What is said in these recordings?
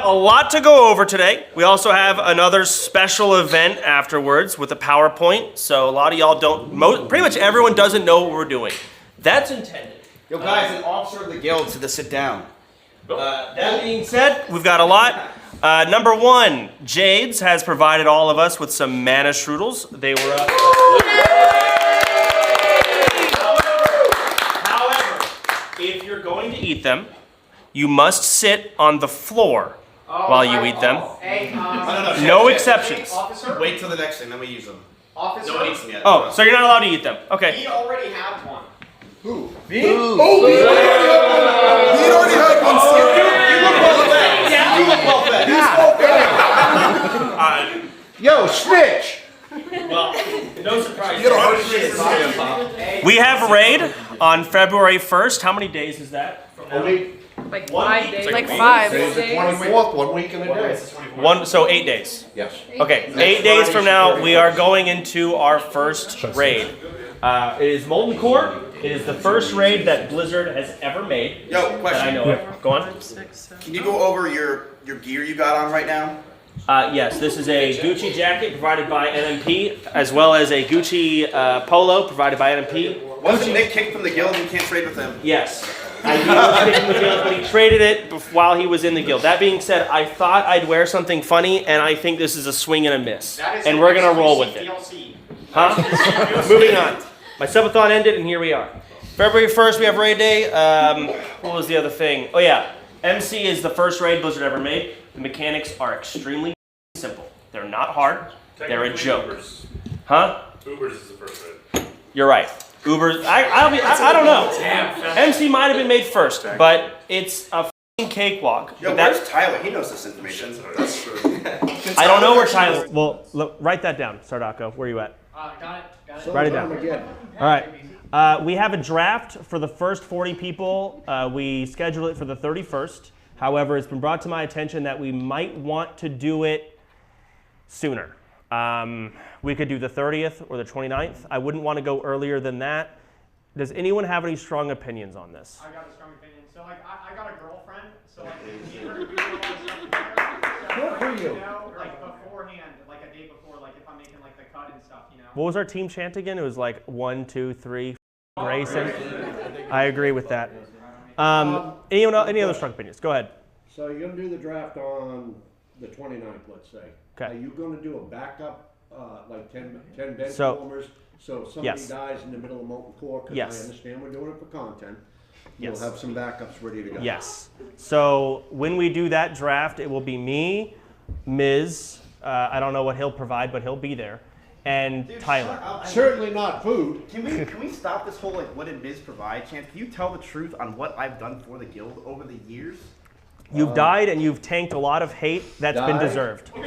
a lot to go over today. We also have another special event afterwards with a PowerPoint. So a lot of y'all don't, pretty much everyone doesn't know what we're doing. That's intended. Yo guys, an officer of the guild said to sit down. That being said, we've got a lot. Number one, Jades has provided all of us with some mana strudels. They were up. However, if you're going to eat them, you must sit on the floor while you eat them. No exceptions. Officer? Wait till the next thing, then we use them. Officer? No one eats them yet. Oh, so you're not allowed to eat them. Okay. He already had one. Who? Me? Oh, he already had one, sir. You look well fed. Yo, snitch. Well, no surprise. We have a raid on February 1st. How many days is that? Like 5 days. Like 5 Today's the days. 24th, 1 week and a day. So 8 days. Yes. Okay, 8 days from now, we are going into our first raid. It is Molten Core. It is the first raid that Blizzard has ever made. Yo, question. That I know of. Go on. Can you go over your gear you got on right now? Yes, this is a Gucci jacket provided by NMP, as well as a Gucci polo provided by NMP. Wasn't Nick kicked from the guild and you can't trade with him? Yes. I knew he was kicking the guild, but he traded it while he was in the guild. That being said, I thought I'd wear something funny, and I think this is a swing and a miss. And we're going to roll with it. Huh? Moving on. My subathon ended, and here we are. February 1st, we have raid day. What was the other thing? Oh, yeah. MC is the first raid Blizzard ever made. The mechanics are extremely simple. They're not hard. They're a joke. Ubers. Huh? Ubers is the first raid. You're right. Ubers. I don't know. MC might have been made first, but it's a f***ing cakewalk. Yo, where's Tyler? He knows this information. That's true. I don't know where Tyler. Well, look, write that down, Sodako. Where are you at? Got it. Write it down. All right. We have a draft for the first 40 people. We scheduled it for the 31st. However, it's been brought to my attention that we might want to do it sooner. We could do the 30th or the 29th. I wouldn't want to go earlier than that. Does anyone have any strong opinions on this? I got a strong opinion. So, like, I got a girlfriend, so, like, me and her do a lot of stuff Good for you. Like, beforehand, like, a day before, like, if I'm making, like, the cut and stuff, you know? What was our team chant again? It was like 1, 2, 3, Grayson. I agree with that. Any other strong opinions? Go ahead. So you're going to do the draft on the 29th, let's say. Okay. Are you going to do a backup, like 10 bench warmers? So if somebody dies in the middle of Molten Core, because I understand we're doing it for content, you'll have some backups ready to go. Yes. So when we do that draft, it will be me, Miz, I don't know what he'll provide, but he'll be there, and Tyler. Certainly not food. Can we stop this whole, like, what did Biz provide chance? Can you tell the truth on what I've done for the guild over the years? You've died and you've tanked a lot of hate that's been deserved. You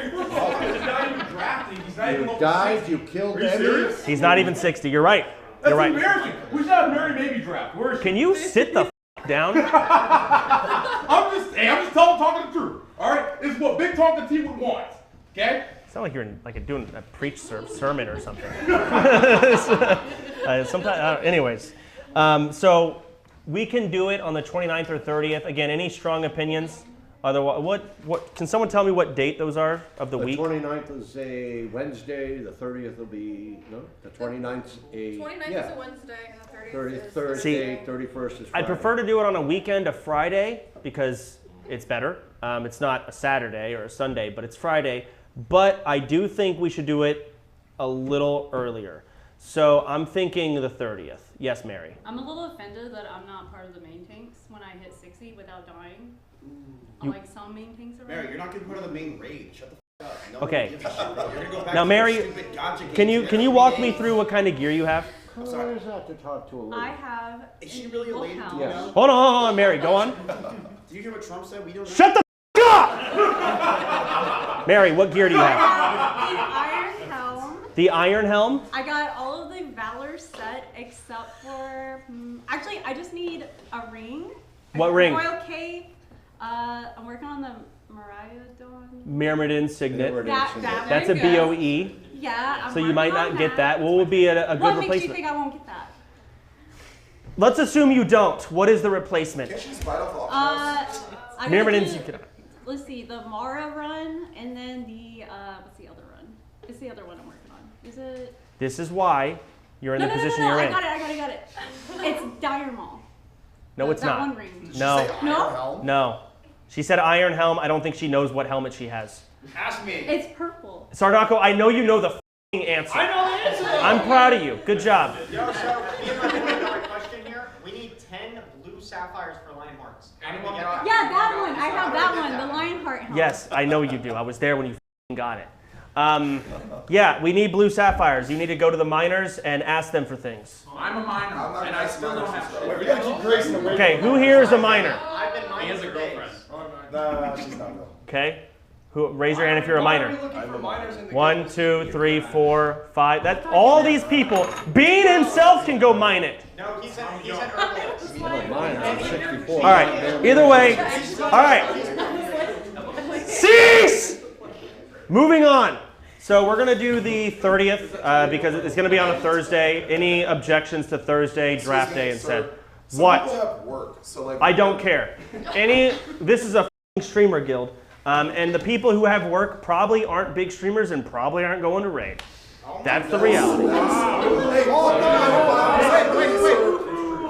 died, you killed Eddie. He's not even 60. You're right. You're right. Embarrassing. We should have a Mary Baby draft. Where is she? Can you sit the f down? I'm just talking the truth. All right, it's what Big Talking T would want. Okay. Sound like you're doing a preach sermon or something. Anyways, so we can do it on the 29th or 30th. Again, any strong opinions? Otherwise, what? Can someone tell me what date those are of the week? The 29th is a Wednesday. The 30th will be the 29th a 29th is a Wednesday and the 30th is Thursday. 31st is Friday. I'd prefer to do it on a weekend, a Friday, because it's better. It's not a Saturday or a Sunday, but it's Friday. But I do think we should do it a little earlier. So I'm thinking the 30th. Yes, Mary. I'm a little offended that I'm not part of the main tanks when I hit 60 without dying. Like some main tanks are. Mary, you're not getting part of the main raid. Shut the f up. No Okay. You're gonna go back Now, to Mary, stupid gotcha can games you walk me through what kind of gear you have? Where's that to talk to a lady? I have. Is she really a lady? Wolfhound. Yes. Hold on, Mary. Go on. Do you hear what Trump said? We don't know. Shut the f up! Mary, what gear do you have? The Iron Helm. The Iron Helm? I got all of the Valor set except for. Actually, I just need a ring. What ring? Royal Cape. I'm working on the Myrmidon Signet. That's a there you go. BOE. Yeah. So you might not get that. What would be a good what replacement? makes you think I won't get that? Let's assume you don't. What is the replacement? I Myrmidon's. let's see, the Mara run, and then the what's the other run? It's the other one I'm working on. Is it? This is why you're in the position you're in. I got it. It's Dire Mall. No, it's that not. One ring. No. No. No. She said Iron Helm. I don't think she knows what helmet she has. Ask me. It's purple. Sardako, I know you know the f***ing answer. I know the answer. I'm proud of you. Good job. Yo, so me and my friend got a question here. We need 10 blue sapphires for lion hearts. Anyone get that? Yeah, that one. I have that one. The Lionheart helmet. Yes, I know you do. I was there when you f***ing got it. Yeah, we need blue sapphires. You need to go to the miners and ask them for things. I'm a miner, and I still don't have shit. We gotta keep Grayson away. Okay, who here is a miner? I've been mining. He has a girlfriend. She's not though. Okay. Who? Raise your hand if you're a miner. 1, 2, 3, 4, 5. That all these people. Bean himself can go mine it. No, he's an herbalist. Mine, I'm 64. All right. Either way. All right. Cease. Moving on. So we're gonna do the 30th because it's gonna be on a Thursday. Any objections to Thursday draft day instead? What? Some people have work, so like. I don't care. This is a f***ing streamer guild, and the people who have work probably aren't big streamers and probably aren't going to raid. That's the reality. Wait.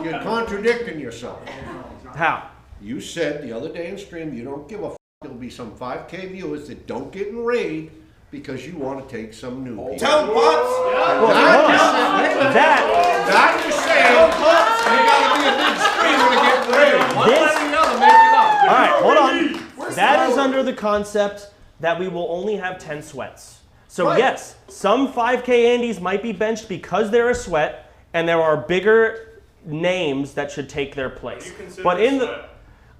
You're contradicting yourself. How? You said the other day in stream you don't give a f***. There'll be some 5K viewers that don't get in raid because you want to take some new people. Tell them, Pops! Well, that Not just saying, you gotta be a big streamer to get raid. this. Another, make it up. All right, hold on. That is under the concept that we will only have 10 sweats. So yes, some 5K Andes might be benched because they're a sweat, and there are bigger names that should take their place. But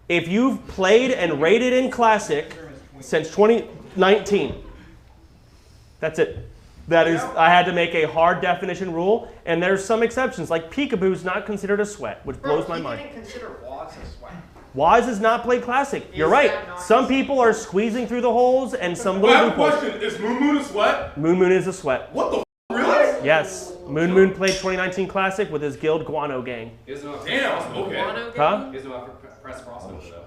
if you've played and rated in Classic since 2019, that's it. That is, I had to make a hard definition rule, and there's some exceptions, like Peekaboo's not considered a sweat, which blows my mind. He didn't consider Waz a sweat. Waz has not played Classic. You're right. Some people are squeezing through the holes, and some little I have a loopholes. question. Is Moon Moon a sweat? Moon Moon is a sweat. What the f***? Really? Yes. Moon Moon played 2019 Classic with his guild Guano Gang. Damn, okay. Huh? Press crossover though.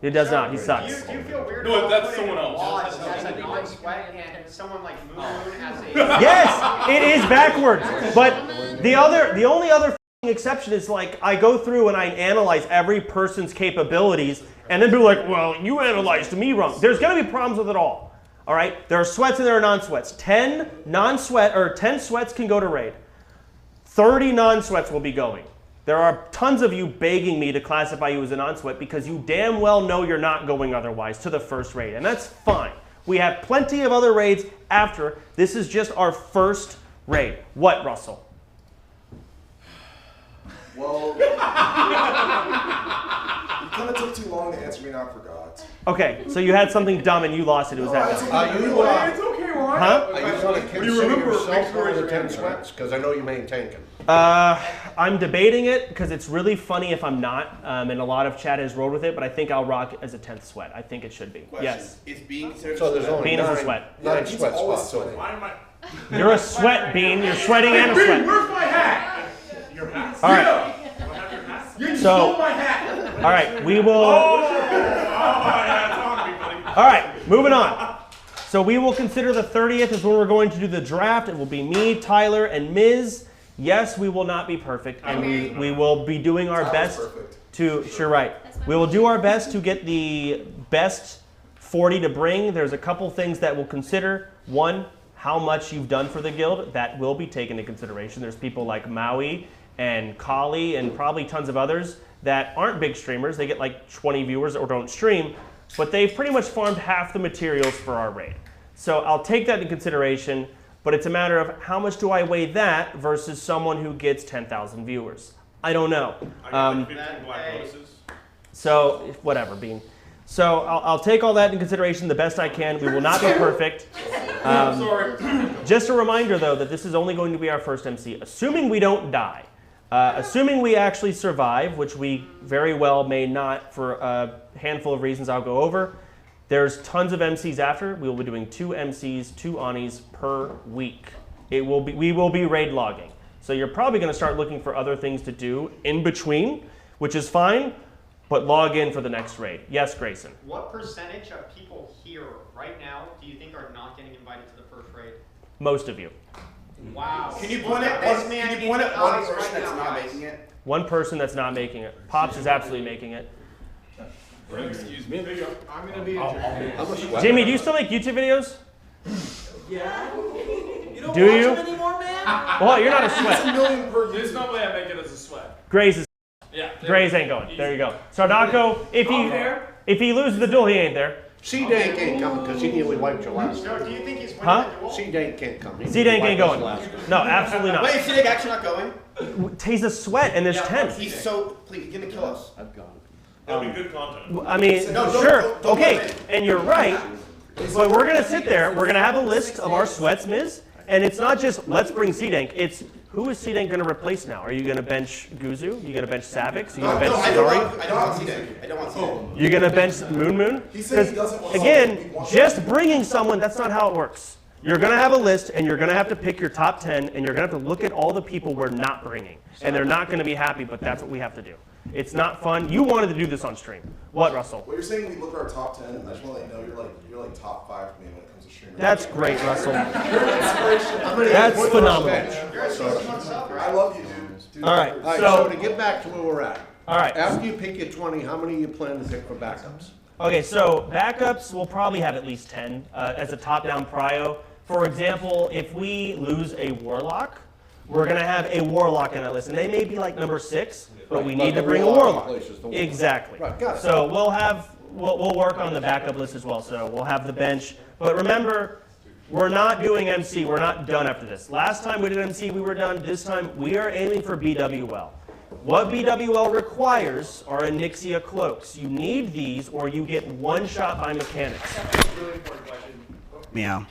It does not. He Do sucks. you feel weird No, about that's putting someone else. Waz as a non-sweat and someone like Moon Moon as a... Yes, it is backwards. But the only other f***ing exception is like I go through and I analyze every person's capabilities, and then people are like, well, you analyzed me wrong. There's gonna be problems with it all. All right, there are sweats and there are non-sweats. 10 sweats can go to raid. 30 non-sweats will be going. There are tons of you begging me to classify you as a non-sweat because you damn well know you're not going otherwise to the first raid, and that's fine. We have plenty of other raids after. This is just our first raid. What, Russell? Well, you kind of took too long to answer me and I forgot. Okay, so you had something dumb and you lost it. It was that it's dumb. okay. It's okay, Ryan. Huh? Are you going to consider yourself one of the 10 sweats? Because I know you maintain them. I'm debating it because it's really funny if I'm not, and a lot of chat has rolled with it, but I think I'll rock as a 10th sweat. I think it should be. Yes. Is Bean considered So there's only Bean is a 9 sweat. 9 Bean's sweat always spots. sweating. Why am I? You're a sweat, Bean. You're sweating and a Bean, sweat. where's my hat? Your hat? All right. Yeah. You So- stole my hat. All right, we will. Yeah, talk to me, buddy. All right, moving on. So we will consider the 30th is when we're going to do the draft. It will be me, Tyler, and Ms. Yes, we will not be perfect, and we will be doing our best to. Sure, right. We will do our best to get the best 40 to bring. There's a couple things that we'll consider. One, how much you've done for the guild. That will be taken into consideration. There's people like Maui and Kali and probably tons of others that aren't big streamers. They get like 20 viewers or don't stream, but they've pretty much farmed half the materials for our raid. So I'll take that into consideration, but it's a matter of how much do I weigh that versus someone who gets 10,000 viewers. I don't know. So whatever, Bean. So I'll take all that into consideration the best I can. We will not be perfect. I'm sorry. Just a reminder, though, that this is only going to be our first MC, assuming we don't die. Assuming we actually survive, which we very well may not for a handful of reasons I'll go over. There's tons of MCs after. We will be doing 2 MCs, 2 Onis per week. We will be raid logging. So you're probably going to start looking for other things to do in between, which is fine. but log in for the next raid. Yes, Grayson. What percentage of people here right now do you think are not getting invited to the first raid? Most of you. Wow. Can you point at one person that's not making it? One person that's not making it. Pops is absolutely making it. Excuse me. I'm gonna be a Jamie, do you still make YouTube videos? Yeah. You don't Do watch you? them anymore, man? Well, you're not a sweat. There's no way I make it as a sweat. Grays is. Yeah. Grays ain't going. There you go. Sardako, if he loses the duel, he ain't there. C-Dank ain't coming because he nearly wiped your last No, one. do you think he's winning Huh? the duel? C-Dank can't come. He C-Dank ain't wiped his going. last one. No, absolutely not. Wait, is Siddiq actually not going? He's a sweat and there's 10. He's so, please, he's gonna kill us. I've got it. That'll be good content. I mean, No, don't- sure, don't okay, let it. and you're right, but we're gonna sit there, we're gonna have a list of our sweats, Miz, and it's not just, let's bring C-Dank, it's, who is C-Dank gonna replace now? Are you gonna bench Guzu? You gonna bench Savix? You No, gonna bench I don't Sidori? want Siddiq. I don't want Siddiq. You're gonna bench Moon Moon? He said he Because, doesn't want again, someone. He wants just bringing someone, that's not how it works. You're gonna have a list, and you're gonna have to pick your top 10, and you're gonna have to look at all the people we're not bringing. And they're not gonna be happy, but that's what we have to do. It's not fun. You wanted to do this on stream. What, Russell? Well, you're saying we look at our top 10, and I just want to let you know you're like top 5 for me when it comes to streaming. That's great, Russell. You're an inspiration. That's phenomenal. I love you, dude. All right, All right, so so, to get back to where we're at. all right. After you pick your 20, how many you plan to pick for backups? Okay, so backups, we'll probably have at least 10 as a top-down prio. For example, if we lose a Warlock, we're going to have a Warlock in that list. And they may be like number 6, but we Right, need but to the bring a Warlock Warlock. replaces the Warlock. Exactly. Right, got it. So we'll work on the backup list as well. So we'll have the bench. But remember, we're not doing MC. We're not done after this. Last time we did MC, we were done. This time, we are aiming for BWL. What BWL requires are ONYXIA cloaks. You need these or you get one shot by mechanics. That's a really important question. Meow.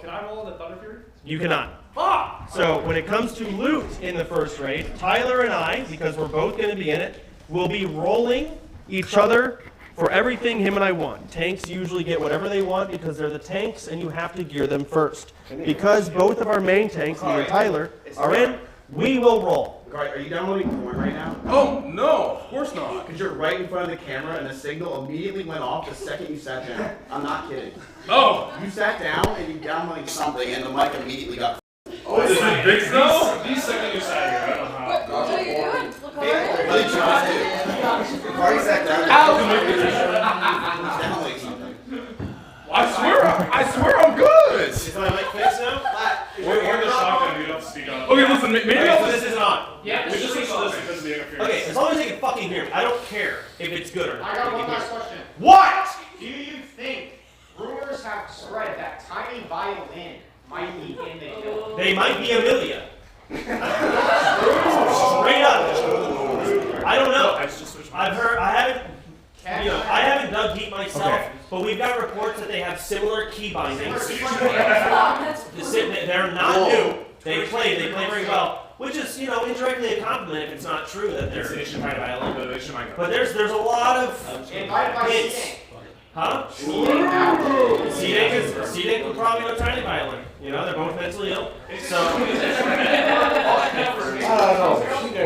Can I roll the Thunder Fury? You cannot. Ah! So when it comes to loot in the first raid, Tyler and I, because we're both going to be in it, will be rolling each other for everything him and I want. Tanks usually get whatever they want because they're the tanks and you have to gear them first. Because both of our main tanks, me and Tyler, are in, we will roll. Are you downloading porn right now? Oh, no, of course not. Because you're right in front of the camera and the signal immediately went off the second you sat down. I'm not kidding. Oh, You sat down and you downloaded something and the mic immediately got. oh, is it big snow? These second you sat here, I don't know how. What are you doing? Look What did you guys do? Before you sat down, downloading something. I swear I'm good. Is my mic fixed now? We're the shotgun, you don't speak up. Okay, listen, maybe Okay, I'll so just... this is on. Yeah, we just switch to this because of the interference. Okay, as long as they can fucking hear me. I don't care if it's good or I not. got one last question. What? Do you think rumors have spread that tiny violin might be in the kill? They might be Amelia. Straight up. I don't know. I've heard, I haven't dug deep myself, but we've got reports that they have similar key bindings. They're not new. They play very well, which is, indirectly a compliment if it's not true that they're trying to violin. But there's a lot of Invited by hints. C-Dank. Huh? C-Dank would probably know tiny violin. They're both mentally ill. So.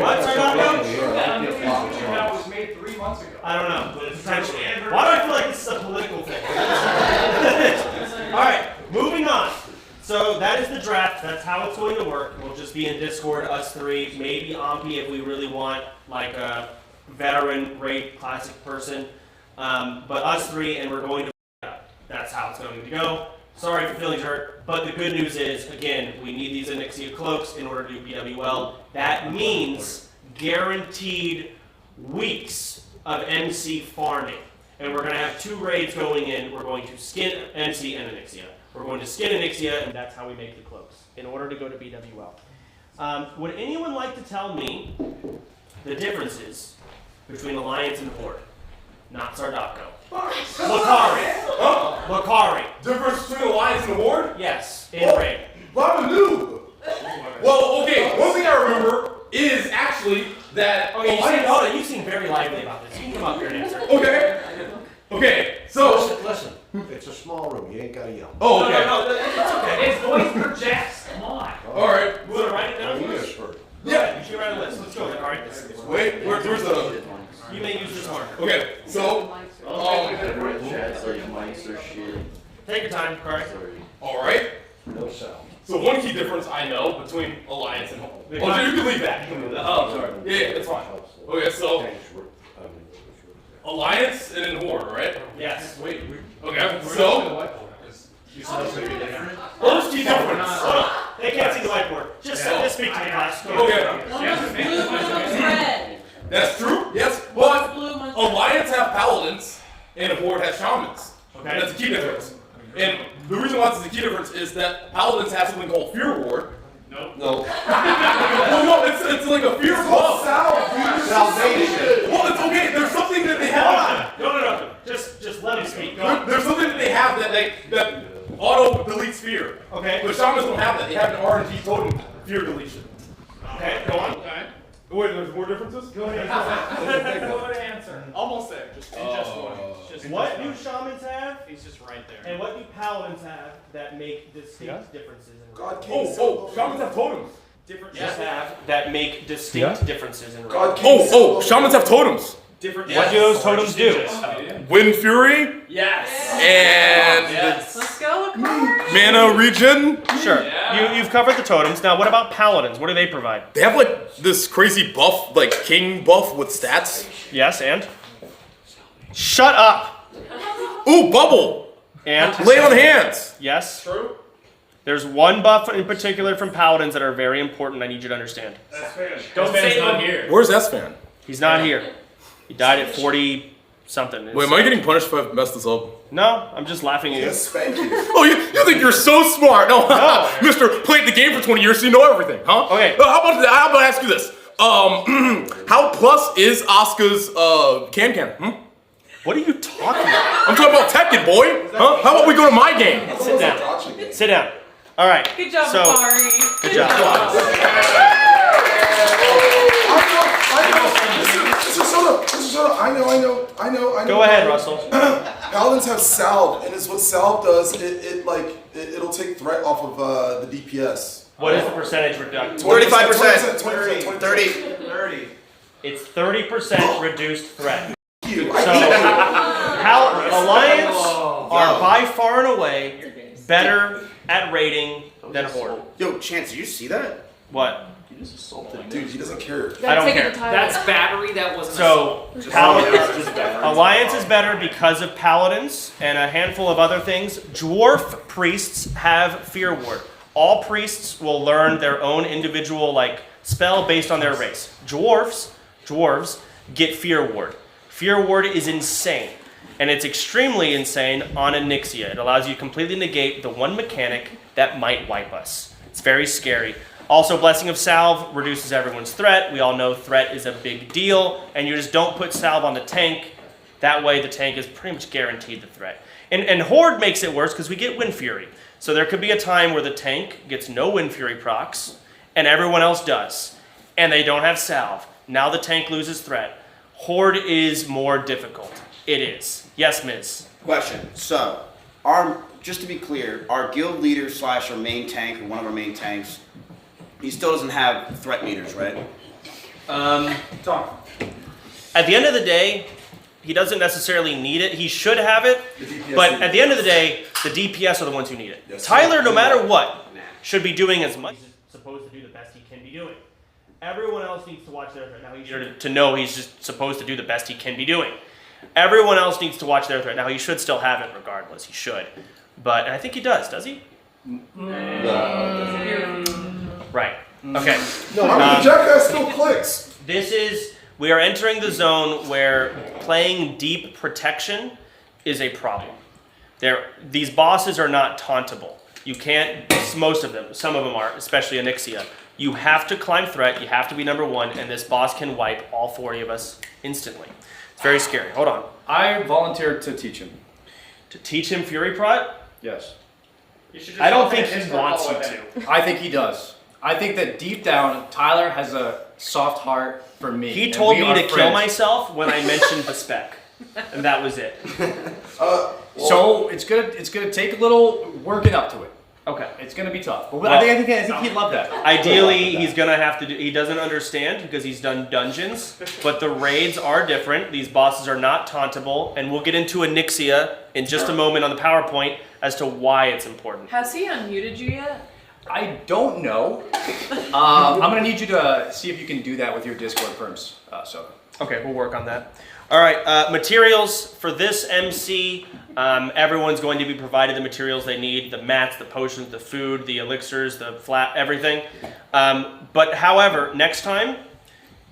What's our number? That was made 3 months ago. I don't know. Potentially. Why do I feel like this is a political thing? All right, moving on. So that is the draft. That's how it's going to work. We'll just be in Discord, us three, maybe Ompi if we really want like a veteran raid classic person. But us three, and we're going to. That's how it's going to go. Sorry if your feelings hurt, but the good news is, again, we need these ONYXIA cloaks in order to do BWL. That means guaranteed weeks of MC farming. And we're going to have 2 raids going in. We're going to skin MC and ONYXIA. We're going to skin ONYXIA, and that's how we make the cloaks in order to go to BWL. Would anyone like to tell me the differences between Alliance and Horde? Not Sardako. Lakari. Lakari. Difference between Alliance and Horde? Yes, in raid. I'm a noob. Well, okay, one thing I remember is actually that Okay, you seem very lively about this. You can come up here and answer. Okay, so... Listen, it's a small room, you ain't gotta yell. Oh, okay. No, it's okay. His voice projects. Come on. Alright. You want to write it down? Yes, sir. Yeah. You should write a list. Let's go. All right. Wait, where's the... You may use this marker. Okay, so, Take your time, Corey. alright. No sound. So one key difference I know between Alliance and Horde. Oh, you can leave that. You can leave that. Oh, sorry. Yeah, it's fine. Okay, so Alliance and then Horde, right? Yes. Okay, so first key difference. They can't see the whiteboard. Just speak to the class. Okay. That's true, yes, but Alliance have paladins and Horde has shamans. Okay. That's a key difference. And the reason why it's a key difference is that paladins have something called Fear Ward. No. Well, no, it's like a fear buff. Salvation. Well, it's okay. There's something that they have. No. Just let him speak. Go. There's something that they have that auto deletes fear. Okay. But shamans don't have that. They have an RNG totem fear deletion. Okay, go on. Okay. Wait, there's more differences? Go ahead. Good answer. Almost there. Just one. Just What do shamans have? He's just right there. And what do paladins have that make distinct differences in God race? King Shamans have totems. Different. Just have that make distinct differences in race. God King Shamans have totems. Different. What do those totems do? Wind Fury Yes. and Let's go, Car. Mana Regen. Sure. You've covered the totems. Now, what about paladins? What do they provide? They have like this crazy buff, like king buff with stats. Yes, and? Shut up! Ooh, bubble. And? Lay on hands. Yes? True. There's one buff in particular from paladins that are very important I need you to understand. Don't say not no. here. Where's S-Fan? He's not here. He died at 40-something. Wait, am I getting punished if I messed this up? No, I'm just laughing at you. Yes, spank you. Oh, you think you're so smart? No, Mister, played the game for 20 years, so you know everything, huh? Okay. How about I ask you this? How plus is Asuka's can? What are you talking about? I'm talking about Tekken, boy. Huh? How about we go to my game? Sit down. Sit down. All right. Good job, So, Kari. good job. This is Soda. I know. Go ahead, Russell. Paladins have salve, and it's what salve does. It'll take threat off of the DPS. What is the percentage reduction? 35%. 20%. 30. It's 30% reduced threat. You. So, Alliance are by far and away better at raiding than Horde. Yo, Chance, did you see that? What? Dude, he doesn't care. I don't care. That's battery. That wasn't. So, Alliance is better because of paladins and a handful of other things. Dwarf priests have Fear Ward. All priests will learn their own individual spell based on their race. Dwarves get Fear Ward. Fear Ward is insane. And it's extremely insane on ONYXIA. It allows you to completely negate the one mechanic that might wipe us. It's very scary. Also, Blessing of Salve reduces everyone's threat. We all know threat is a big deal, and you just don't put Salve on the tank. That way the tank is pretty much guaranteed the threat. And Horde makes it worse because we get Wind Fury. So there could be a time where the tank gets no Wind Fury procs, and everyone else does. And they don't have Salve. Now the tank loses threat. Horde is more difficult. It is. Yes, Ms. Question. So, just to be clear, our guild leader / our main tank, or one of our main tanks, he still doesn't have threat meters, right? Talk. At the end of the day, he doesn't necessarily need it. He should have it, but at the end of the day, the DPS are the ones who need it. Yes, Tyler, no matter what, should be doing as much. He's supposed to do the best he can be doing. Everyone else needs to watch their threat. Now he's to know he's just supposed to do the best he can be doing. Everyone else needs to watch their threat. Now he should still have it regardless. He should, but and I think he does he? Right. Okay. No, the jackass still clicks. We are entering the zone where playing deep protection is a problem. These bosses are not tauntable. You can't, most of them, some of them are, especially ONYXIA. You have to climb threat, you have to be number one, and this boss can wipe all 40 of us instantly. It's very scary. Hold on. I volunteered to teach him. To teach him Fury Prot? Yes. I don't think he wants you to. I think he does. I think that deep down, Tyler has a soft heart for me. He told me to kill myself when I mentioned the spec. And that was it. So it's gonna take a little working up to it. Okay. It's gonna be tough. But Well, I think he'd love that. Ideally, he's gonna have to do. He doesn't understand because he's done dungeons, but the raids are different. These bosses are not tauntable, and we'll get into ONYXIA in just a moment on the PowerPoint as to why it's important. Has he unmuted you yet? I don't know. I'm gonna need you to see if you can do that with your Discord perms. So. Okay, we'll work on that. All right, materials for this MC. Everyone's going to be provided the materials they need: the mats, the potions, the food, the elixirs, the flat, everything. But however, next time,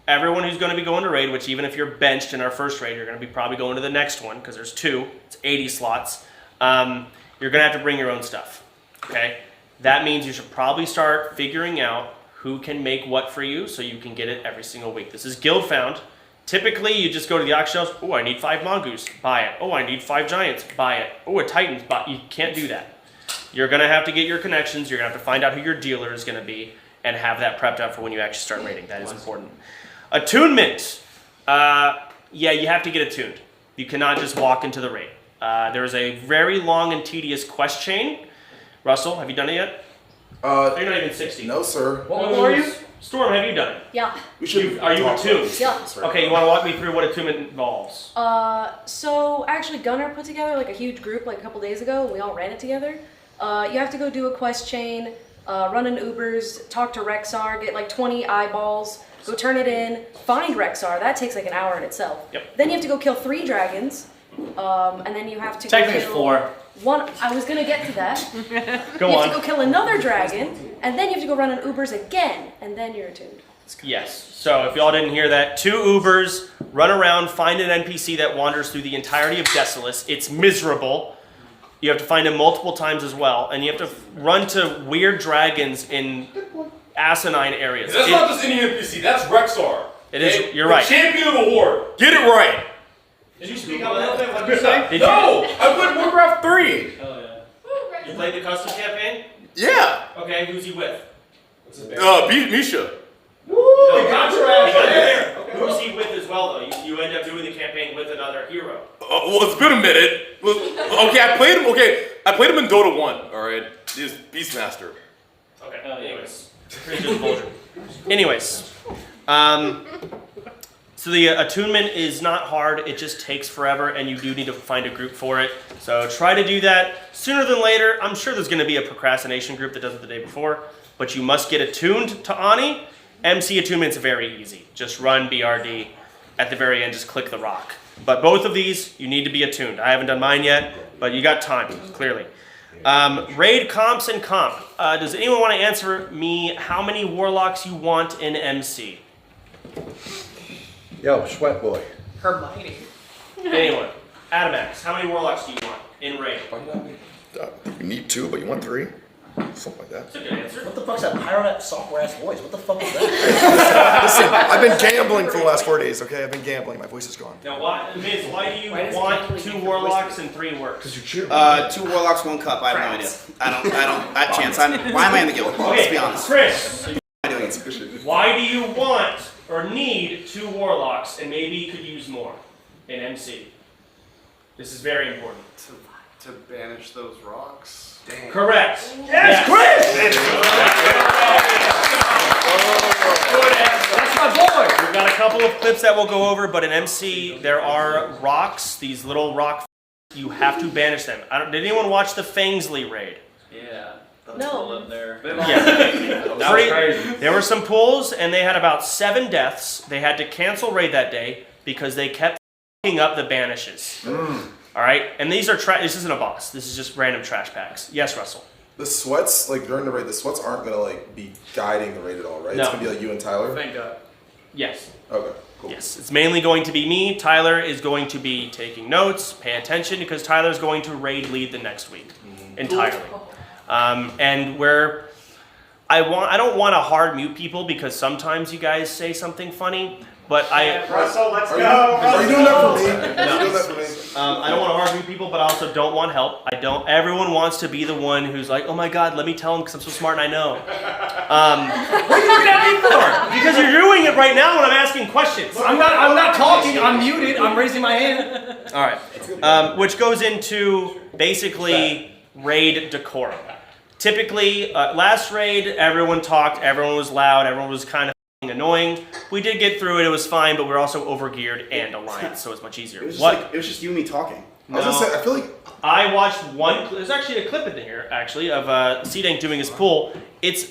everyone who's going to be going to raid, which even if you're benched in our first raid, you're going to be probably going to the next one because there's 2. It's 80 slots. You're going to have to bring your own stuff. Okay, that means you should probably start figuring out who can make what for you so you can get it every single week. This is guild found. Typically, you just go to the auction house. Oh, I need 5 mongoose. Buy it. Oh, I need 5 giants. Buy it. Oh, a titans. Buy. You can't do that. You're gonna have to get your connections. You're gonna have to find out who your dealer is gonna be and have that prepped out for when you actually start raiding. That is important. Attunement. Yeah, you have to get attuned. You cannot just walk into the raid. There is a very long and tedious quest chain. Russell, have you done it yet? You're not even 60. No, sir. What level are you? Storm, have you done it? Yeah. Are you attuned? Yeah. Okay, you want to walk me through what attunement involves? So actually Gunnar put together like a huge group like a couple days ago and we all ran it together. You have to go do a quest chain, run in Ubers, talk to Rexar, get like 20 eyeballs, go turn it in, find Rexar. That takes like an hour in itself. Yep. Then you have to go kill 3 dragons, and then you have to Technically go it's kill 4. one. I was gonna get to that. Go you on. have to go kill another dragon, and then you have to go run in Ubers again, and then you're attuned. Yes. So if y'all didn't hear that, 2 Ubers, run around, find an NPC that wanders through the entirety of Desolus. It's miserable. You have to find him multiple times as well, and you have to run to weird dragons in asinine areas. That's not just any NPC, that's Rexar. It is. You're right. Champion of the Horde. Get it right. Did you speak up a little bit? What did you say? No, I played Warcraft 3. Hell yeah. You played the custom campaign? Yeah. Okay, who's he with? Misha. Woo! You got your ass there. Who's he with as well, though? You end up doing the campaign with another hero. Well, it's been a minute. Okay, I played him in Dota 1. All right, he's Beastmaster. Okay. Anyways, pretty good Vulture. Anyways, so the attunement is not hard. It just takes forever, and you do need to find a group for it. So try to do that sooner than later. I'm sure there's going to be a procrastination group that does it the day before, but you must get attuned to Ani. MC attunement's very easy. Just run BRD. At the very end, just click the rock. But both of these, you need to be attuned. I haven't done mine yet, but you got time, clearly. Raid comps and comp. Does anyone want to answer me how many warlocks you want in MC? Yo, sweat boy. Hermione. Anyone? Adamax, how many warlocks do you want in raid? You need 2, but you want 3? Something like that. That's a good answer. What the fuck's that pyronette software ass voice? What the fuck is that? Listen, I've been gambling for the last 4 days, okay? I've been gambling. My voice is gone. Now, Miz, why do you want 2 warlocks and 3 works? Because you're cheering. 2 warlocks, 1 cup. I have no idea. I don't. At chance. Why am I in the guild? Let's be honest. Chris, Doing why do you want or need 2 warlocks and maybe you could use more in MC? This is very important. To banish those rocks. Damn. Correct. Yes, Chris! That's my boy! We've got a couple of clips that we'll go over, but in MC, there are rocks, these little rock. You have to banish them. Did anyone watch the Fangsley raid? Yeah. No. Yeah. There were some pulls, and they had about 7 deaths. They had to cancel raid that day because they kept f***ing up the banishes. All right, and these are this isn't a boss. This is just random trash packs. Yes, Russell. The sweats, like during the raid, the sweats aren't gonna like be guiding the raid at all, right? No. It's gonna be like you and Tyler. Thank God. Yes. Okay. Cool. Yes, it's mainly going to be me. Tyler is going to be taking notes. Pay attention because Tyler's going to raid lead the next week entirely. And where I don't want to hard mute people because sometimes you guys say something funny. But Russell, let's go. Are you doing that for me? No. Are you doing that for me? I don't want to argue people, but I also don't want help. Everyone wants to be the one who's like, oh my God, let me tell him because I'm so smart and I know. What are you looking at me for? Because you're doing it right now when I'm asking questions. I'm not talking. I'm muted. I'm raising my hand. All right. Which goes into basically raid decorum. typically, last raid, everyone talked, everyone was loud, everyone was kind of annoying. We did get through it, it was fine, but we were also overgeared and aligned, so it's much easier. It was just you and me talking. No. I was gonna say, I feel like I watched one. There's actually a clip in here, actually, of C-Dank doing his pool. It's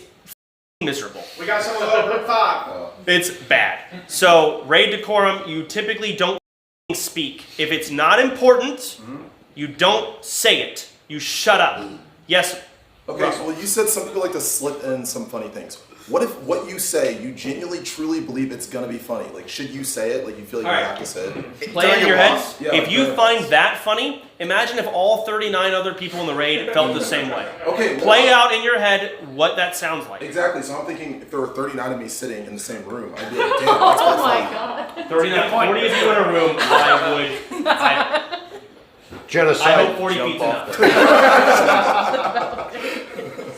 miserable. We got someone over at 5. It's bad. So raid decorum, you typically don't speak. If it's not important, you don't say it. You shut up. Yes. okay, well, you said some people like to slip in some funny things. What if what you say, you genuinely, truly believe it's gonna be funny? Like, should you say it? Like, you feel like you have to say it? Play it in your head. Yeah, if you find that funny, imagine if all 39 other people in the raid felt the same way. Okay. Play out in your head what that sounds like. Exactly. So I'm thinking if there were 39 of me sitting in the same room, I'd be like, damn, that's Oh pretty my funny. god. 39, 40 of you in a room, I would. Genocide. I hope 40 feet's enough.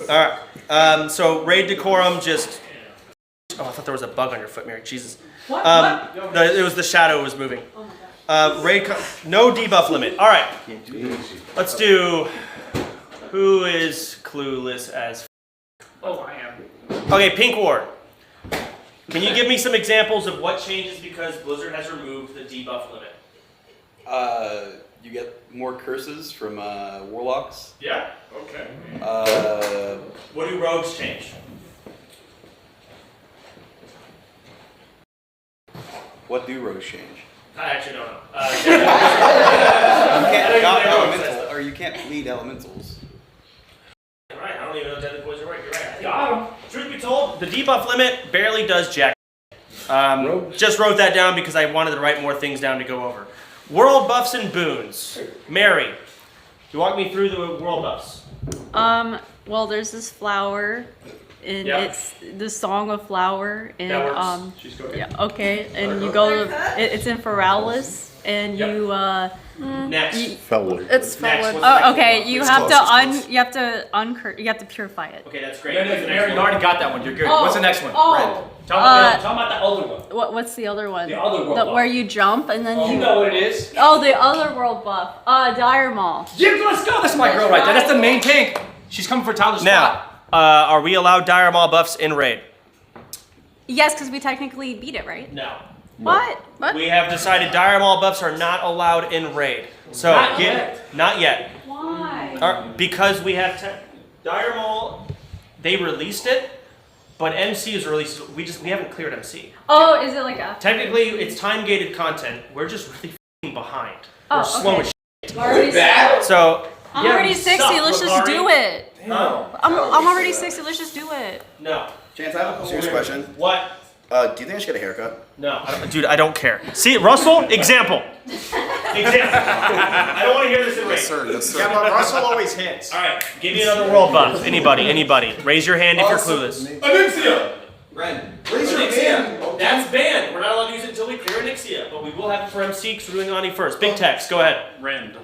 Alright, so raid decorum just... Oh, I thought there was a bug on your foot, Mary. Jesus. What? It was the shadow was moving. No debuff limit. Alright. Let's do... Who is clueless as... Oh, I am. Okay, Pink Ward. Can you give me some examples of what changes because Blizzard has removed the debuff limit? You get more curses from warlocks. Yeah. Okay. What do rogues change? What do rogues change? I actually don't know. You can't lead elementals. Right, I don't even know Deadly Poison. Right, you're right. Got him. Truth be told, the debuff limit barely does jack. Just wrote that down because I wanted to write more things down to go over. World buffs and boons. Mary, you walk me through the world buffs. Well, there's this flower, and it's the Song of Flower, and that works. She's cooking. yeah, okay, and you go to it's in Feralis, and you Next. It's Next, Feralis. what's the Oh, okay, next you one? have It's to close, you have to purify it. Okay, that's great. No, What's the Mary, next you one? already got that one. You're good. Oh, What's the next one? oh. Red. Tell me about the other one. What's the other one? The other world buff. Where you jump and then You know what it is? Oh, the other world buff. Dire Maul. Yeah, let's go. That's my girl right there. That's the main tank. She's coming for Tyler's spot. Now, are we allowed Dire Maul buffs in raid? Yes, because we technically beat it, right? No. What? What? We have decided Dire Maul buffs are not allowed in raid. So not yet. Why? Because we have Dire Maul. They released it, but MC is released. We haven't cleared MC. Oh, is it like a? Technically, it's time gated content. We're just really f***ing behind. Oh, We're slow okay. as shit. I'm already bad. So I'm yeah, already we 60. suck, Let's just Bakari. do it. No. I'm already 60. Let's just do it. No. Chance, I have a serious question. What? Do you think I should get a haircut? No. Dude, I don't care. See, Russell, example. I don't want to hear this in raid. Yes, sir. Yes, sir. Yeah, but Russell always hits. All right, give me another world buff. Anybody. Raise your hand if you're clueless. ONYXIA. Ren. Raise your hand. That's banned. We're not allowed to use it until we clear ONYXIA, but we will have it for MC because we're doing Ani first. Big text, go ahead. Rend.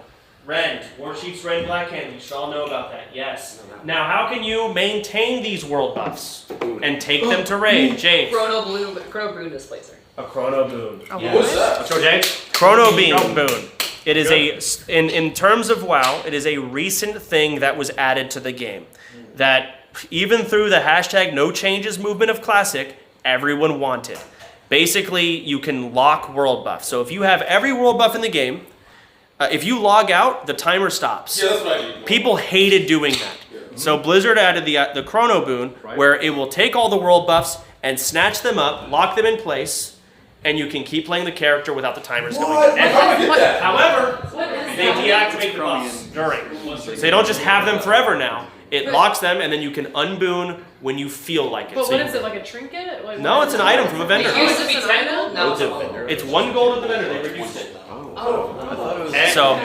Warchief's Red Blackhand. You should all know about that. Yes. Now, how can you maintain these world buffs and take them to raid, James? Chrono Boon Displacer. A Chrono Boon. Okay. What's that? Let's go, James. Chrono Boon. It is in terms of WoW, it is a recent thing that was added to the game. That even through the hashtag no changes movement of Classic, everyone wanted. Basically, you can lock world buff. So if you have every world buff in the game, if you log out, the timer stops. Yeah, that's what I need. People hated doing that. So Blizzard added the Chrono Boon, where it will take all the world buffs and snatch them up, lock them in place, and you can keep playing the character without the timers going down. However, they deactivate the buffs during. So they don't just have them forever now. It locks them, and then you can unboon when you feel like it. But So what you- is it, like a trinket? Like, No, it's an item from a vendor. It used to be 10 gold? Now it's It's 1 gold at the vendor. They reduced it. Oh. So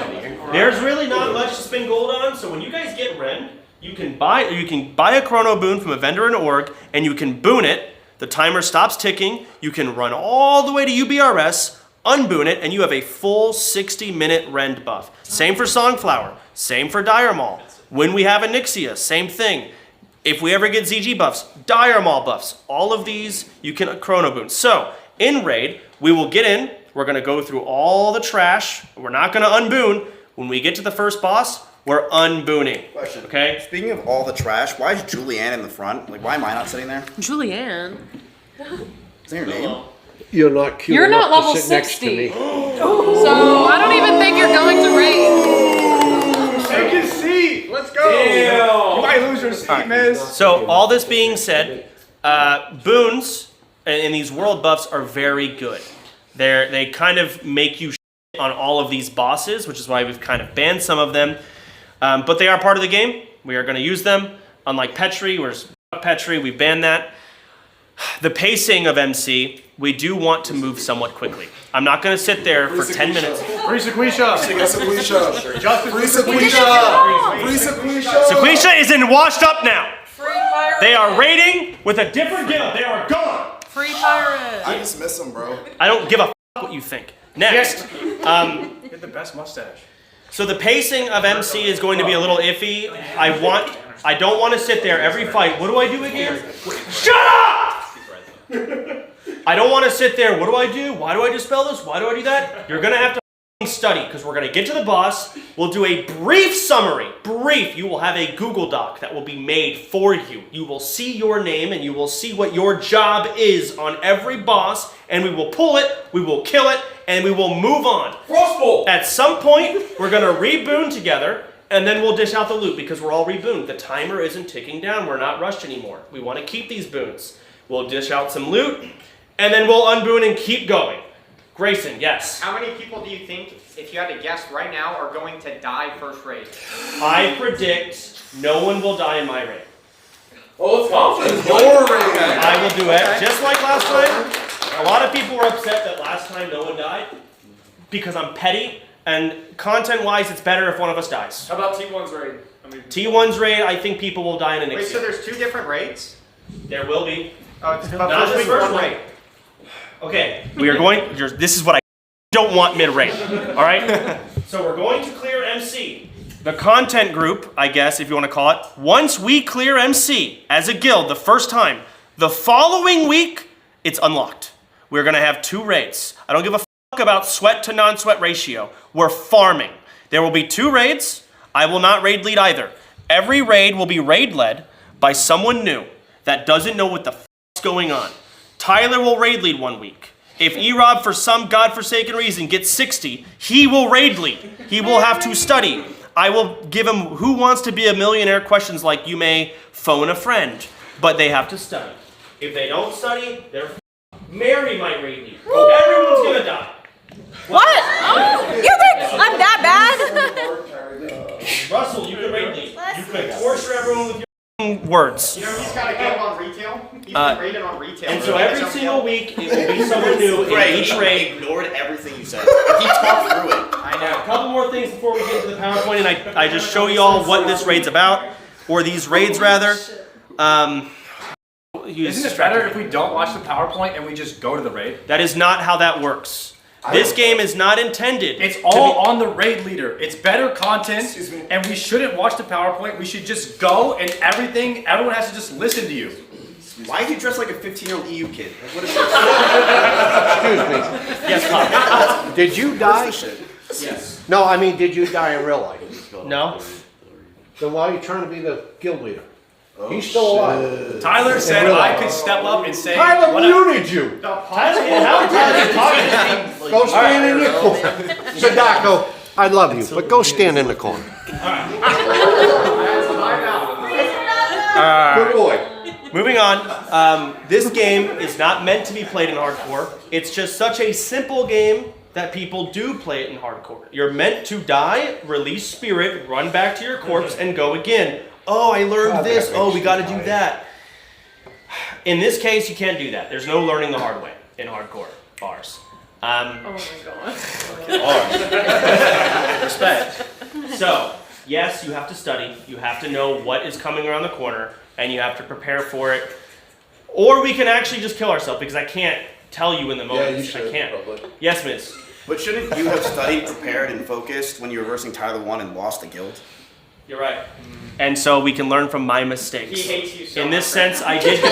there's really not much to spend gold on. So when you guys get Ren, you can buy a Chrono Boon from a vendor in org, and you can boon it. The timer stops ticking. You can run all the way to UBRS, unboon it, and you have a full 60-minute rend buff. Same for Songflower. Same for Dire Maul. When we have ONYXIA, same thing. If we ever get ZG buffs, Dire Maul buffs, all of these you can Chrono Boon. So in raid, we will get in. We're going to go through all the trash. We're not going to unboon. When we get to the first boss, We're unbooning. Question. Okay? Speaking of all the trash, why is Julianne in the front? Like, why am I not sitting there? Julianne. Is that your name? You're not cute You're enough not level to sit next to 60. me. So I don't even think you're going to raid. Take his seat. Let's go. Damn. You might lose your seat, miss. So, all this being said, boons and these world buffs are very good. They kind of make you shit on all of these bosses, which is why we've kind of banned some of them. But they are part of the game. We are going to use them. Unlike Petri, where's Petri, we banned that. The pacing of MC, we do want to move somewhat quickly. I'm not going to sit there for 10 minutes. Free Sequisha. Sequisha is washed up now. Free pirate. They are raiding with a different guild. They are gone. Free pirate. I just miss him, bro. I don't give a f what you think. Next. Get the best mustache. So the pacing of MC is going to be a little iffy. I don't want to sit there every fight. What do I do again? Shut up! I don't want to sit there. What do I do? Why do I dispel this? Why do I do that? You're going to have to study because we're going to get to the boss. We'll do a brief summary. Brief. You will have a Google Doc that will be made for you. You will see your name and you will see what your job is on every boss, and we will pull it, we will kill it, and we will move on. Crossbow. At some point, we're going to reboon together, and then we'll dish out the loot because we're all rebooned. The timer isn't ticking down. We're not rushed anymore. We want to keep these boons. We'll dish out some loot, and then we'll unboon and keep going. Grayson, yes? How many people do you think, if you had to guess right now, are going to die first raid? I predict no one will die in my raid. Oh, it's confidence. I will do it. Just like last time, a lot of people were upset that last time no one died because I'm petty, and content-wise, it's better if one of us dies. How about T1's raid? T1's raid, I think people will die in an Wait, so there's two different raids? There will be. Oh, it's Not this first raid. Okay, we are going, this is what I don't want mid-raid, all right? So we're going to clear MC. The content group, I guess, if you want to call it, once we clear MC as a guild the first time, the following week, it's unlocked. We're going to have 2 raids. I don't give a fuck about sweat to non-sweat ratio. We're farming. There will be 2 raids. I will not raid lead either. Every raid will be raid led by someone new that doesn't know what the fuck's going on. Tyler will raid lead 1 week. If E-Rob, for some godforsaken reason, gets 60, he will raid lead. He will have to study. I will give him Who Wants to Be a Millionaire questions like you may phone a friend, but they have to study. If they don't study, they're Mary might raid lead. Everyone's gonna die. What? Oh, you think I'm that bad? Russell, you can raid lead. You can torture everyone with your words. You know, he's got a guild on retail. He's been raided on retail. And so every single week, it will be someone new in each raid. Ignored everything you said. He talked through it. I know. A couple more things before we get to the PowerPoint, and I just show you all what this raid's about, or these raids rather. Isn't it better if we don't watch the PowerPoint and we just go to the raid? That is not how that works. This game is not intended. It's all on the raid leader. It's better content, and we shouldn't watch the PowerPoint. We should just go, and everyone has to just listen to you. Why is he dressed like a 15-year-old EU kid? Like, what is this? Excuse me. Yes, Pop. Did you die? Yes. No, I mean, did you die in real life? No. Then why are you trying to be the guild leader? He's still alive. Tyler said I could step up and say, Tyler muted you. Go stand in your corner. Sadako, I love you, but go stand in the corner. Good boy. Moving on, this game is not meant to be played in hardcore. It's just such a simple game that people do play it in hardcore. You're meant to die, release spirit, run back to your corpse, and go again. Oh, I learned this. Oh, we got to do that. In this case, you can't do that. There's no learning the hard way in hardcore bars. Oh my god. Respect. So, yes, you have to study. You have to know what is coming around the corner, and you have to prepare for it. Or we can actually just kill ourselves, because I can't tell you in the moment. Yeah, you should, I can't. probably. Yes, miss. But shouldn't you have studied, prepared, and focused when you were versing Tyler 1 and lost the guild? You're right. And so we can learn from my mistakes. He hates you so in this much. sense, I did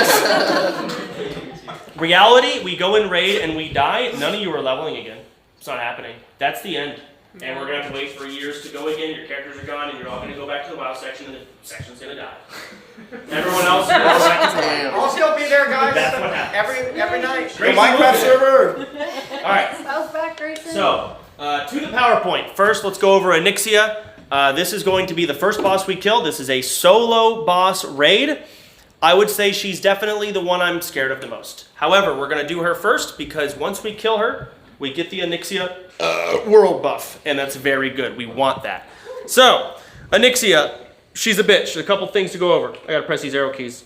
Reality, we go in raid and we die. None of you are leveling again. It's not happening. That's the end. And we're gonna have to wait for years to go again. Your characters are gone, and you're all gonna go back to the WoW section, and the section's gonna die. Everyone else will go back to the WoW. I'll still be there, guys. That's what happens. Every night. Great Minecraft server. All right. Bounce back, Grayson. So, to the PowerPoint. First, let's go over ONYXIA. This is going to be the first boss we kill. This is a solo boss raid. I would say she's definitely the one I'm scared of the most. However, we're going to do her first because once we kill her, we get the ONYXIA world buff, and that's very good. We want that. So, ONYXIA, she's a bitch. A couple things to go over. I got to press these arrow keys.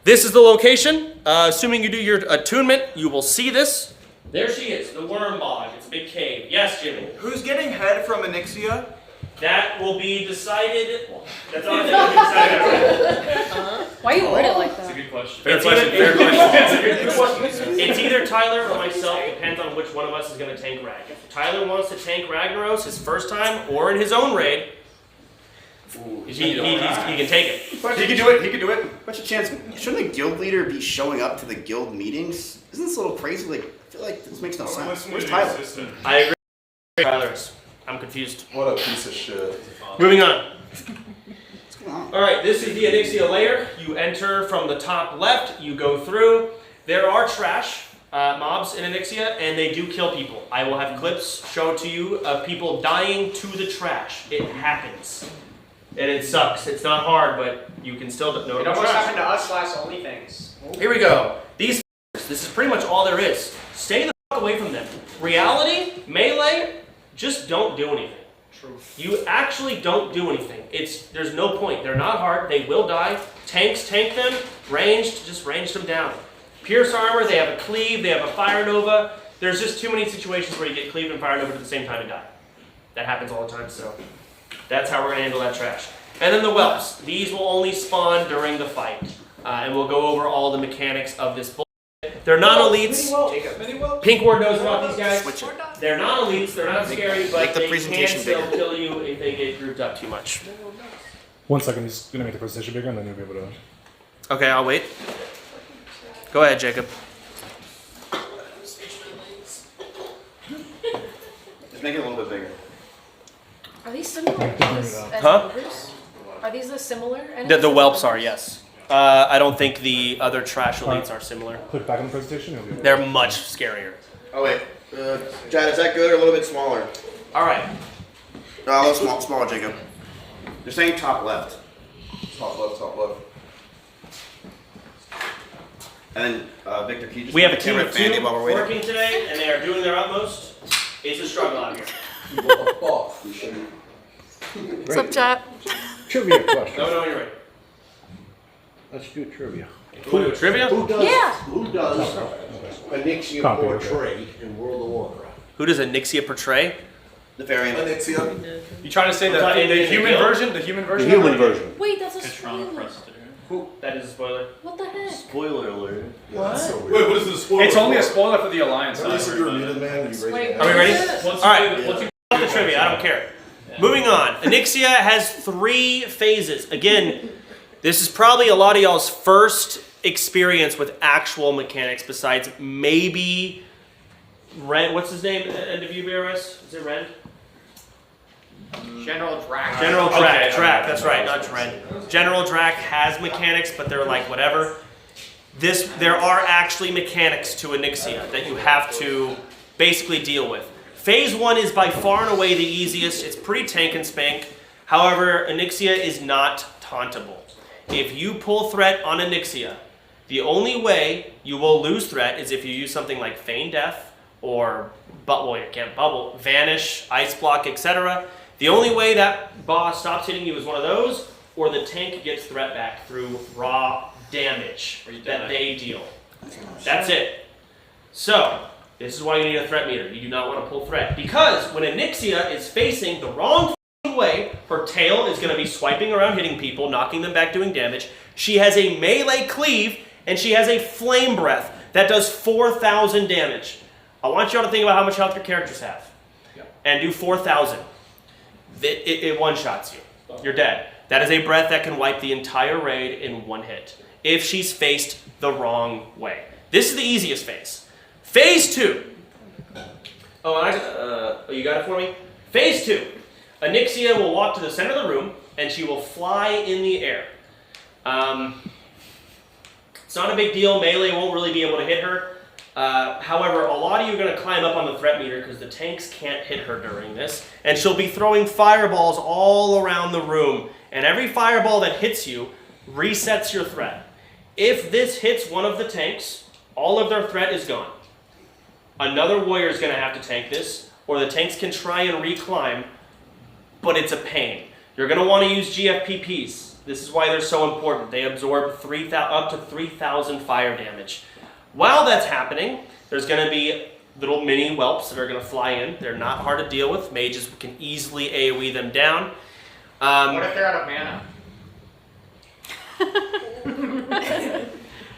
This is the location. Assuming you do your attunement, you will see this. There she is, the worm bog. It's a big cave. Yes, Jimmy. Who's getting head from ONYXIA? That will be decided. That's all I think will be decided. Why you word it like That's a that? good question. Fair It's question, either- fair question. It's a good question. It's either Tyler or myself. Depends on which one of us is going to tank Rag. If Tyler wants to tank Ragnaros his first time or in his own raid, he can take it. He can do it. He can do it. What's the chance? Shouldn't the guild leader be showing up to the guild meetings? Isn't this a little crazy? Like, I feel like this makes no sense. Where's Tyler? I agree. Tyler is. I'm confused. What a piece of shit. Moving on. All right, this is the ONYXIA layer. You enter from the top left. You go through. There are trash mobs in ONYXIA, and they do kill people. I will have clips shown to you of people dying to the trash. It happens. And it sucks. It's not hard, but you can still know It the almost trash. happened to us last OnlyFangs. Here we go. These this is pretty much all there is. Stay the fuck away from them. Reality, melee, just don't do anything. True. You actually don't do anything. There's no point. They're not hard. They will die. Tanks tank them. Ranged, just range them down. Pierce armor, they have a cleave, they have a fire nova. There's just too many situations where you get cleave and fire nova at the same time and die. That happens all the time, so that's how we're gonna handle that trash. And then the whelps. These will only spawn during the fight. And we'll go over all the mechanics of this bullshit. They're non-elites. Pink Ward knows about these guys. They're non-elites, they're not scary, but they can still kill you if they get grouped up too much. 1 second, he's gonna make the presentation bigger and then you'll be able to... Okay, I'll wait. Go ahead, Jacob. Just make it a little bit bigger. Are these similar as Huh? Ubers? Are these the similar? The whelps are, yes. I don't think the other trash elites are similar. Put it back in the presentation. You'll be able to... They're much scarier. Oh wait, Chad, is that good or a little bit smaller? All right. A little smaller, Jacob. They're saying top left. Top left, top left. And then Victor, can you just We have a put the team camera of at Fandy two while we're waiting? working today, and they are doing their utmost. It's a struggle out here. What's up, chat? Trivia question. No, you're right. Let's do trivia. Who, trivia? Who does, Yeah. Who does ONYXIA Copy, portray in World of Warcraft? Who does ONYXIA portray? The variant. ONYXIA. You trying to say the human version? The human version? The human version. Wait, that's a spoiler. Who? That is a spoiler. What the heck? Spoiler alert. Yeah, that's so weird. Wait, what is this spoiler? It's only a spoiler for the Alliance. At least if you're muted, man, you raise your Wait, hand. Are we ready? Yeah. All right. Once you the trivia, I don't care. Moving on. ONYXIA has 3 phases. Again, this is probably a lot of y'all's first experience with actual mechanics besides maybe Ren. What's his name? End of UBRS? Is it Ren? General Drac. General Drac. Okay, Drac, okay. that's right, not Ren. General Drac has mechanics, but they're like whatever. There are actually mechanics to ONYXIA that you have to basically deal with. Phase 1 is by far and away the easiest. It's pretty tank and spank. However, ONYXIA is not tauntable. If you pull threat on ONYXIA, the only way you will lose threat is if you use something like Feign Death or Vanish, Ice Block, etc. The only way that boss stops hitting you is one of those, or the tank gets threat back through raw damage that they deal. That's it. So, this is why you need a threat meter. You do not want to pull threat. Because when ONYXIA is facing the wrong way, her tail is going to be swiping around hitting people, knocking them back, doing damage. She has a melee cleave, and she has a flame breath that does 4,000 damage. I want y'all to think about how much health your characters have. And do 4,000. It one-shots you. You're dead. That is a breath that can wipe the entire raid in one hit, if she's faced the wrong way. This is the easiest phase. Phase 2. Oh, you got it for me? Phase 2. ONYXIA will walk to the center of the room and she will fly in the air. It's not a big deal. Melee won't really be able to hit her. However, a lot of you are going to climb up on the threat meter because the tanks can't hit her during this. And she'll be throwing fireballs all around the room. And every fireball that hits you resets your threat. If this hits one of the tanks, all of their threat is gone. Another warrior is going to have to tank this, or the tanks can try and reclimb, but it's a pain. You're going to want to use GFPPs. This is why they're so important. They absorb up to 3,000 fire damage. While that's happening, there's going to be little mini whelps that are going to fly in. They're not hard to deal with. Mages can easily AoE them down. What if they're out of mana?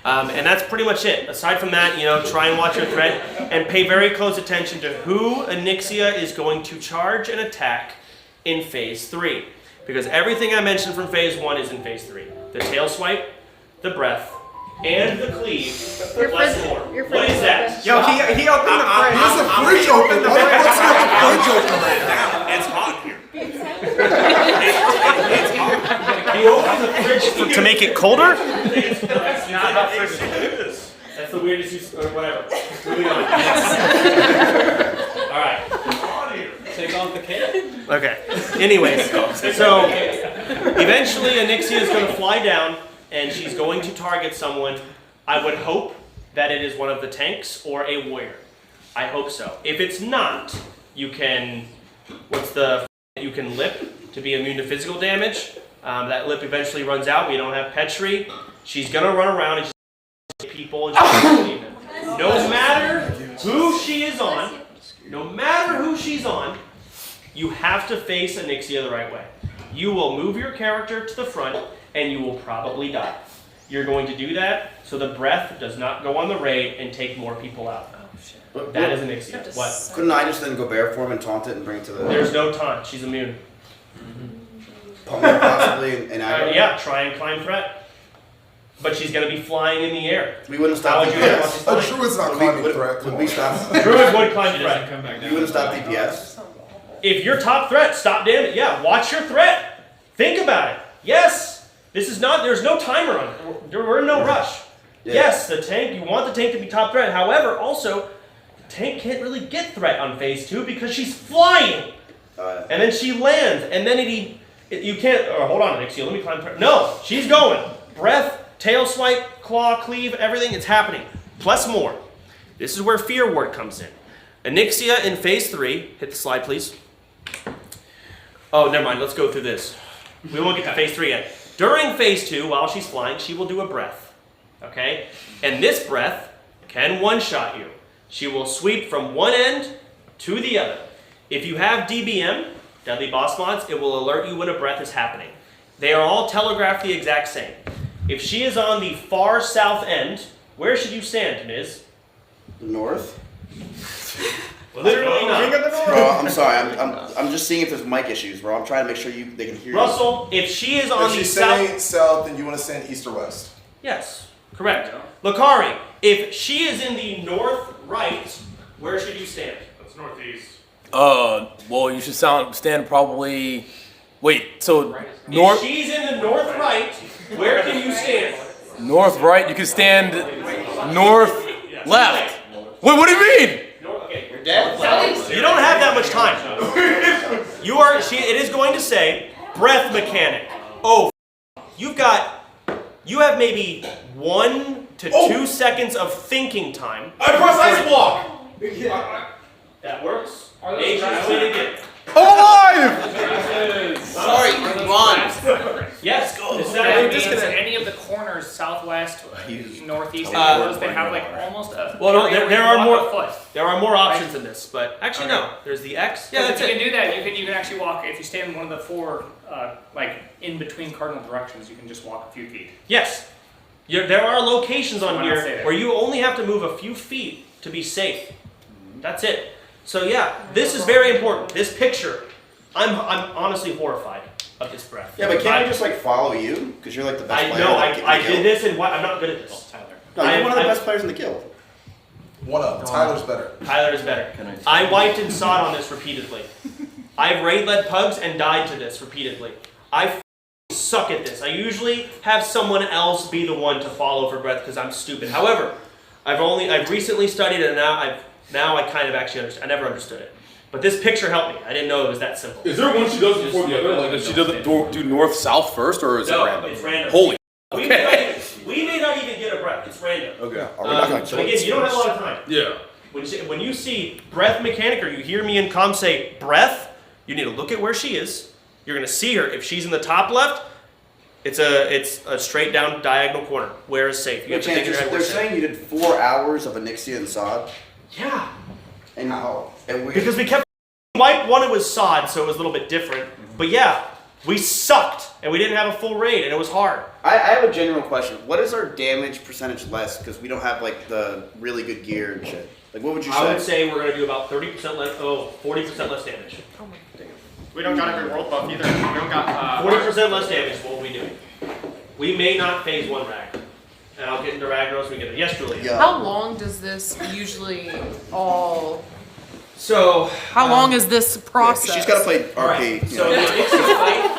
And that's pretty much it. Aside from that, try and watch your threat and pay very close attention to who ONYXIA is going to charge and attack in Phase 3. Because everything I mentioned from Phase 1 is in Phase 3. The tail swipe, the breath, and the cleave, plus more. What is that? Yo, he opened the fridge. There's a fridge open. What's with the fridge open right now? It's hot here. You open the fridge to make it colder? That's not how fridge is. That's the weirdest use, or whatever. Moving on. Alright. Take off the cake. Okay. Anyways, so eventually ONYXIA is going to fly down and she's going to target someone. I would hope that it is one of the tanks or a warrior. I hope so. If it's not, you can, you can lip to be immune to physical damage. That lip eventually runs out. We don't have Petri. She's going to run around and just people and she's going to leave them. No matter who she is on, you have to face ONYXIA the right way. You will move your character to the front and you will probably die. You're going to do that so the breath does not go on the raid and take more people out. That is ONYXIA. What? Couldn't I just then go bear form and taunt it and bring it to the... There's no taunt. She's immune. Possibly and yeah, try and climb threat. But she's going to be flying in the air. We wouldn't stop DPS. A druid's not climbing threat. Would we stop? Druid would climb threat. You wouldn't stop DPS? If your top threat, stop damage. Yeah, watch your threat. Think about it. Yes. This is not, there's no timer on it. We're in no rush. Yeah. Yes, the tank, you want the tank to be top threat. However, also, the tank can't really get threat on Phase 2 because she's flying. And then she lands, and then you can't, hold on, Nixie, let me climb threat. No, she's going. Breath, tail swipe, claw, cleave, everything, it's happening. Plus more. This is where Fear Ward comes in. ONYXIA in Phase 3, hit the slide, please. Oh, never mind, let's go through this. We won't get to Phase 3 yet. During Phase 2, while she's flying, she will do a breath, okay? And this breath can one-shot you. She will sweep from one end to the other. If you have DBM, Deadly Boss Mods, it will alert you when a breath is happening. They are all telegraphed the exact same. If she is on the far south end, where should you stand, Miz? North? Literally not. Bro, I'm sorry. I'm just seeing if there's mic issues, bro. I'm trying to make sure they can hear Russell, if she is on if the she's south... saying south, then you want to stand east or west? Yes, correct. Lakari, if she is in the north right, where should you stand? That's northeast. Well, you should stand probably. Wait, so north. If she's in the north right, where can you stand? North right. You can stand north left. Wait, what do you mean? You're dead. You don't have that much time. It is going to say breath mechanic. Oh, you have maybe 1 to 2 seconds of thinking time. I press ice block. That works. Agents win again. I'm alive! Sorry, run. Yes, go. Any of the corners, southwest, northeast, they have like almost a. Well, no, there are more options in this, but actually no. There's the X. Yeah, that's if you it. can do that, you can actually walk. If you stand in one of the 4, like in between cardinal directions, you can just walk a few feet. Yes, there are locations on here where you only have to move a few feet to be safe. That's it. So yeah, this is very important. This picture, I'm honestly horrified of this breath. Yeah, but can't I just like follow you? Because you're like the best player. I did this and I'm not good at this. No, you're one of the best players in the guild. One of them. Tyler's better. Tyler is better. I wiped and sawed on this repeatedly. I've raid-led pugs and died to this repeatedly. I suck at this. I usually have someone else be the one to follow for breath because I'm stupid. However, I've recently studied it and now I kind of actually understand. I never understood it. But this picture helped me. I didn't know it was that simple. Is there one she does before the other? Like, does she do north-south first, or is it random? It's random. Holy. Okay. We may not even get a breath. It's random. Okay. Are we not gonna kill but again, you don't have a lot of time. Yeah. When you see breath mechanic, or you hear me in comm say breath, you need to look at where she is. You're gonna see her. If she's in the top left, it's a straight down diagonal corner. Where is safe? You have to think in your head They're where's safe. saying you did 4 hours of ONYXIA and sod. Yeah. And because we kept wipe one, it was sod, so it was a little bit different. But yeah, we sucked and we didn't have a full raid and it was hard. I have a genuine question. What is our damage percentage less? Because we don't have like the really good gear and shit. Like what would you say? I would say we're gonna do about 30% less. 40% less damage. Oh my damn. We don't got every world buff either. We don't got 40% less damage. What are we doing? We may not phase 1 rag. And I'll get into Ragnaros when we get it. Yes, Julie. How long does this usually all... So... How long is this process? She's got to play RP. Right. So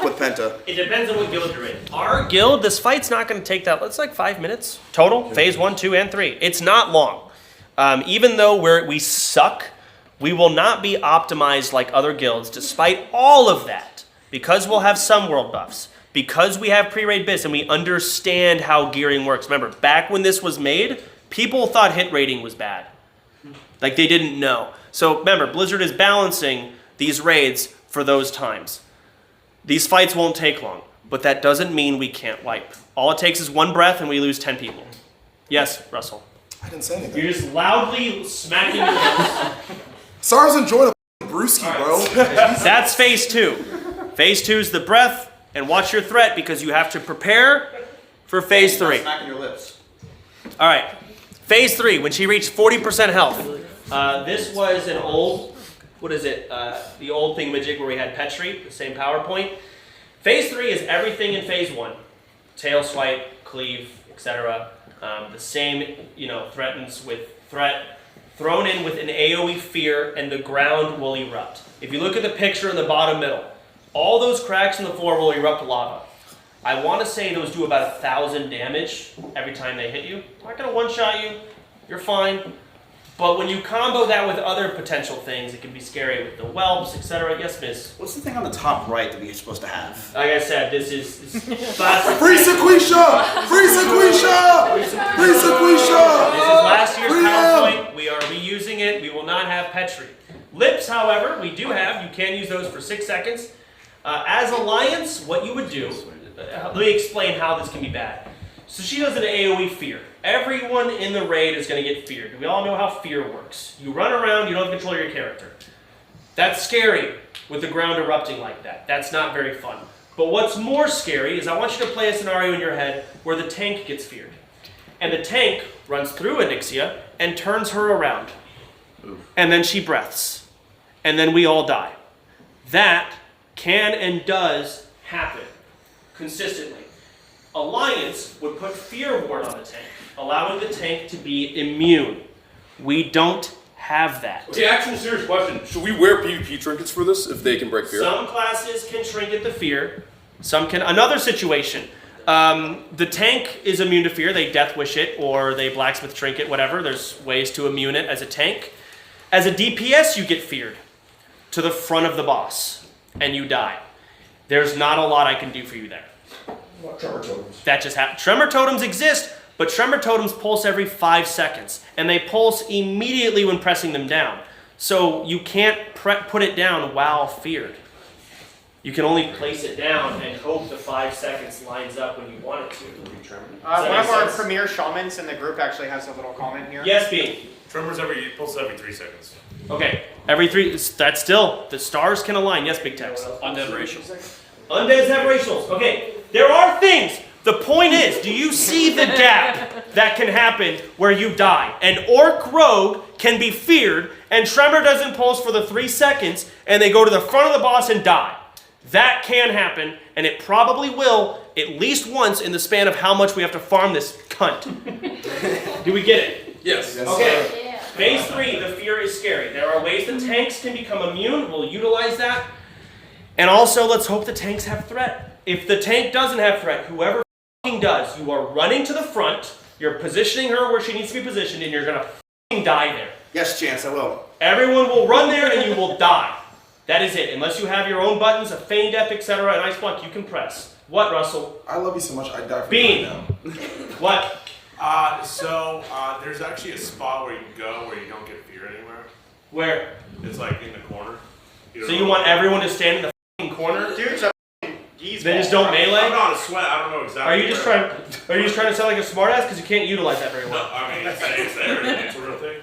with Penta. It depends on what guild you're in. Our guild, this fight's not going to take that. It's like 5 minutes total. Phase 1, 2, and 3. It's not long. Even though we suck, we will not be optimized like other guilds, despite all of that, because we'll have some world buffs. Because we have pre-raid biz and we understand how gearing works. Remember, back when this was made, people thought hit rating was bad. Like they didn't know. So remember, Blizzard is balancing these raids for those times. These fights won't take long, but that doesn't mean we can't wipe. All it takes is 1 breath and we lose 10 people. Yes, Russell. I didn't say anything. You're just loudly smacking your lips. SARS enjoying a brewski, bro. That's phase 2. Phase 2 is the breath. And watch your threat because you have to prepare for phase 3. Smacking your lips. All right, phase 3. When she reached 40% health, this was an old, what is it? The old thingamajig where we had Petri, the same PowerPoint. Phase 3 is everything in phase 1: tail swipe, cleave, etc. The same, threatens with threat thrown in with an AOE fear, and the ground will erupt. If you look at the picture in the bottom middle. All those cracks in the floor will erupt lava. I want to say those do about 1,000 damage every time they hit you. I'm not going to one-shot you. You're fine. But when you combo that with other potential things, it can be scary with the whelps, etc. Yes, miss? What's the thing on the top right that we're supposed to have? Like I said, this is classic. Free Sequisha! Free Sequisha! Free Sequisha! This is last year's PowerPoint. We are reusing it. We will not have Petri. Lips, however, we do have. You can use those for 6 seconds. As Alliance, what you would do, let me explain how this can be bad. So she does an AoE fear. Everyone in the raid is going to get feared. We all know how fear works. You run around, you don't control your character. That's scary with the ground erupting like that. That's not very fun. But what's more scary is I want you to play a scenario in your head where the tank gets feared. And the tank runs through ONYXIA and turns her around. And then she breaths. And then we all die. That can and does happen consistently. Alliance would put Fear Ward on the tank, allowing the tank to be immune. We don't have that. Okay, actual serious question. Should we wear PvP trinkets for this if they can break fear? Some classes can trinket the fear. Some can. Another situation. The tank is immune to fear. They death wish it or they blacksmith trinket, whatever. There's ways to immune it as a tank. As a DPS, you get feared to the front of the boss. And you die. There's not a lot I can do for you there. Tremor totems. That just happened. Tremor totems exist, but tremor totems pulse every 5 seconds. And they pulse immediately when pressing them down. So you can't put it down while feared. You can only place it down and hope the 5 seconds lines up when you want it to. One of our premier shamans in the group actually has a little comment here. Yes, B. Tremors pulse every 3 seconds. Okay, every 3, that's still, the stars can align. Yes, Big Tex. Undead racials. Undeads have racials. Okay, there are things. The point is, do you see the gap that can happen where you die? An orc rogue can be feared, and tremor doesn't pulse for the 3 seconds, and they go to the front of the boss and die. That can happen, and it probably will at least once in the span of how much we have to farm this cunt. Do we get it? Yes. Okay. Phase 3, the fear is scary. There are ways the tanks can become immune. We'll utilize that. And also, let's hope the tanks have threat. If the tank doesn't have threat, whoever f***ing does, you are running to the front, you're positioning her where she needs to be positioned, and you're gonna f***ing die there. Yes, Chance, I will. Everyone will run there and you will die. That is it. Unless you have your own buttons, a feigned death, etc., an ice block, you can press. What, Russell? I love you so much, I'd die for Bean. you right now. What? There's actually a spot where you can go where you don't get fear anywhere. Where? It's like in the corner. So you want everyone to stand in the f***ing corner? Dude, They just don't melee? I'm not a sweat. I don't know exactly. Are you just trying to sound like a smartass because you can't utilize that very well? No, I mean, it's there. It's a real thing.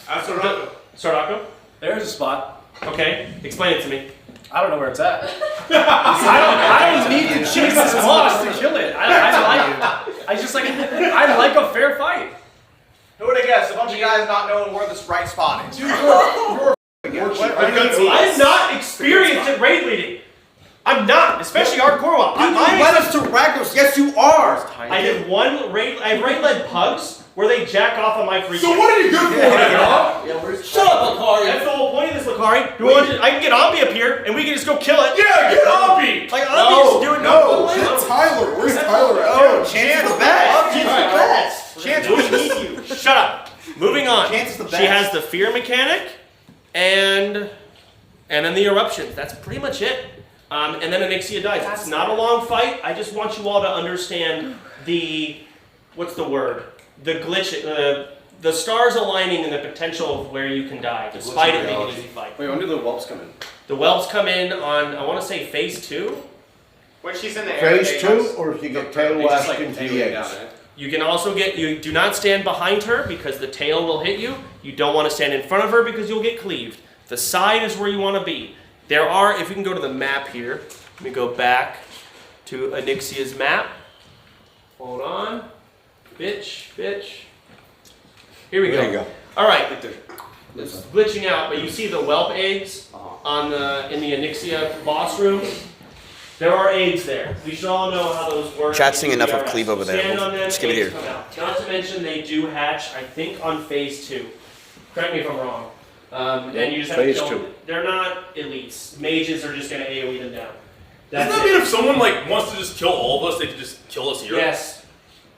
That's Sodapoppin. Sodapoppin? There's a spot. Okay, explain it to me. I don't know where it's at. I don't need to chase this boss to kill it. I like a fair fight. Who would have guessed? A bunch of guys not knowing where this right spot is. I'm not experienced at raid leading. I'm not, especially hardcore one. You led us to Ragnos. Yes, you are. I did one raid. I raid led pugs where they jack off on my free. So what are you good for, Shut up, Lakari. That's the whole point of this, Lakari. I can get Ombi up here and we can just go kill it. Yeah, get Ombi. Like Ombi's doing No, get Tyler. Where's Tyler at? Oh, Chance is the best. Chance is the best. Chance, we need you. Shut up. Moving on. Chance is the best. She has the fear mechanic, and then the eruptions. That's pretty much it. And then ONYXIA dies. It's not a long fight. I just want you all to understand the, what's the word? The glitch, the stars aligning and the potential of where you can die, despite it being an easy fight. Wait, when do the whelps come in? The whelps come in on, I want to say phase 2. When she's in the air. Phase 2, or if you get tail lashed into the eggs. You can also get, you do not stand behind her because the tail will hit you. You don't want to stand in front of her because you'll get cleaved. The side is where you want to be. There are, if you can go to the map here, let me go back to ONYXIA's map. Hold on. Bitch. Here we go. There you go. All right. It's glitching out, but you see the whelp eggs on in the ONYXIA boss room. There are eggs there. We should all know how those work. Chat's seeing enough of Cleve over there. Stand on them, Just give it eggs here. come out. Not to mention they do hatch, I think, on phase 2. Correct me if I'm wrong. And you just have to Phase kill 2. them. They're not elites. Mages are just going to AoE them down. Doesn't that mean if someone wants to just kill all of us, they can just kill us here? Yes.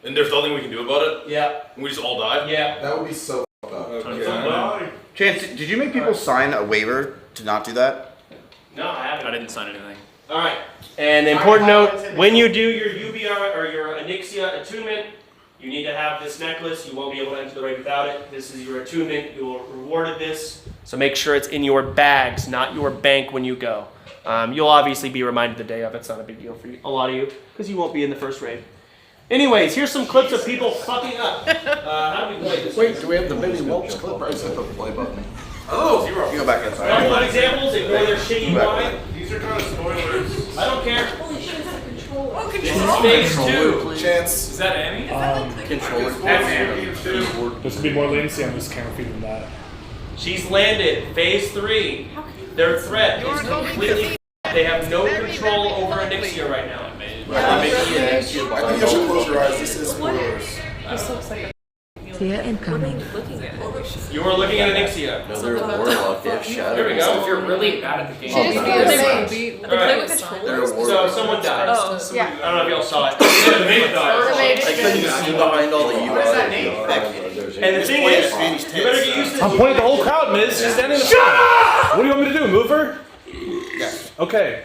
And there's nothing we can do about it? Yeah. And we just all die? Yeah. That would be so fucked up. Okay. Chance, did you make people sign a waiver to not do that? No, I haven't. I didn't sign anything. All right. And the important note, when you do your UBR or your ONYXIA attunement, you need to have this necklace. You won't be able to enter the raid without it. This is your attunement. You will rewarded this. So make sure it's in your bags, not your bank when you go. You'll obviously be reminded the day of. It's not a big deal for you, a lot of you, because you won't be in the first raid. Anyways, here's some clips of people fucking up. How do we play this? Wait, do we have the Billy Whelps clip? I just hit the play button. Oh, 0. You go back inside. Couple of examples, ignore their shitty UI. These are kind of spoilers. I don't care. Holy shit, it's a controller. Oh, This is control. phase 2. Chance. Is that Amy? Controller. There's gonna be more latency on this camera feed than that. She's landed. Phase 3. Their threat is completely. They have no control over ONYXIA right now. I think you should close your eyes. This is spoilers. This looks like Fear incoming. You are looking at ONYXIA. Another warlock, they have shadow. Here we go. If you're really bad at the game. She just Alright. play with controllers. So someone died. Oh, I don't know if y'all saw it. The mage died. I couldn't see behind all the UI. What is that name? And the thing is, you better get used to this. I'm pointing at the whole crowd, Miz. She's standing in the Shut front. What do you want me to do? Move her? Yes. Okay.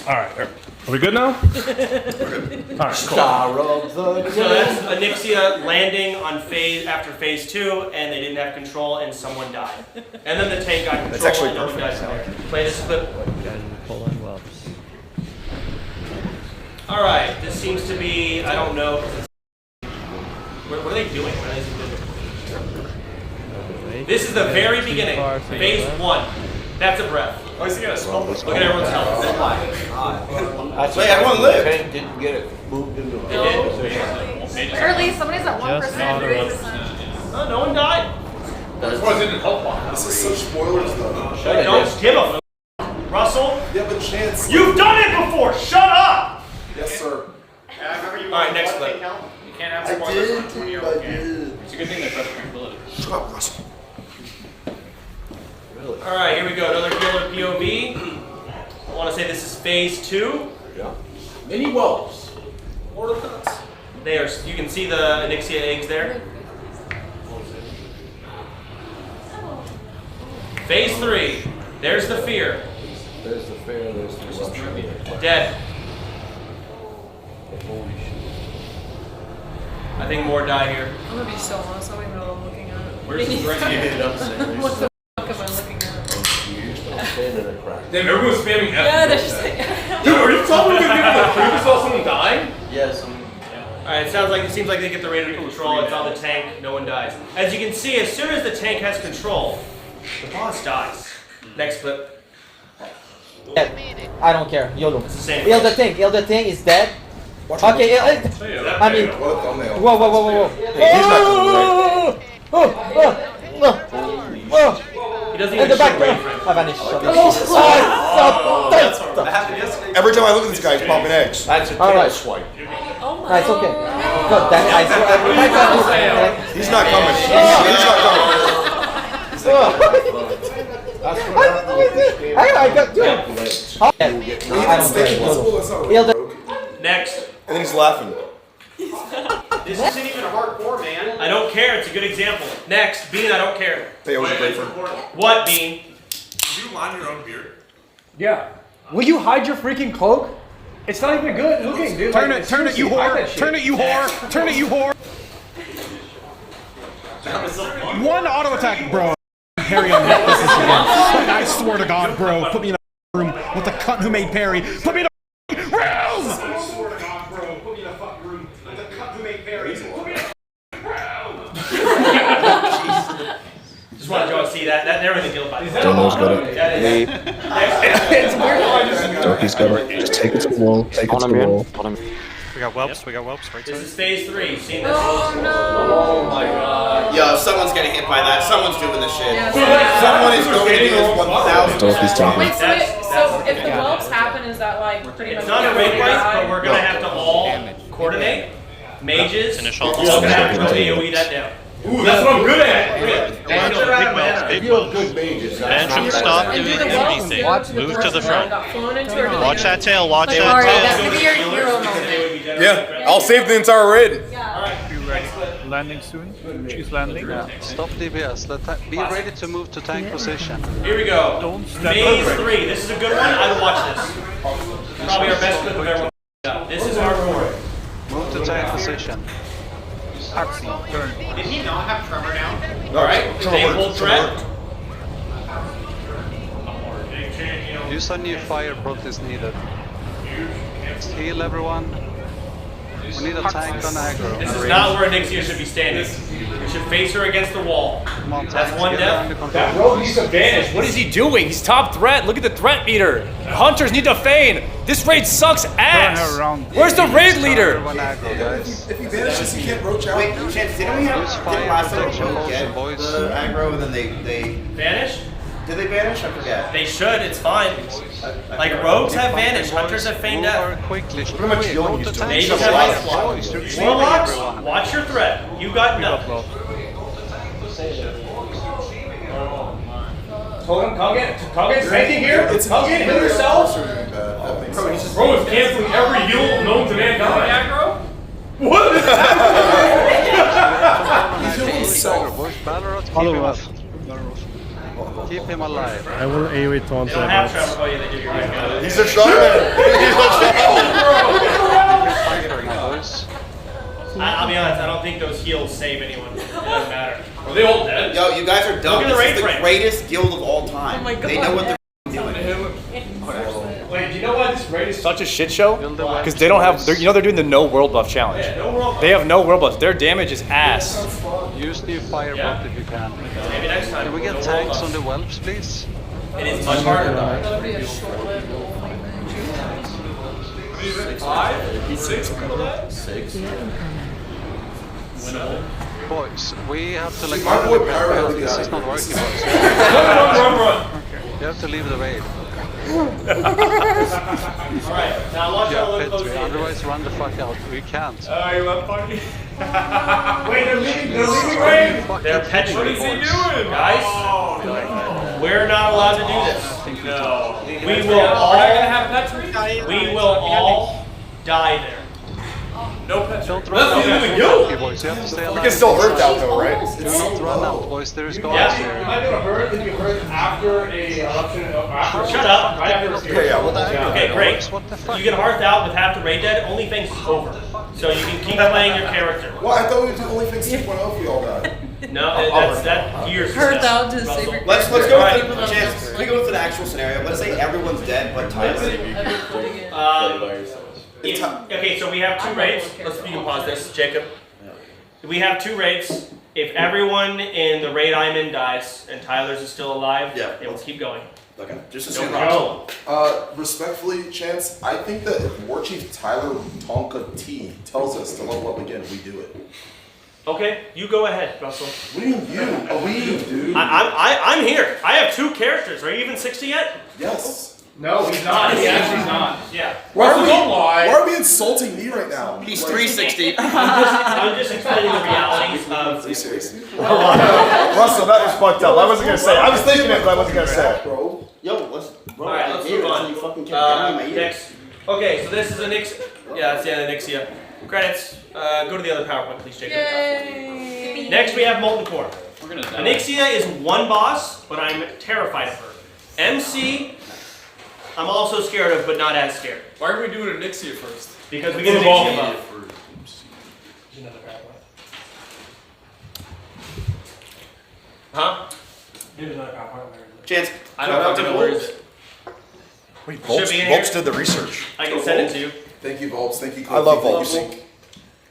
All right. Are we good now? All right. Star of the So that's ONYXIA landing on after phase 2, and they didn't have control, and someone died. And then the tank got control, That's actually and no one died from there. Play this clip. All right, this seems to be, I don't know. What are they doing? What are they doing? This is the very beginning, phase 1. That's a breath. Oh, he's got a small. Look at everyone's health. Wait, everyone lived. Tank didn't get it moved into a It Or at least somebody's at 1%, 3%. Oh, no one died. This wasn't in help box. This is such spoilers though. Don't give a Russell, Yeah, but Chance. you've done it before. Shut up. Yes, sir. I remember you All right, wanted next one clip. thing help. You can't have I spoilers did, on a 20-year-old game. It's a good thing they press tranquility. Shut up, Russell. Really? All right, here we go. Another killer POV. I want to say this is phase 2. Yeah. Mini whelps. They are. You can see the ONYXIA eggs there. Phase 3. There's the fear. There's the fear. There's the corruption. Dead. Holy shit. I think more die here. I'm gonna be so honest, I don't even know what I'm looking at. Where's the rest of you? What the fuck am I looking at? Damn, everyone's spamming F. Yeah, they're just like. Dude, are you talking to people that you saw someone dying? Yes. Alright, it seems like they get the rate of control. It's on the tank. No one dies. As you can see, as soon as the tank has control, the boss dies. Next clip. I don't care. YOLO. It's the same. Il the thing is dead. Okay, I mean, whoa. He doesn't In even the back, shoot away from I vanished. Every time I look at this guy, he's popping eggs. That's a All tail right. swipe. Nice, okay. God damn it, He's not coming. He's not coming. I got two. I don't care. YOLO. Next. And then he's laughing. This isn't even hardcore, man. I don't care. It's a good example. Next. Bean, I don't care. What, Bean? Did you line your own beard? Yeah. Will you hide your freaking cloak? It's not even good looking, dude. Turn it, you whore. Turn it, you whore. Turn it, you whore. One auto attack, bro. Harry, I'm this is again. I swear to God, bro. Put me in a room with the cunt who made Perry. Put me in a room. I swear to God, bro. Put me in a fucking room. Like the cunt who made Perry. Put me in a Just wanted y'all to see that. Never the guild fight. Dano's got it. It's weird. Doki's got it. Just take it to the wall. Take it to the wall. We got whelps, right side. This is phase 3. You've seen this? Oh no! Oh my god. Yo, someone's getting hit by that. Someone's doing this shit. Yeah, Someone is going to do this 1,000. Doki's talking. Wait, so if the whelps happen, is that like pretty much? It's not a raid fight, but we're gonna have to all coordinate. Mages, we're all gonna have to AoE that down. Ooh, that's what I'm good at. Big whelps. Mansion, stop doing anything. Move to the front. Watch that tail, watch that Alright, tail. that's gonna be your hero moment. Yeah, I'll save the entire raid. Landing soon. She's landing. Stop DBS. Be ready to move to tank position. Here we go. Phase 3. This is a good one. I would watch this. Probably our best clip of everyone. This is hardcore. Move to tank position. Did he not have tremor down? Alright, stay full threat. Use a new fire prot is needed. Heal everyone. We need a tank on aggro. This is not where ONYXIA should be standing. We should face her against the wall. Come on, That's one death. That rogue needs to vanish. What is he doing? He's top threat. Look at the threat meter. Hunters need to feign. This raid sucks ass. Where's the raid leader? If he vanishes, he can't roach out. Wait, Chance, didn't we have last time get the aggro and then they Vanish? Did they vanish? I forget. They should, it's fine. Like rogues have vanished, hunters have feigned death. Quickly. Pretty much Young used to. Mages have ice block. Warlocks, watch your threat. You got nothing. Come get tanking here. Come get heal yourselves. Bro is canceling every heal known to mankind. Aggro? What is He's healing himself. Balrog, keep him up. Keep him alive. I will AoE taunt They don't have Trevor. Oh yeah, they do. You're right. He's a shaman. I'll be honest, I don't think those heals save anyone. It doesn't matter. Are they all dead? Yo, you guys are dumb. Look at the This raid is the frame. greatest guild of all time. Oh my God. They know what they're doing. Wait, do you know why this raid is such a shit show? Because they don't have, they're doing the no world buff challenge. Yeah, no world. They have no world buffs. Their damage is ass. Use new fire prot if you can. Maybe next time. Can we get tanks on the whelps, please? It is much harder though. That'll be a short-lived. 5? 6? Boys, we have to like. My boy Pyro, This is not working, boys. Run. You have to leave the raid. Alright, now watch Yeah, out a little Petri. closer. Otherwise, run the fuck out. We can't. You left party. Wait, they're leaving raid? They're petrified. What is he doing? Guys, Oh, We're not allowed to do this. No. We will all. We will all die there. No pets. Don't run out. Okay, boys. You have to stay alive. We can still hurt that though, right? Don't run out, boys. There's guards Yeah. here. You might be able to hurt if you hurt after a eruption. Shut up. Right after a Okay, great. You get hearth out with half the raid dead. OnlyFangs is over, so you can keep playing your character. Well, I thought we would do OnlyFangs 2.0 if we all died. No, that years. Hearth out to save your Let's go Right. with the chance. Let me go with an actual scenario. Let's say everyone's dead, but Tyler. Okay, so we have 2 raids. You can pause this, Jacob. We have 2 raids. If everyone in the raid I'm in dies and Tyler's is still alive, it will keep going. Okay, just no assume. problem. Respectfully, Chance, I think that if War Chief Tyler Tonka T tells us to level up again, we do it. Okay, you go ahead, Russell. What do you mean you? We, dude. I'm here. I have 2 characters. Are you even 60 yet? Yes. No, he's not. He actually's not. Yeah. Why Why are we insulting me right now? He's 360. I'm just explaining the realities of. Russell, that was fucked up. I wasn't gonna say it. I was thinking it, but I wasn't gonna say it. Bro. Yo, listen. Bro, All right, let's move on. You fucking kept getting in my ear. Next. Okay, so this is ONYXIA. Yeah, that's the end of ONYXIA. Credits. Go to the other PowerPoint, please, Jacob. Yay. Next, we have MOLTEN Core. We're gonna die. ONYXIA is one boss, but I'm terrified of her. MC, I'm also scared of, but not as scared. Why are we doing ONYXIA first? Because we get ONYXIA buff. Huh? Chance. I don't fucking know where it is. Wait, Should Volts be in here. did the research. I can send it to you. Thank you, Volts. Thank you. I love Thank Volts. you.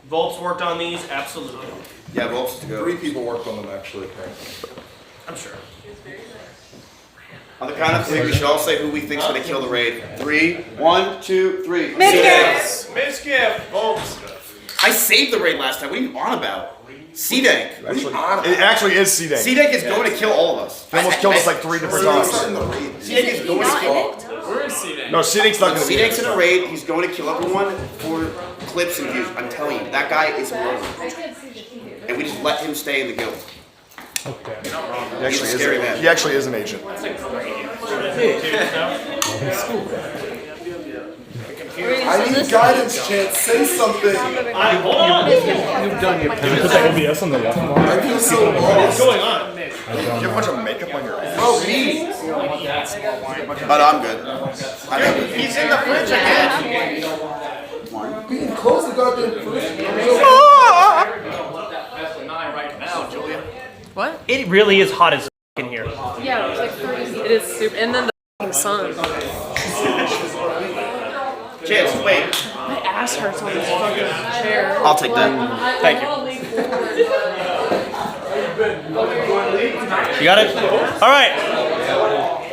Volts worked on these, absolutely. Yeah, Volts to go. 3 people worked on them actually, apparently. I'm sure. On the count of 3, we should all say who we think's gonna kill the raid. 3, 1, 2, 3. Miskiff. Volts. I saved the raid last time. What are you on about? C-Dank. What are you on about? It actually is C-Dank. C-Dank is going to kill all of us. He almost killed us like 3 different times. C-Dank is going to kill. Where is C-Dank? No, C-Dank's not gonna be C-Dank's in a raid. He's going to kill everyone for clips and views. I'm telling you, that guy is murdered. And we just let him stay in the guild. Okay. He's a scary man. He actually is an agent. I need guidance, Chance. Say something. Hold on. You've done your part. Put the OBS on the left. I feel so lost. What's going on? You have a bunch of makeup on your ass. Bro, me. But I'm good. He's in the fridge again. Close the goddamn fridge. What? It really is hot as in here. Yeah, it's like 30. It is super. And then the f***ing sun. Chance, wait. My ass hurts on this fucking chair. I'll take that. Thank you. You got it? All right.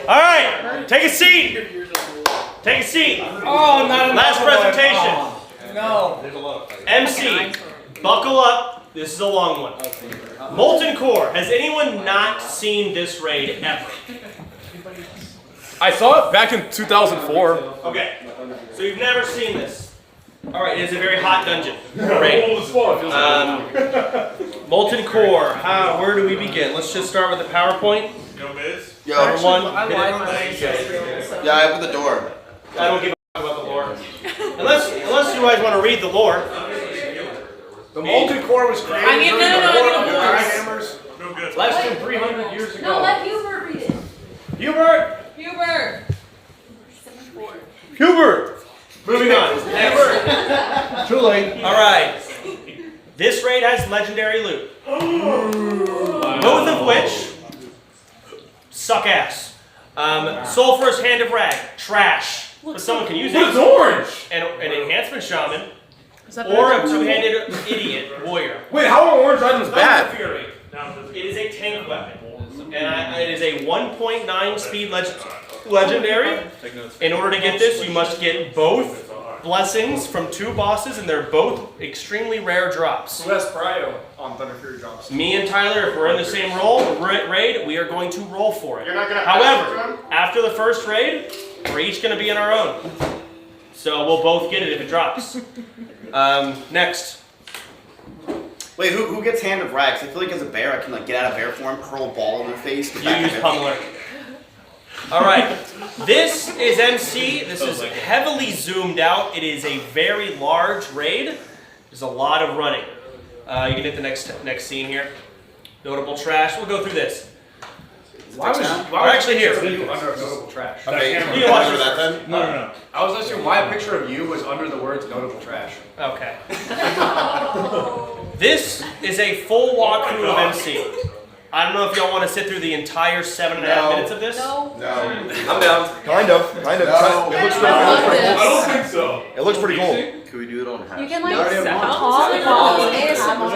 All right. Take a seat. Take a seat. Oh, not Last presentation. No. MC, buckle up. This is a long one. MOLTEN Core. Has anyone not seen this raid ever? I saw it back in 2004. Okay. So you've never seen this. All right. It is a very hot dungeon. Raid. MOLTEN Core. Where do we begin? Let's just start with the PowerPoint. Yo, Biz. Yo, Number 1. Yeah, I opened the door. I don't give a fuck about the lore. Unless you guys want to read the lore. The MOLTEN Core was created I need during the no, War no, of the no, Warhammers. No good. Less than 300 years ago. No, let Hubert read it. Hubert. Hubert. Hubert. Moving on. Too late. All right. This raid has legendary loot. Both of which suck ass. Sulphurous Hand of Rag, trash. But someone can use it. It's orange. An enhancement shaman, Is that or a better? two-handed idiot warrior. Wait, how are orange items bad? Fury. It is a tank weapon, and it is a 1.9 speed legendary. In order to get this, you must get both blessings from 2 bosses, and they're both extremely rare drops. Who has Prio on Thunder Fury drops? Me and Tyler, if we're in the same raid, we are going to roll for it. You're not gonna However, after the first raid, we're each going to be in our own. So we'll both get it if it drops. Next. Wait, who gets Hand of Rags? I feel like as a bear, I can like get out of bear form, hurl a ball in their face. You use Pummeler. All right, this is MC. This is heavily zoomed out. It is a very large raid. There's a lot of running. You can hit the next scene here. Notable trash. We'll go through this. Why was actually here? You under notable trash? Okay, you can watch that then. No. I was asking why a picture of you was under the words notable trash. Okay. This is a full walkthrough of MC. I don't know if y'all want to sit through the entire 7.5 minutes of this. No. I'm down. Kind of. It looks pretty cool. I don't think so. It looks pretty cool. Can we do it on hash? You can like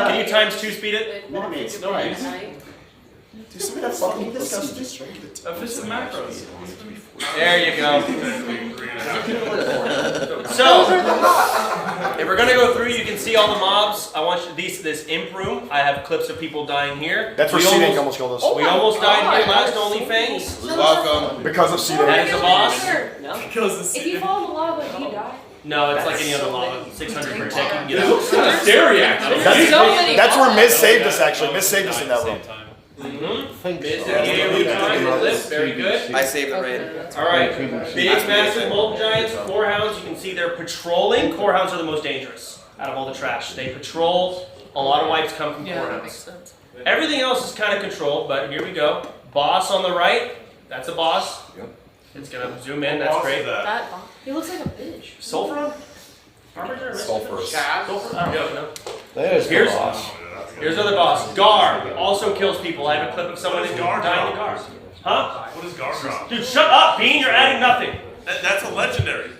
Can you times 2 speed it? Dude, some of that fucking disgusting. This is macros. There you go. So, if we're gonna go through, you can see all the mobs. I want you this imp room. I have clips of people dying here. That's where C-Dank almost killed us. We almost died here last OnlyFangs. Welcome. Because of C-Dank. That is a boss. If you fall in the lava, do you die? No, it's like any other lava. 600 per tick. You can get out. Scary, actually. That's where Miz saved us, actually. Miz saved us in that room. Very good. I saved the raid. Alright. Big, massive molten giants, core hounds. You can see they're patrolling. Core hounds are the most dangerous out of all the trash. They patrol. A lot of wipes come from core hounds. Everything else is kind of controlled, but here we go. Boss on the right. That's a boss. Yep. It's gonna zoom in. That's great. He looks like a bitch. Sulfur? Sulfur. Sulfur? I don't know. There's the boss. Here's another boss. Gar also kills people. I have a clip of someone dying to Gar. Huh? What does Gar drop? Dude, shut up, Bean. You're adding nothing. That's a legendary.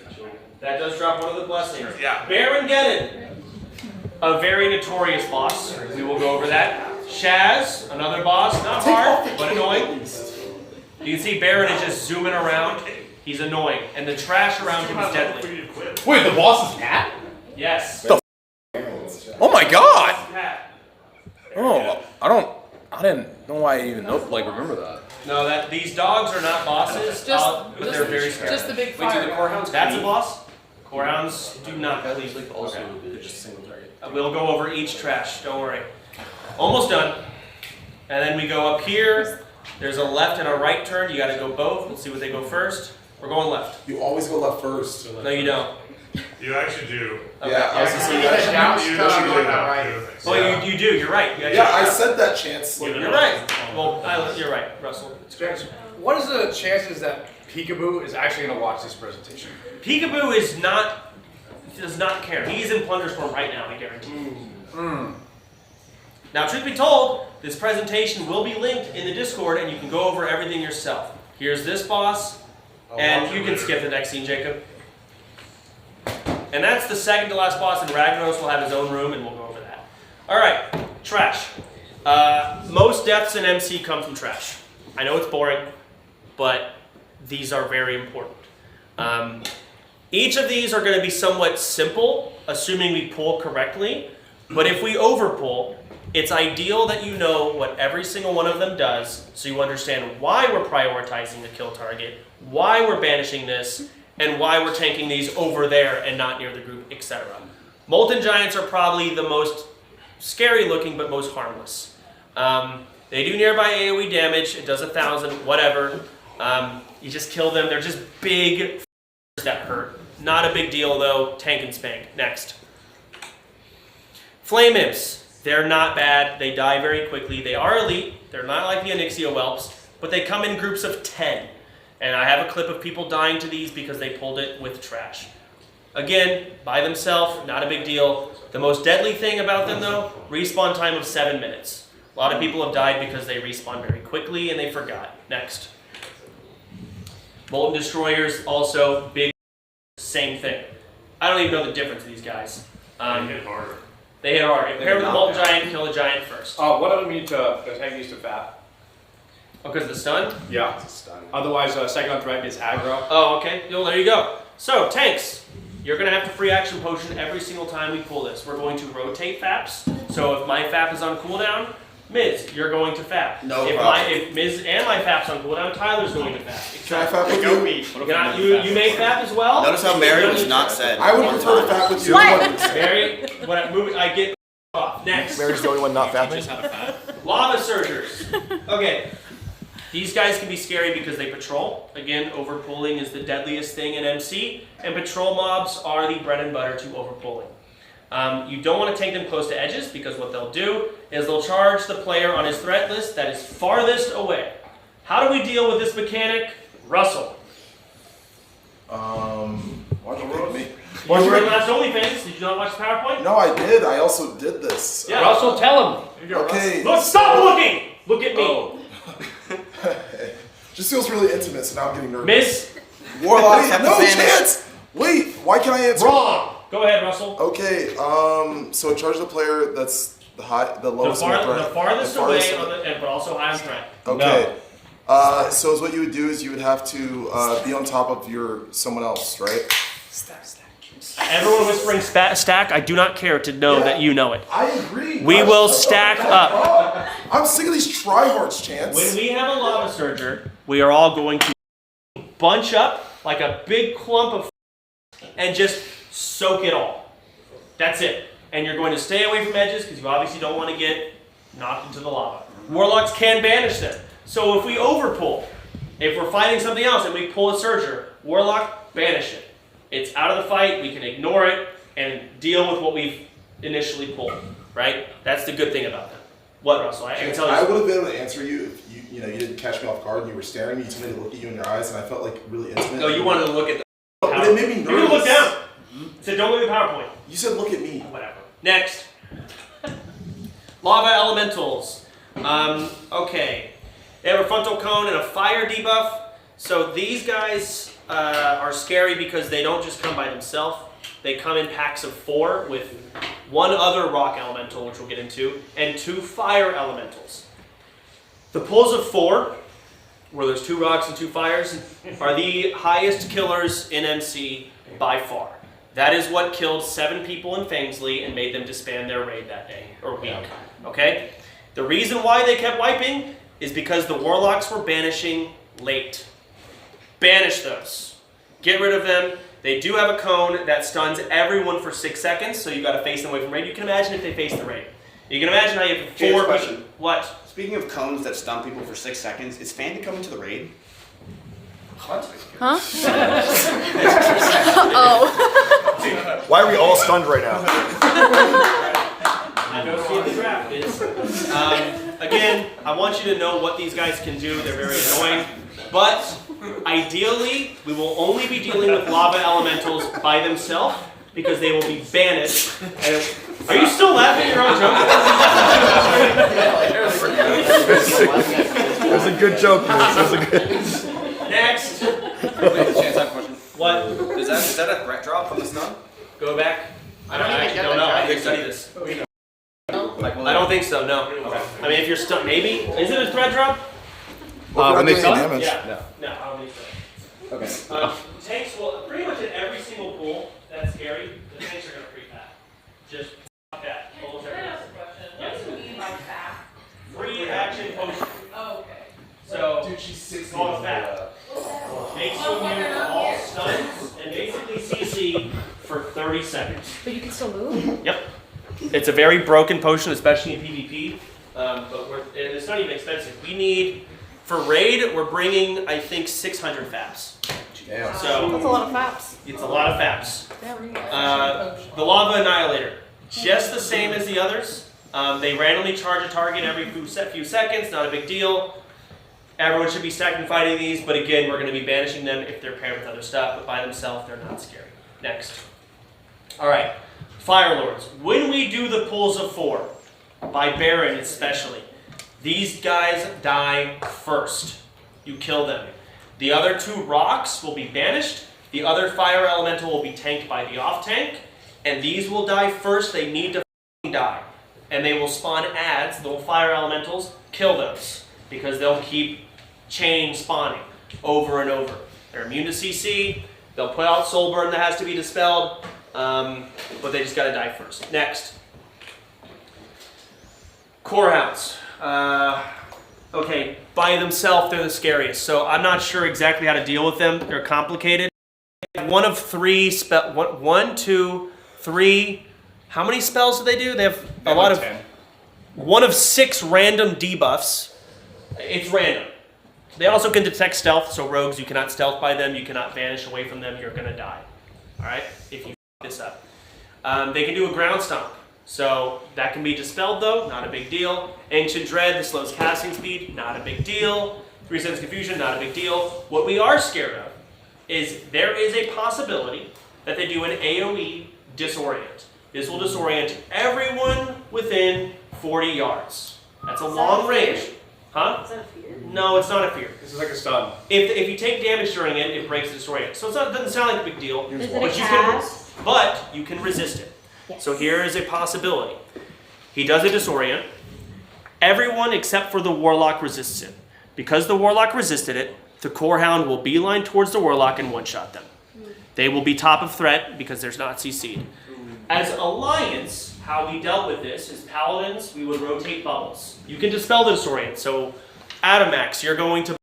That does drop one of the blessings. Yeah. Baron Geddon. A very notorious boss. We will go over that. Shaz, another boss. Not hard, but annoying. You can see Baron is just zooming around. He's annoying. And the trash around him is deadly. Wait, the boss is Pat? Yes. Oh my god! Pat. Oh, I didn't know why I even remember that. No, these dogs are not bosses, but they're very scary. Just the big Wait, do the fire. corehounds? That's a boss? Corehounds do not believe. Also, just a single target. We'll go over each trash, don't worry. Almost done. And then we go up here. There's a left and a right turn. You gotta go both. We'll see what they go first. We're going left. You always go left first. No, you don't. You actually do. Okay. Yeah, I was gonna say you actually do. Well, you do. You're right. You Yeah, I said that chance. You're right. Well, you're right, Russell. What is the chances that Peekaboo is actually going to watch this presentation? Peekaboo does not care. He's in Plunder Storm right now, I guarantee. Now, truth be told, this presentation will be linked in the Discord, and you can go over everything yourself. Here's this boss, and you can skip the next scene, Jacob. And that's the second to last boss, and Ragnaros will have his own room, and we'll go over that. All right, trash. Most deaths in MC come from trash. I know it's boring, but these are very important. Each of these are going to be somewhat simple, assuming we pull correctly. But if we overpull, it's ideal that you know what every single one of them does, so you understand why we're prioritizing the kill target, why we're banishing this, and why we're tanking these over there and not near the group, etc. Molten Giants are probably the most scary looking, but most harmless. They do nearby AoE damage. It does 1,000, whatever. You just kill them. They're just big that hurt. Not a big deal though. Tank and spank. Next. Flame Imps. They're not bad. They die very quickly. They are elite. They're not like the ONYXIA whelps, but they come in groups of 10. And I have a clip of people dying to these because they pulled it with trash. Again, by themselves, not a big deal. The most deadly thing about them though, respawn time of 7 minutes. A lot of people have died because they respawn very quickly and they forgot. Next. Molten Destroyers, also big, same thing. I don't even know the difference of these guys. They hit harder. They hit harder. Compare with the Molten Giant, kill the Giant first. What do we need to attack these to FAP? Oh, because of the stun? Yeah, it's a stun. Otherwise, second on threat is aggro. Oh, okay. Well, there you go. So, tanks. You're going to have to free action potion every single time we pull this. We're going to rotate FAPs. So if my FAP is on cooldown, Miz, you're going to FAP. No if problem. If Miz and my FAP's on cooldown, Tyler's going to FAP. Can I FAP with you? You may FAP as well? Notice how Mary was not said. I would prefer to FAP with you. Mary, when I move, I get off. Next. Mary's the only one not fapping. Lava Surgers. Okay. These guys can be scary because they patrol. Again, overpulling is the deadliest thing in MC, and patrol mobs are the bread and butter to overpulling. You don't want to take them close to edges because what they'll do is they'll charge the player on his threat list that is farthest away. How do we deal with this mechanic? Russell. Why'd you pick me? You were in last OnlyFangs. Did you not watch the PowerPoint? No, I did. I also did this. Yeah, Russell, tell him. Okay. Look, stop looking! Look at me. Oh. Just feels really intimate, so now I'm getting nervous. Miss? Warlocks Wait, have no to vanish. chance! Wait, why can't I answer? Wrong! Go ahead, Russell. Okay, so charge the player that's the lowest in the threat. The farthest away, but also high on threat. Okay. So what you would do is you would have to be on top of someone else, right? Everyone whispering stack, I do not care to know that you know it. I agree. We will stack up. I'm sick of these tryhards, Chance. When we have a lava surger, we are all going to bunch up like a big clump of and just soak it all. That's it. And you're going to stay away from edges because you obviously don't want to get knocked into the lava. Warlocks can banish them. So if we overpull, if we're fighting something else and we pull a surger, Warlock, banish it. It's out of the fight, we can ignore it and deal with what we've initially pulled, right? That's the good thing about them. What, Russell? I can tell you. I would have been able to answer you if you didn't catch me off guard and you were staring at me. You told me to look at you in your eyes, and I felt like really intimate. No, you wanted to look at the but it made me nervous. You look down. So don't look at PowerPoint. You said look at me. Whatever. Next. Lava elementals. Okay. They have a frontal cone and a fire debuff. So these guys are scary because they don't just come by themselves. They come in packs of 4 with one other rock elemental, which we'll get into, and 2 fire elementals. The pulls of 4, where there's 2 rocks and 2 fires, are the highest killers in MC by far. That is what killed 7 people in Fangsley and made them disband their raid that day, or week. Okay? The reason why they kept wiping is because the Warlocks were banishing late. Banish those. Get rid of them. They do have a cone that stuns everyone for 6 seconds, so you got to face them away from raid. You can imagine if they face the raid. You can imagine how you have 4 question. What? Speaking of cones that stun people for 6 seconds, is Fandy coming to the raid? Huh? Oh. Why are we all stunned right now? I don't see what the draft is. Again, I want you to know what these guys can do. They're very annoying. But ideally, we will only be dealing with lava elementals by themselves because they will be banished. And are you still laughing at your own joke? It was a good joke, man. It was a good. Next. Chance, I have a question. What? Is that a threat drop from the stun? Go back. I don't know. I didn't study this. I don't think so, no. I mean, if you're stuck, maybe. Is it a threat drop? When they stun? Damage. Yeah. No, I don't think so. Okay. Tanks will, pretty much in every single pool that's scary, the tanks are going to pre-pack. Just fuck that. Almost everything. What do you mean by fat? Free action potion. Oh, okay. So, Dude, she's 60. called fat. Makes you immune to all stuns and basically CC for 30 seconds. But you can still move? Yep. It's a very broken potion, especially in PvP, but it's not even expensive. We need, for raid, we're bringing, I think, 600 faps. Damn. So That's a lot of faps. It's a lot of faps. Yeah, The Lava Annihilator, just the same as the others. They randomly charge a target every few seconds, not a big deal. Everyone should be stacking fighting these, but again, we're going to be banishing them if they're paired with other stuff, but by themselves, they're not scary. Next. Alright, Fire Lords. When we do the pulls of 4, by Baron especially, these guys die first. You kill them. The other 2 rocks will be banished, the other fire elemental will be tanked by the off tank, and these will die first. They need to die. And they will spawn adds, little fire elementals, kill those, because they'll keep chain spawning over and over. They're immune to CC, they'll put out soul burn that has to be dispelled, but they just gotta die first. Next. Corehounds. Okay, by themselves they're the scariest, so I'm not sure exactly how to deal with them. They're complicated. One of 3 spell. 1, 2, 3. How many spells do they do? They have a lot of. 10. One of 6 random debuffs. It's random. They also can detect stealth, so rogues, you cannot stealth by them, you cannot vanish away from them, you're gonna die. Alright, if you f this up. They can do a ground stomp, so that can be dispelled though, not a big deal. Ancient Dread, this slows casting speed, not a big deal. 3 seconds confusion, not a big deal. What we are scared of is there is a possibility that they do an AoE disorient. This will disorient everyone within 40 yards. That's a long range. Huh? Is that a fear? No, it's not a fear. This is like a stun. If you take damage during it, it breaks the disorient. So it doesn't sound like a big deal. Is it a cast? But you can resist it. Yes. So here is a possibility. He does a disorient. Everyone except for the Warlock resists it. Because the Warlock resisted it, the Core Hound will beeline towards the Warlock and one-shot them. They will be top of threat because there's not CC'd. As Alliance, how we dealt with this is Paladins, we would rotate bubbles. You can dispel the disorient. So Atomax, you're going to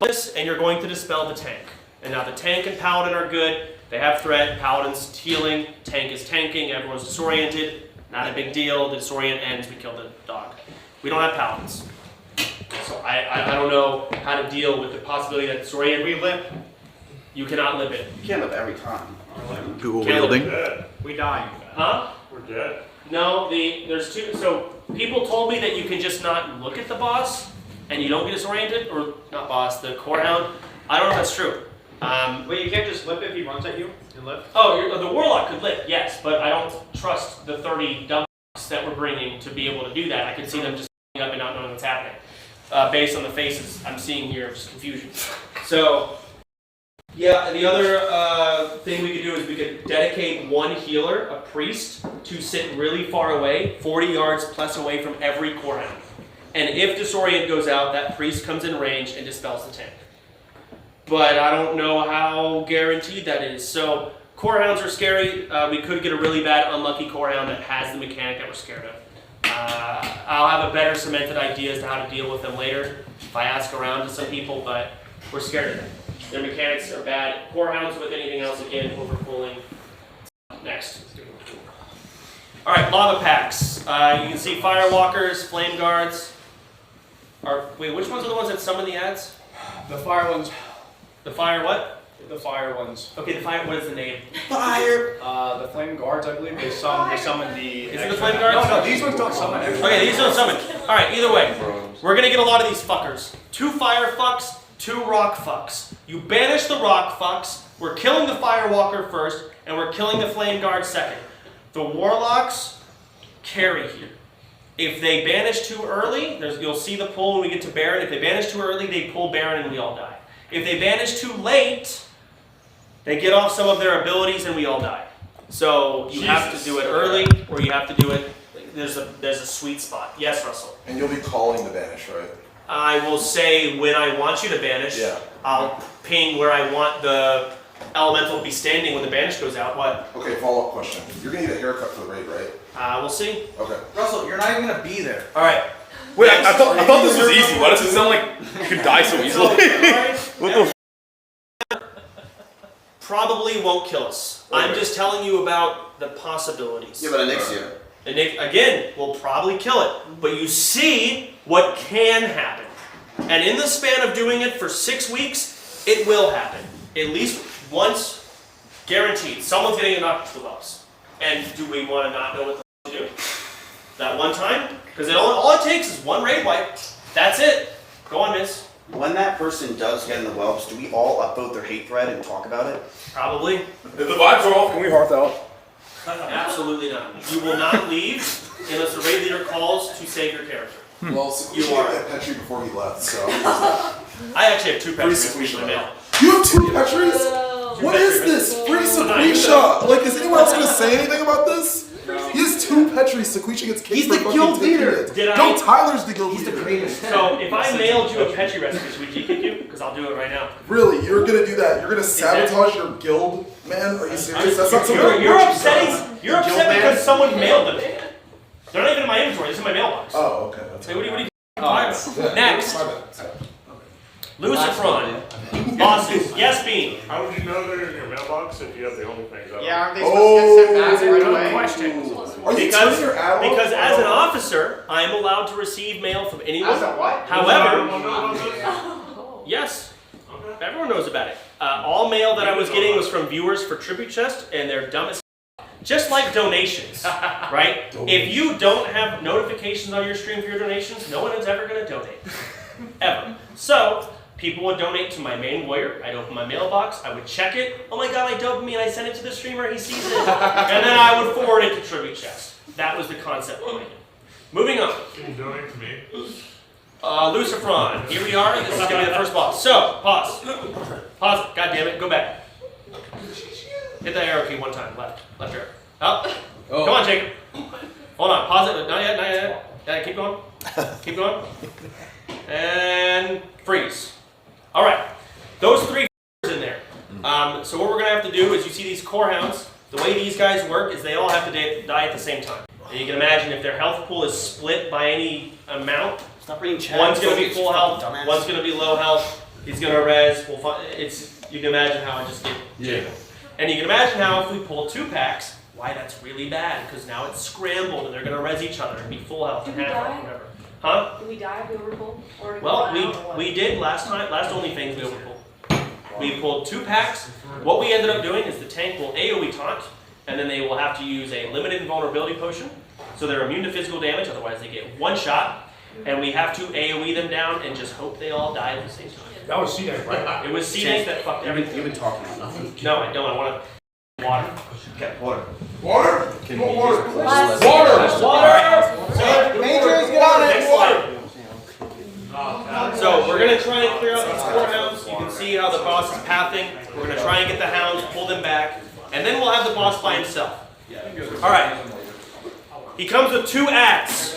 this and you're going to dispel the tank. And now the tank and Paladin are good. They have threat, Paladin's healing, tank is tanking, everyone's disoriented. Not a big deal, the disorient ends, we kill the dog. We don't have Paladins. So I don't know how to deal with the possibility that disorient. We lip. You cannot lip it. You can't lip every time. Dual Can't lip wielding. it. We die. Huh? We're dead. No, there's two. So people told me that you can just not look at the boss and you don't get disoriented, or not boss, the Core Hound. I don't know if that's true. Wait, you can't just lip if he runs at you and lip? Oh, the Warlock could lip, yes, but I don't trust the 30 dumb that we're bringing to be able to do that. I could see them just up and not knowing what's happening. Based on the faces I'm seeing here, just confusion. So, yeah, the other thing we could do is we could dedicate one healer, a priest, to sit really far away, 40 yards plus away from every Core Hound. And if Disorient goes out, that priest comes in range and dispels the tank. But I don't know how guaranteed that is. So, Core Hounds are scary. We could get a really bad, unlucky Core Hound that has the mechanic that we're scared of. I'll have a better cemented idea as to how to deal with them later if I ask around to some people, but we're scared of them. Their mechanics are bad. Core Hounds with anything else, again, overpulling. Next. Alright, lava packs. You can see Firewalkers, Flame Guards. Wait, which ones are the ones that summon the ads? The fire ones. The fire what? The fire ones. Okay, the fire, what is the name? Fire! The flame guards, I believe, they summon the... Is it the flame guards? No, these ones don't summon extra. Okay, these don't summon. Alright, either way. We're gonna get a lot of these fuckers. 2 fire fucks, 2 rock fucks. You banish the rock fucks, we're killing the Firewalker first, and we're killing the flame guard second. The Warlocks carry here. If they banish too early, you'll see the pull when we get to Baron. If they banish too early, they pull Baron and we all die. If they banish too late, they get off some of their abilities and we all die. So you have to do it early, or you have to do it. There's a sweet spot. Yes, Russell. And you'll be calling the banish, right? I will say when I want you to banish. Yeah. I'll ping where I want the elemental to be standing when the banish goes out. What? Okay, follow-up question. You're gonna need a haircut for the raid, right? We'll see. Okay. Russell, you're not even gonna be there. All right. Wait, I thought this was easy. Why does it sound like you could die so easily? What the? Probably won't kill us. Okay. I'm just telling you about the possibilities. Yeah, but ONYXIA. Again, will probably kill it. But you see what can happen. And in the span of doing it for 6 weeks, it will happen. At least once, guaranteed. Someone's getting a knock to the boss. And do we want to not know what the to do? That one time? Because all it takes is one raid wipe. That's it. Go on, miss. When that person does get in the whelps, do we all upvote their hate thread and talk about it? Probably. If the vibes are off, can we hearth out? Absolutely not. You will not leave unless the raid leader calls to save your character. Well, you are that Petri before he left, so. I actually have 2 Petries in the mail. You have 2 Petries? What is this? Free Sequisha! Like, is anyone else gonna say anything about this? He has 2 Petries. Sequisha gets kicked. He's the guild leader. No, Tyler's the guild leader. So if I mailed you a Petri recipe, should we kick you? Because I'll do it right now. Really? You're gonna do that? You're gonna sabotage your guild, man? Are you serious? That's not something you're upset because someone mailed them. They're not even in my inventory. This is my mailbox. Oh, okay. That's what do you Next. Lucifron. Bosses. Yes, Bean. How would you know they're in your mailbox if you have the OnlyFangs up? Yeah, aren't they supposed to get sent back right away? Question. Are you turning your ad off? Because as an officer, I am allowed to receive mail from anyone. As a what? However, Yes. Everyone knows about it. All mail that I was getting was from viewers for Tribute Chest, and they're dumb as just like donations, right? If you don't have notifications on your stream for your donations, no one is ever going to donate. Ever. So, people would donate to my main warrior. I'd open my mailbox. I would check it. Oh my god, my dopamine. I send it to the streamer. He sees it. And then I would forward it to Tribute Chest. That was the concept behind it. Moving on. Can you donate to me? Lucifron. Here we are. This is going to be the first boss. So, pause. Pause it. God damn it. Go back. Hit the arrow key one time. Left. Left arrow. Up. Oh. Come on, Jacob. Hold on. Pause it. Not yet. Not yet. Yeah, keep going. Keep going. And freeze. All right. Those three in there. So what we're going to have to do is you see these core hounds. The way these guys work is they all have to die at the same time. And you can imagine if their health pool is split by any amount, one's going to be full health, one's going to be low health, he's going to res. You can imagine how I just did. Yeah. And you can imagine how if we pull 2 packs, why that's really bad, because now it's scrambled and they're going to res each other and be full health and half health, whatever. Huh? Did we die if we overpulled? Well, we did last OnlyFangs we overpulled. We pulled 2 packs. What we ended up doing is the tank will AoE taunt, and then they will have to use a limited invulnerability potion, so they're immune to physical damage, otherwise they get 1 shot, and we have to AoE them down and just hope they all die at the same time. That was C-Dank, right? It was C-Dank that fucked everything. You've been talking about nothing. No, I don't. I want water. Okay, water. Water? Can Water. Water! Majors, get on it! Water! So we're going to try and clear out these 4 hounds. You can see how the boss is pathing. We're going to try and get the hounds, pull them back, and then we'll have the boss by himself. Alright. He comes with 2 ads.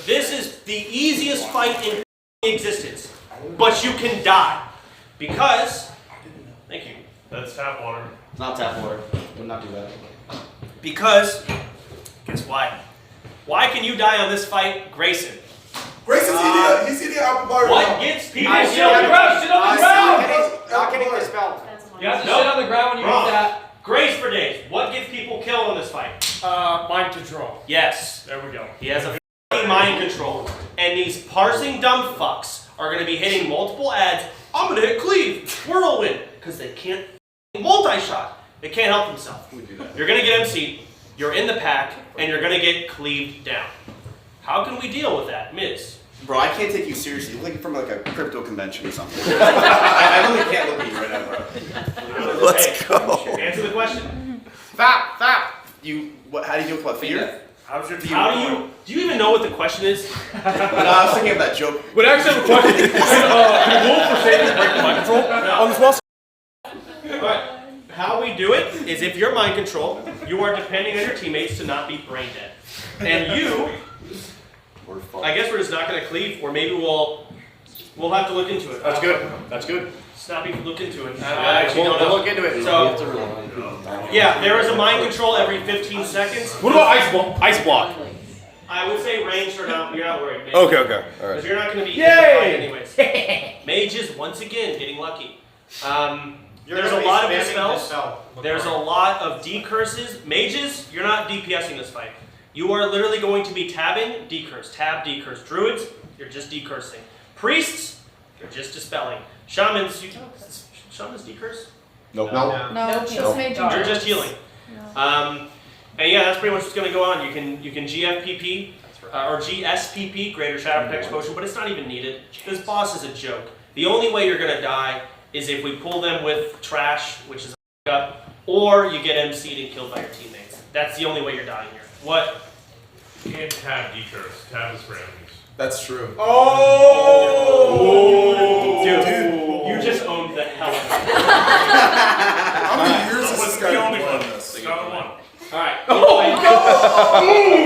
This is the easiest fight in existence. But you can die. Because... Thank you. That's tap water. It's not tap water. Would not do that. Because... Guess why? Why can you die on this fight, Grayson? Grayson's he's eating apple bar. What gets people Sit on the ground! Sit on the ground! Not getting dispelled. You have to sit on the ground when you use that. Grace for days. What gets people killed on this fight? Mind control. Yes. There we go. He has a f***ing mind control. And these parsing dumb fucks are going to be hitting multiple ads. I'm going to hit cleave. Whirlwind. Because they can't multi-shot. They can't help themselves. You're going to get MC'd. You're in the pack. And you're going to get cleaved down. How can we deal with that, Miz? Bro, I can't take you seriously. You look like from like a crypto convention or something. I really can't look at you right now, bro. Let's go. Answer the question. Fap. How do you do what fear? How do you even know what the question is? No, I was thinking of that joke. But actually, I have a question. Can Wolf for Satan break the mind control on this boss? Alright. How we do it is if you're mind control, you are depending on your teammates to not be brain dead. And you, I guess we're just not going to cleave, or maybe we'll have to look into it. That's good. That's good. Snappy, look into it. I actually don't know. We'll look into it. So, yeah, there is a mind control every 15 seconds. What about ice block? I would say range, you're not worried. Maybe. Okay, all right. Because you're not going to be in the fight anyways. Mages, once again, getting lucky. There's a lot of dispels. There's a lot of decurses. Mages, you're not DPSing this fight. You are literally going to be tabbing, decurse, tab, decurse. Druids, you're just decursing. Priests, you're just dispelling. Shamans, shamans decurse? Nope. No, just made you. You're just healing. And yeah, that's pretty much what's going to go on. You can GFPP or GSPP, Greater Shadow Protection Potion, but it's not even needed. This boss is a joke. The only way you're going to die is if we pull them with trash, which is a up, or you get MC'd and killed by your teammates. That's the only way you're dying here. What? You can't tab decurse. Tab is for enemies. That's true. Oh! Dude, you just owned the hell of it. How many years has this guy been playing this? Alright. Oh,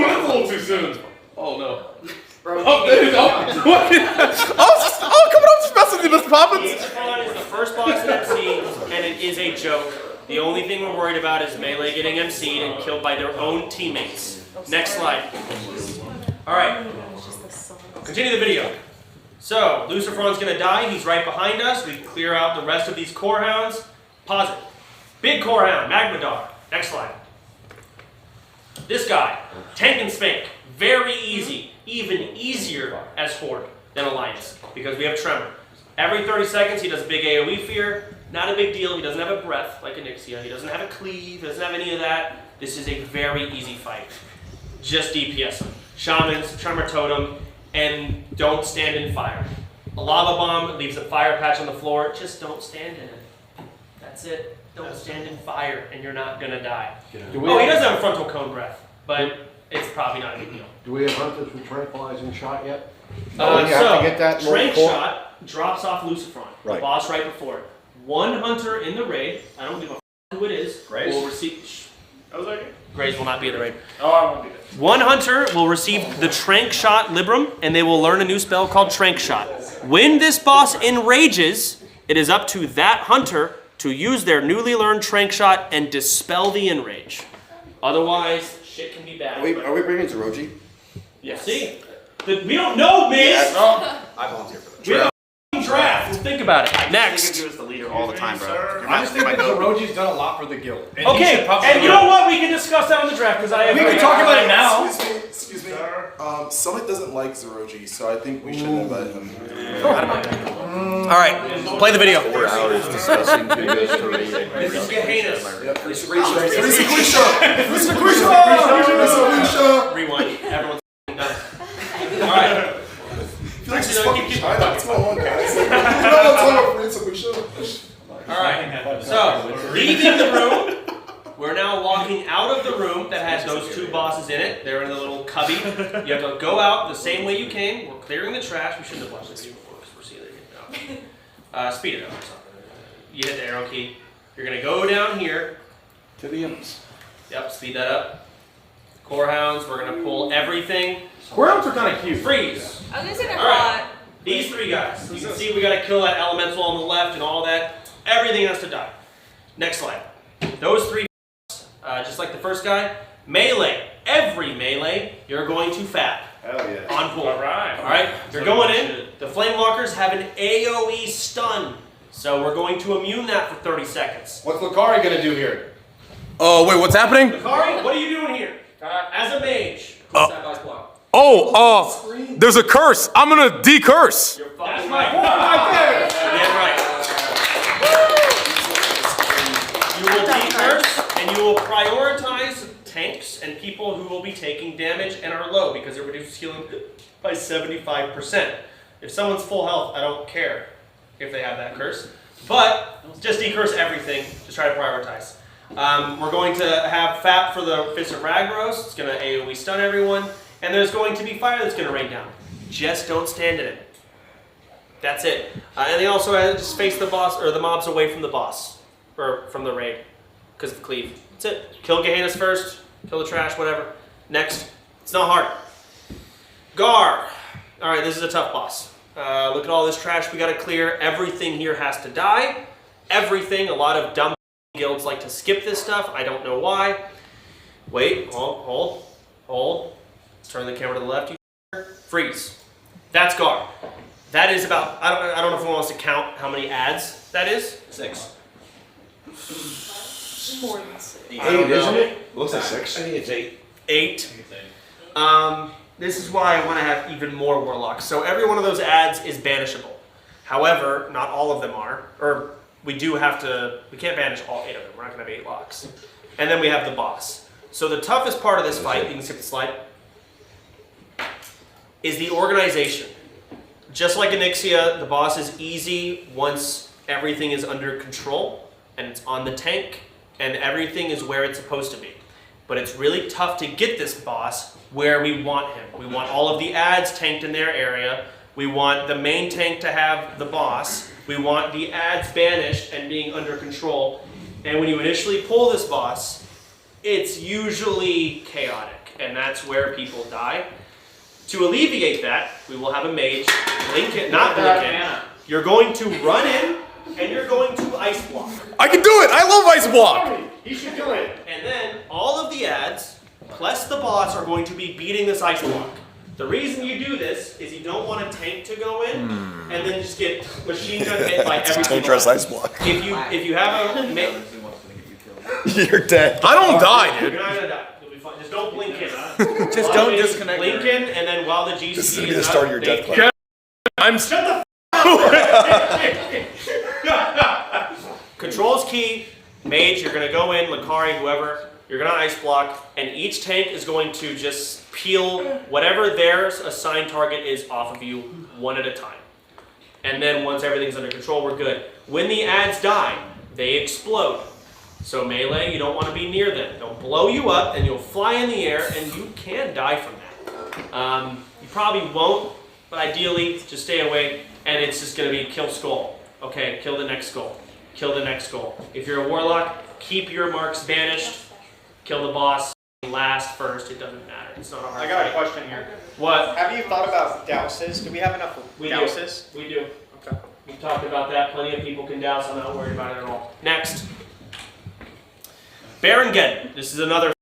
that's a little too soon. Oh, no. Bro, come on, I'm just messing with you, Mr. Poppins. Ultron is the first boss in MC, and it is a joke. The only thing we're worried about is Melee getting MC'd and killed by their own teammates. Next slide. Alright. Continue the video. So, Lucifron's gonna die. He's right behind us. We clear out the rest of these core hounds. Pause it. Big core hound, Magmadar. Next slide. This guy, tank and spank. Very easy. Even easier as Horde than Alliance, because we have Tremor. Every 30 seconds, he does a big AoE fear. Not a big deal. He doesn't have a breath like ONYXIA. He doesn't have a cleave. He doesn't have any of that. This is a very easy fight. Just DPS him. Shamans, Tremor Totem, and don't stand in fire. A lava bomb leaves a fire patch on the floor. Just don't stand in it. That's it. Don't stand in fire, and you're not gonna die. Oh, he does have a frontal cone breath, but it's probably not a big deal. Do we have hunters with tranquilizing shot yet? So, Trank Shot drops off Lucifron, the boss right before it. One hunter in the raid, I don't give a f who it is, will receive... Grays will not be in the raid. Oh, I won't be there. One hunter will receive the Trank Shot Libram, and they will learn a new spell called Trank Shot. When this boss enrages, it is up to that hunter to use their newly learned Trank Shot and dispel the enrage. Otherwise, shit can be bad. Are we bringing Zeroji? Yeah. See? We don't know, Miz! I volunteer for that. We have a draft. Let's think about it. Next. Think of you as the leader all the time, bro. I just think that Zeroji's done a lot for the guild. And Okay, and you know what? We can discuss that on the draft, because I have... We can talk about it now. Excuse me. Summit doesn't like Zeroji, so I think we should invite him. Alright, play the video. 4 hours discussing videos to rate. This is Gehenna's. Rewind. Everyone's done. Alright. Alright, so leaving the room, we're now walking out of the room that has those two bosses in it. They're in the little cubby. You have to go out the same way you came. We're clearing the trash. We shouldn't have watched this video before because we're seeing it now. Speed it up or something. You hit the arrow key. You're going to go down here. To the imps. Yep, speed that up. Core hounds, we're going to pull everything. Core hounds are kind of cute. Freeze. I was gonna say they're All right. hot. These three guys. You can see we got to kill that elemental on the left and all that. Everything has to die. Next slide. Those three guys, just like the first guy, melee. Every melee, you're going to fap. Hell yeah. On pull. All right. All right. You're going in. The flame walkers have an AoE stun. So we're going to immune that for 30 seconds. What's Lucari gonna do here? Oh, wait, what's happening? Lucari, what are you doing here? As a mage. There's a curse. I'm gonna decurse. You're fucking right. Right there. Yeah, right. You will decurse and you will prioritize tanks and people who will be taking damage and are low because it reduces healing by 75%. If someone's full health, I don't care if they have that curse. But just decurse everything to try to prioritize. We're going to have FAP for the Fist of Ragnaros. It's going to AoE stun everyone. And there's going to be fire that's going to rain down. Just don't stand in it. That's it. And they also just face the boss or the mobs away from the boss. Or from the raid. Because of cleave. That's it. Kill Gehenna's first. Kill the trash, whatever. Next. It's not hard. Gar. Alright, this is a tough boss. Look at all this trash we got to clear. Everything here has to die. Everything. A lot of dumb guilds like to skip this stuff. I don't know why. Wait. Hold. Let's turn the camera to the left. Freeze. That's Gar. That is about, I don't know if anyone wants to count how many ads that is. 6. More than 6. 8, isn't it? Looks like 6. I think it's 8. 8. This is why I want to have even more warlocks. So every one of those ads is banishable. However, not all of them are. Or we can't banish all 8 of them. We're not going to have 8 locks. And then we have the boss. So the toughest part of this fight, you can skip the slide, is the organization. Just like ONYXIA, the boss is easy once everything is under control and it's on the tank and everything is where it's supposed to be. But it's really tough to get this boss where we want him. We want all of the ads tanked in their area. We want the main tank to have the boss. We want the ads banished and being under control. And when you initially pull this boss, it's usually chaotic, and that's where people die. To alleviate that, we will have a mage, blink it, not blink it. You're going to run in, and you're going to ice block. I can do it! I love ice block! He should do it. And then all of the ads, plus the boss, are going to be beating this ice block. The reason you do this is you don't want a tank to go in and then just get machine gun hit by every single Dangerous ice block. If you have a You're dead. I don't die, dude. You're not gonna die. You'll be fine. Just don't blink in. Just don't disconnect. Blink in, and then while the GCC This is is the start up, of your they death clock. I'm shut the f Control's key. Mage, you're gonna go in, Lakari, whoever, you're gonna ice block, and each tank is going to just peel whatever their assigned target is off of you one at a time. And then once everything's under control, we're good. When the ads die, they explode. So melee, you don't want to be near them. They'll blow you up and you'll fly in the air and you can die from that. You probably won't, but ideally, just stay away and it's just gonna be kill skull. Okay, kill the next skull. Kill the next skull. If you're a warlock, keep your marks banished. Kill the boss last, first, it doesn't matter. It's not a hard I got a fight. question here. What? Have you thought about douses? Do we have enough douses? We do. Okay. We've talked about that. Plenty of people can douse. I'm not worried about it at all. Next. Baron Geddon. This is another.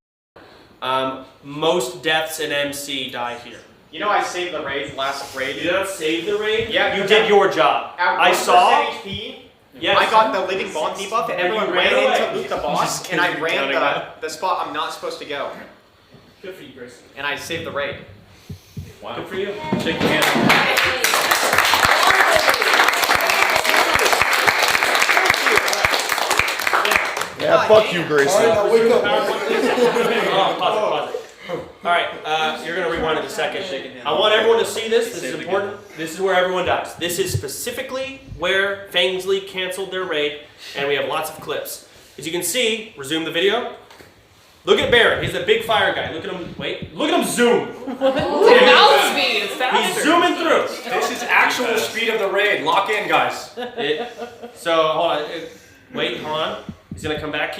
Most deaths in MC die here. You know I saved the raid, last raid. You did not save the raid? Yeah. You did your job. At I 1% saw. HP, yes. I got the living bomb debuff and everyone you ran ran in to away. loot the boss and I ran the spot I'm not supposed to go. Good for you, Grace. And I saved the raid. Wow. Good for you. Shake your hand. Yeah, fuck you, Grayson. Pause it. All right, you're gonna rewind in a second. I want everyone to see this. This is important. This is where everyone dies. This is specifically where Fangsley canceled their raid, and we have lots of clips. As you can see, resume the video. Look at Baron. He's the big fire guy. Look at him. Wait. Look at him zoom. Mouse speed. It's faster. He's zooming through. This is actual speed of the raid. Lock in, guys. So hold on. Wait. Hold on. He's gonna come back.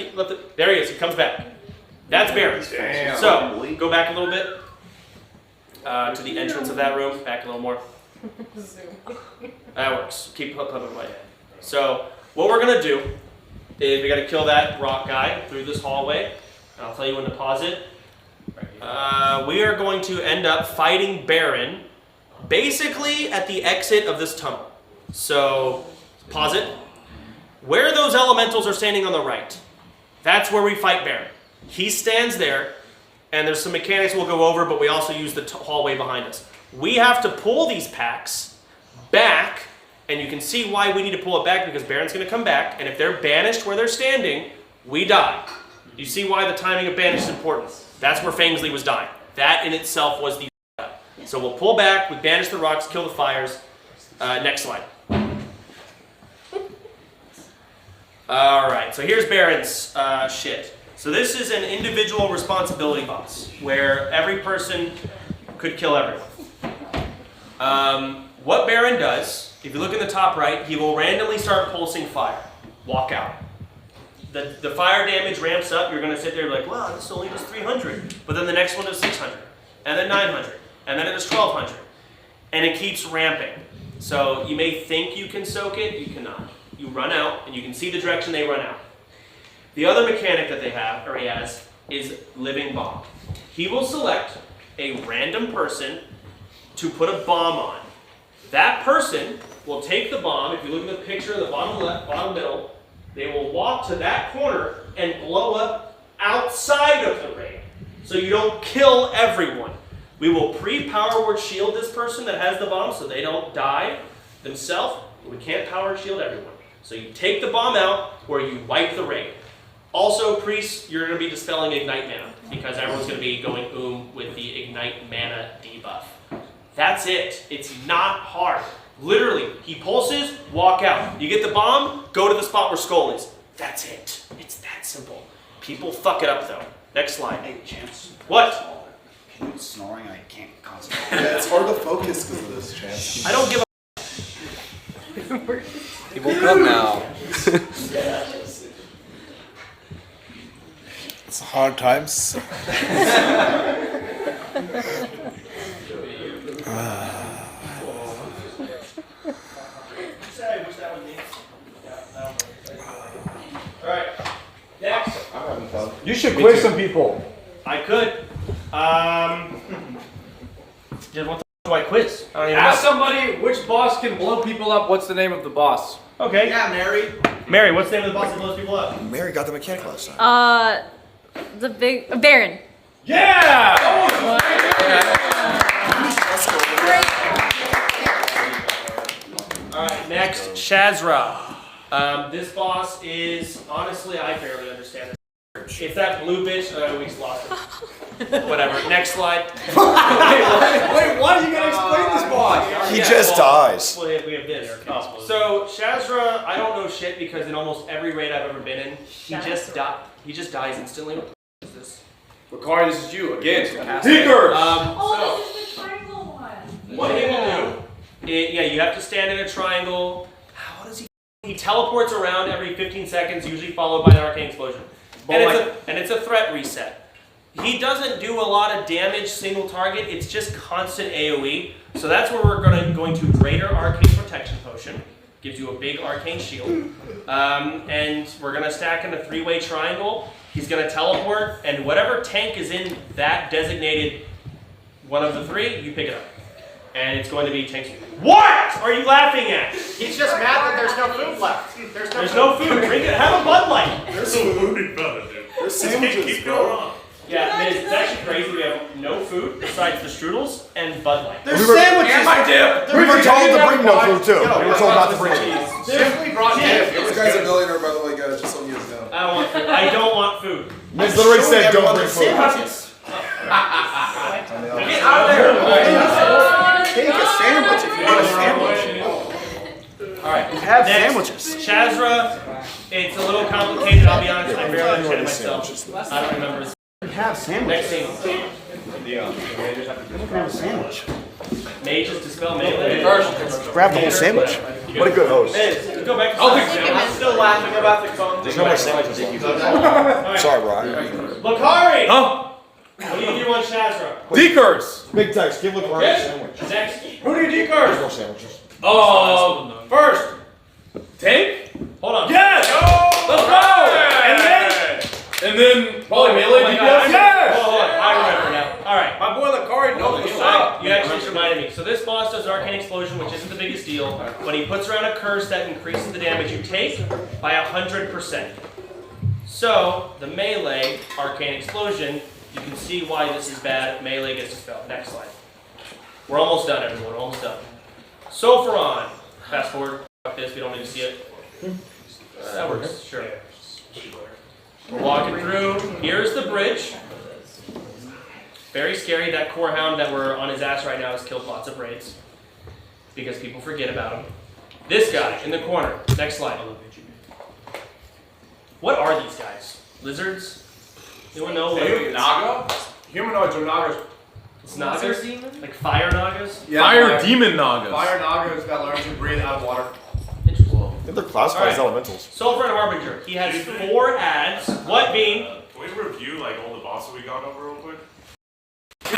There he is. He comes back. That's Baron. Damn. So go back a little bit to the entrance of that room. Back a little more. That works. Keep pumping away. So what we're gonna do is we gotta kill that rock guy through this hallway. And I'll tell you when to pause it. We are going to end up fighting Baron basically at the exit of this tunnel. So pause it. Where those elementals are standing on the right, that's where we fight Baron. He stands there, and there's some mechanics we'll go over, but we also use the hallway behind us. We have to pull these packs back, and you can see why we need to pull it back, because Baron's going to come back, and if they're banished where they're standing, we die. You see why the timing of banish is important. That's where Fangsley was dying. That in itself was the So we'll pull back, we banish the rocks, kill the fires. Next slide. Alright, so here's Baron's shit. So this is an individual responsibility boss, where every person could kill everyone. What Baron does, if you look in the top right, he will randomly start pulsing fire. Walk out. The fire damage ramps up, you're going to sit there and be like, wow, this only does 300. But then the next one does 600, and then 900, and then it does 1200. And it keeps ramping. So you may think you can soak it, you cannot. You run out, and you can see the direction they run out. The other mechanic that they have, or he has, is living bomb. He will select a random person to put a bomb on. That person will take the bomb, if you look at the picture in the bottom left, bottom middle, they will walk to that corner and blow up outside of the raid. So you don't kill everyone. We will pre-power word shield this person that has the bomb so they don't die themselves. We can't power shield everyone. So you take the bomb out where you wipe the raid. Also, priests, you're going to be dispelling ignite mana because everyone's going to be going with the ignite mana debuff. That's it. It's not hard. Literally, he pulses, walk out. You get the bomb, go to the spot where Skull is. That's it. It's that simple. People fuck it up though. Next slide. Hey, Chance. What? Can you snoring? I can't concentrate. Yeah, it's hard to focus because of this, Chance. I don't give a He woke up now. It's hard times. Alright. Next. You should quiz some people. I could. What do I quiz? I don't even Ask know. somebody which boss can blow people up. What's the name of the boss? Okay. Yeah, Mary. Mary, what's the name of the boss that blows people up? Mary got the mechanic last time. The big Baron. Yeah! Alright. Next, Shazra. This boss is, honestly, I barely understand it. If that blue bitch, we just lost it. Whatever. Next slide. Wait, why are you gonna explain this boss? He just dies. Well, we have this. Oh. So Shazra, I don't know shit because in almost every raid I've ever been in, he just dies instantly. What the is this? Ricard, this is you again. Tinker! Oh, this is the triangle one. What he will do, yeah, you have to stand in a triangle. What does he? He teleports around every 15 seconds, usually followed by an arcane explosion. And it's a threat reset. He doesn't do a lot of damage single target, it's just constant AoE. So that's where we're going to Greater Arcane Protection Potion. Gives you a big arcane shield. And we're going to stack in a 3-way triangle. He's going to teleport, and whatever tank is in that designated one of the 3, you pick it up. And it's going to be tanks. What are you laughing at? He's just mad that there's no food left. There's no food. Drink it. Have a Bud Light. There's food. There's sandwiches, bro. Yeah, it's actually crazy. We have no food besides the strudels and Bud Light. There's sandwiches. And my dip. We were told to bring no food too. We were told not to bring it. Simply brought dip. This guy's a millionaire, by the way, guys. Just so you guys know. I don't want food. I don't want food. Miss literally said don't bring food. Get out of there. Take a sandwich if you want a sandwich. Alright, we have next, sandwiches. Shazra, it's a little complicated, I'll be honest, I barely understand it myself. I don't remember his. We have sandwiches. Next thing. You can have a sandwich. Mages dispel melee. Grab the whole sandwich. What a good host. Go back to I'm still laughing about the cone. There's no more sandwiches that you can. Sorry, Ryan. Lakari! Huh? What do you do on Shazra? Decurs! Big text, give Lakari a sandwich. Next. Who do you There's decurs? no sandwiches. First, tank? Hold on. Yes! Let's go! And then probably melee DPS? Yes! Hold on, I remember now. Alright. My boy Lakari knows what's up. You actually just reminded me. So this boss does Arcane Explosion, which isn't the biggest deal, but he puts around a curse that increases the damage you take by 100%. So, the melee Arcane Explosion, you can see why this is bad. Melee gets dispelled. Next slide. We're almost done, everyone. We're almost done. Sophoron. Fast forward. Fuck this. We don't need to see it. That works. Sure. We're walking through. Here's the bridge. Very scary. That core hound that we're on his ass right now has killed lots of raids because people forget about him. This guy in the corner. Next slide. What are these guys? Lizards? Anyone know? Naga? Humanoids are Nagas. It's Nagas? Like fire Nagas? Yeah, fire demon Nagas. Fire Nagas that learn to breathe out of water. Interesting. I think they're classified as elementals. Sulfur and Harbinger. He has 4 ads. What being? Can we review like all the bosses we got over real quick? It's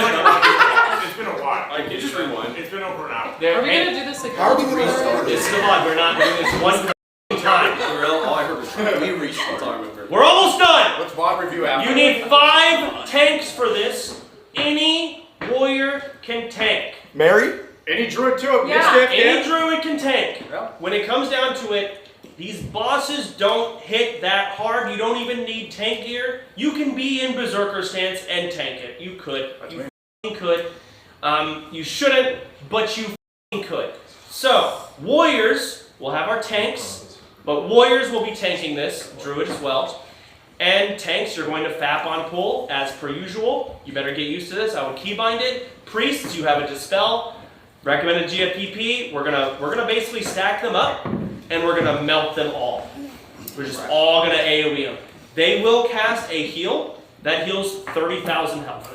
been a while. Like, you just rewind. It's been over an hour. Are we gonna do this again? How are we gonna restart This is the VOD. We're not doing this one time. All I heard was we restart. We're almost done. Let's VOD review after. You need 5 tanks for this. Any warrior can tank. Mary? Any druid too. Yeah. Any druid can tank. Yeah. When it comes down to it, these bosses don't hit that hard. You don't even need tank gear. You can be in Berserker stance and tank it. You could. You f***ing could. You shouldn't, but you f***ing could. So, warriors will have our tanks, but warriors will be tanking this. Druid as well. And tanks, you're going to fap on pull as per usual. You better get used to this. I would keybind it. Priests, you have a dispel. Recommended GFPP. We're gonna basically stack them up, and we're gonna melt them all. We're just all gonna AoE them. They will cast a heal that heals 30,000 health.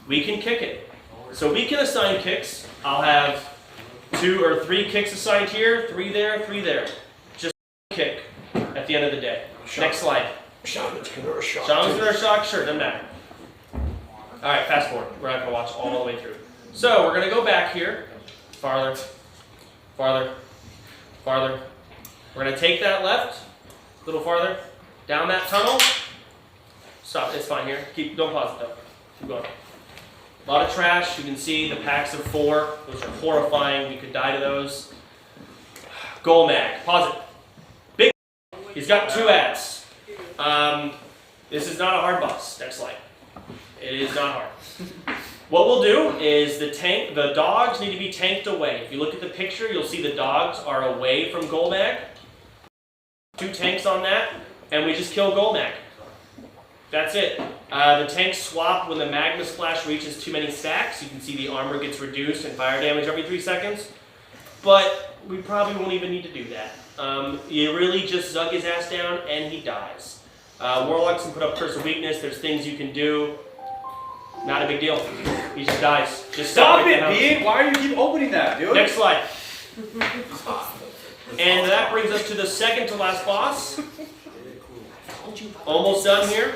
We can kick it. So we can assign kicks. I'll have 2 or 3 kicks assigned here, 3 there, 3 there. Just kick at the end of the day. Next slide. Shaman's gonna shock. Shaman's gonna shock, sure, doesn't matter. Alright, fast forward. We're not gonna watch all the way through. So we're gonna go back here. Farther. Farther. Farther. We're gonna take that left. A little farther. Down that tunnel. Stop, it's fine here. Don't pause it though. Keep going. A lot of trash. You can see the packs of 4. Those are horrifying. You could die to those. Goal mag. Pause it. Big. He's got 2 ads. This is not a hard boss. Next slide. It is not hard. What we'll do is the dogs need to be tanked away. If you look at the picture, you'll see the dogs are away from Golmag. 2 tanks on that, and we just kill Golmag. That's it. The tanks swap when the magma splash reaches too many stacks. You can see the armor gets reduced and fire damage every 3 seconds. But we probably won't even need to do that. You really just zug his ass down and he dies. Warlocks can put up Curse of Weakness. There's things you can do. Not a big deal. He just dies. Just stop it, Bean! Why do you keep opening that, dude? Next slide. And that brings us to the second to last boss. Almost done here.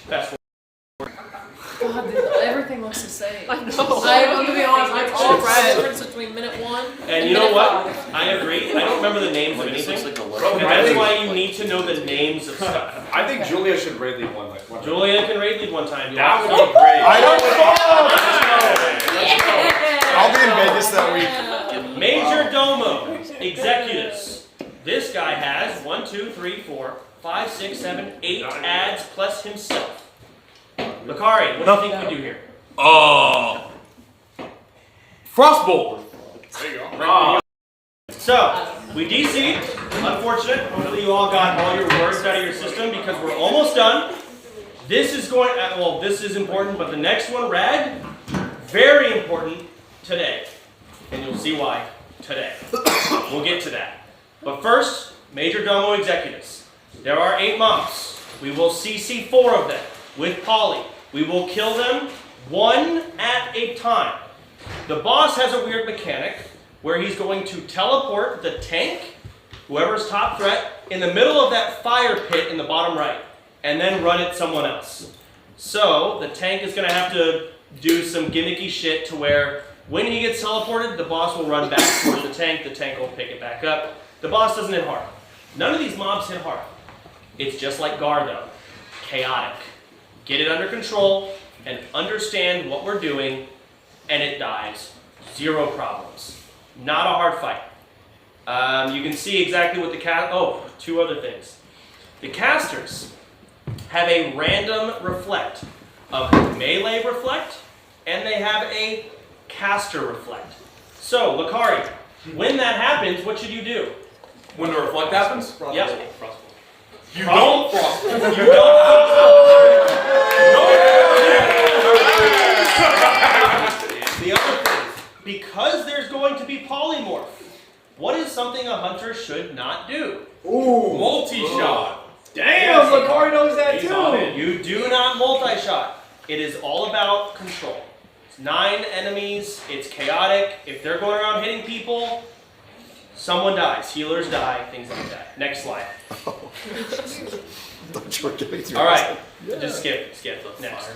Fast forward. God, everything looks the same. I know. I'm gonna be honest, I can't tell the difference between minute 1 and you know what? I agree. I don't remember the names of anything. And that's why you need to know the names of stuff. I think Julia should raid league one time. Julia can raid league one time. That would be great. I don't know. I'll be in Vegas that week. Major Domo Executives. This guy has 1, 2, 3, 4, 5, 6, 7, 8 ads plus himself. Lakari, what do you think we do here? Frostbolt. There you go. So, we DC'd. Unfortunate. Hopefully you all got all your words out of your system because we're almost done. This is going, well, this is important, but the next one, Rag, very important today. And you'll see why today. We'll get to that. But first, Major Domo Executives. There are 8 mobs. We will CC 4 of them with Polly. We will kill them 1 at a time. The boss has a weird mechanic where he's going to teleport the tank, whoever's top threat, in the middle of that fire pit in the bottom right, and then run at someone else. So the tank is going to have to do some gimmicky shit to where when he gets teleported, the boss will run back towards the tank will pick it back up. The boss doesn't hit hard. None of these mobs hit hard. It's just like Gar though, chaotic. Get it under control and understand what we're doing, and it dies. 0 problems. Not a hard fight. You can see exactly what the 2 other things. The casters have a random reflect, a melee reflect, and they have a caster reflect. So, Lakari, when that happens, what should you do? When the reflect happens? Yep. You don't frost. You don't The other thing, because there's going to be polymorph, what is something a hunter should not do? Ooh, multi-shot. Damn, Lakari knows that too. You do not multi-shot. It is all about control. It's 9 enemies. It's chaotic. If they're going around hitting people, someone dies. Healers die. Things like that. Next slide. All right. Just skip. Next.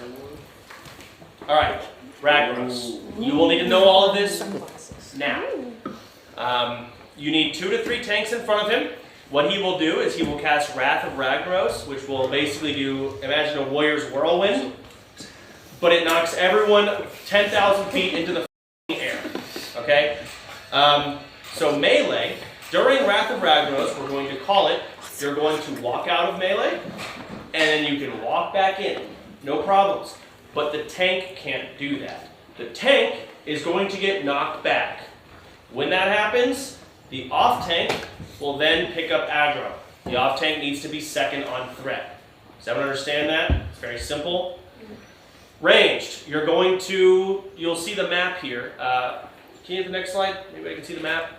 All right. Ragnaros. You will need to know all of this now. You need 2 to 3 tanks in front of him. What he will do is he will cast Wrath of Ragnaros, which will basically do, imagine a warrior's whirlwind, but it knocks everyone 10,000 feet into the air. Okay? So melee, during Wrath of Ragnaros, we're going to call it, you're going to walk out of melee, and then you can walk back in. No problems. But the tank can't do that. The tank is going to get knocked back. When that happens, the off tank will then pick up aggro. The off tank needs to be second on threat. Does everyone understand that? It's very simple. Ranged, you'll see the map here. Can you hit the next slide? Anybody can see the map?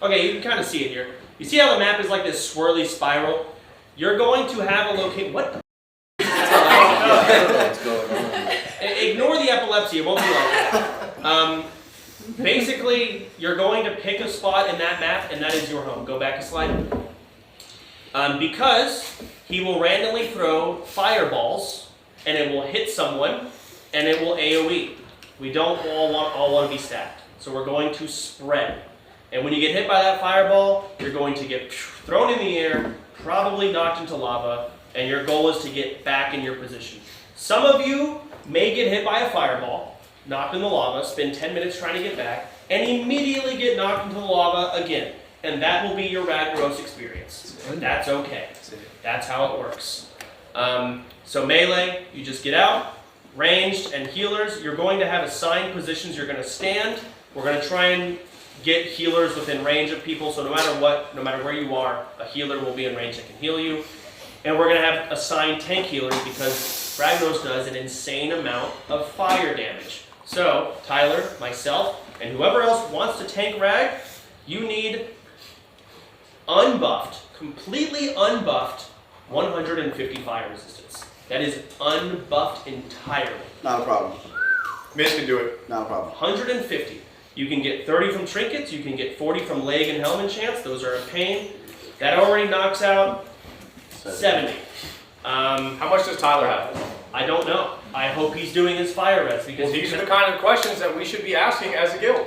Okay, you can kind of see it here. You see how the map is like this swirly spiral? You're going to have a location. What the Ignore the epilepsy, it won't be like that. Basically, you're going to pick a spot in that map, and that is your home. Go back a slide. Because he will randomly throw fireballs, and it will hit someone, and it will AoE. We don't all want to be stacked. So we're going to spread. And when you get hit by that fireball, you're going to get thrown in the air, probably knocked into lava, and your goal is to get back in your position. Some of you may get hit by a fireball, knocked in the lava, spend 10 minutes trying to get back, and immediately get knocked into the lava again. And that will be your Ragnaros experience. That's okay. That's how it works. So melee, you just get out, ranged, and healers. You're going to have assigned positions. You're going to stand. We're going to try and get healers within range of people. So no matter what, no matter where you are, a healer will be in range that can heal you. And we're going to have assigned tank healers because Ragnos does an insane amount of fire damage. So Tyler, myself, and whoever else wants to tank Rag, you need unbuffed, completely unbuffed 150 fire resistance. That is unbuffed entirely. Not a problem. Miz can do it. Not a problem. 150. You can get 30 from trinkets, you can get 40 from leg and helm enchants, those are a pain. That already knocks out 70. How much does Tyler have? I don't know. I hope he's doing his fire res because These are the kind of questions that we should be asking as a guild.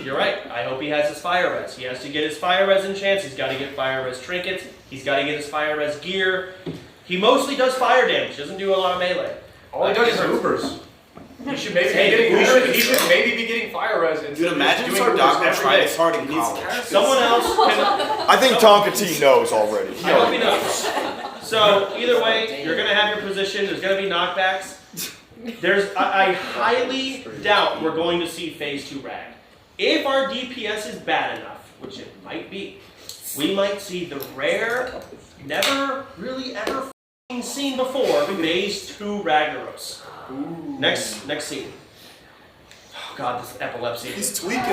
You're right. I hope he has his fire res. He has to get his fire res enchants, he's got to get fire res trinkets, he's got to get his fire res gear. He mostly does fire damage, doesn't do a lot of melee. All he does is Ubers. He should maybe he should maybe be getting fire res. Dude, imagine doing Dr. Tritus hard in college. Someone else can... I think Tonka T knows already. I hope he knows. So either way, you're going to have your position. There's going to be knockbacks. I highly doubt we're going to see phase 2 Rag. If our DPS is bad enough, which it might be, we might see the rare, never really ever seen before phase 2 Ragnaros. Next scene. Oh god, this epilepsy. He's tweaking,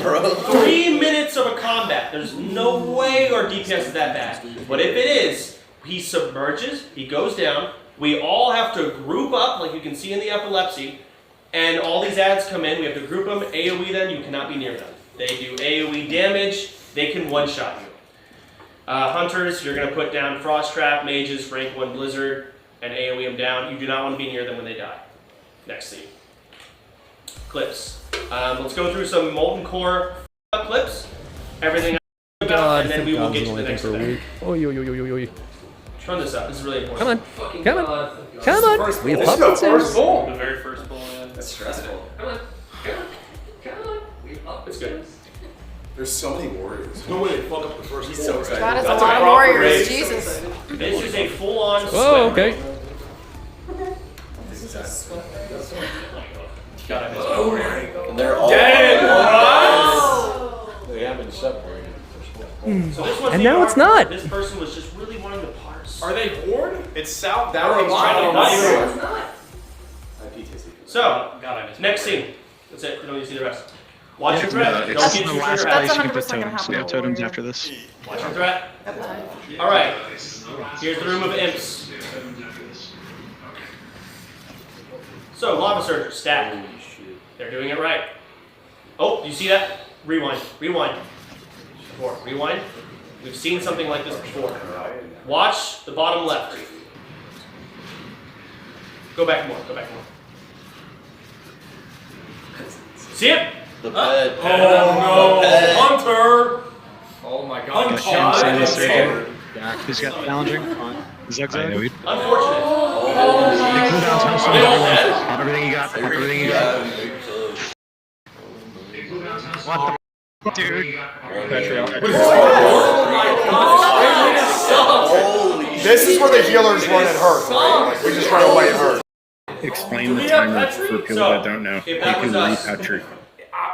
bro. 3 minutes of a combat. There's no way our DPS is that bad. But if it is, he submerges, he goes down, we all have to group up, like you can see in the epilepsy, and all these ads come in, we have to group them, AoE them, you cannot be near them. They do AoE damage, they can one-shot you. Hunters, you're going to put down Frost Trap, Mages, Rank 1 Blizzard, and AoE them down. You do not want to be near them when they die. Next scene. Clips. Let's go through some Molten Core clips. Everything about, and then we will get to the next event. Turn this up. This is really important. Come on. We have puppets. The very first bull. That's stressful. Come on. It's good. There's so many warriors. No way, fuck up the first. He's so excited. That is a That's lot of proper warriors. race. Jesus. This is a full-on sweat. Oh, okay. God, I miss They're all dead. They haven't separated. So this wasn't And even now it's hard. not. This person was just really wanting to parse. Are they Horde? It's South. That was Not So, God, I missed next scene. That's it. You don't need to see the rest. Watch your threat. Don't It's get the too last triggered. place you can put totems. We have totems after this. Watch your threat. Alright. Here's the room of imps. So, Lava Surger, stack. They're doing it right. Oh, you see that? Rewind. Before. Rewind. We've seen something like this before. Watch the bottom left. Go back more. See it? The bed. Oh no, Hunter! Oh my God! He's got challenging on Zigzag. Unfortunate. Everything you got. What the dude? This is where the healers run at her. Like, we just run away at her. Explain the timer for people that don't know. You can re-petri.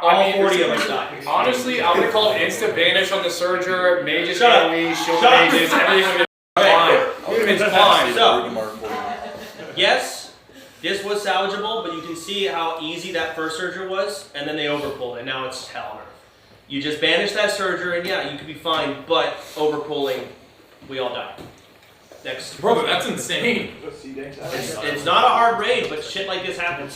All 40 of us died. Honestly, I would call it instant banish on the Surger, Mages, AoE, Shield Mages, everything would have been fine. So, yes, this was salvageable, but you can see how easy that first Surger was, and then they overpulled it. Now it's hell on earth. You just banish that Surger, and yeah, you could be fine, but overpulling, we all die. Next. Bro, that's insane. It's not a hard raid, but shit like this happens.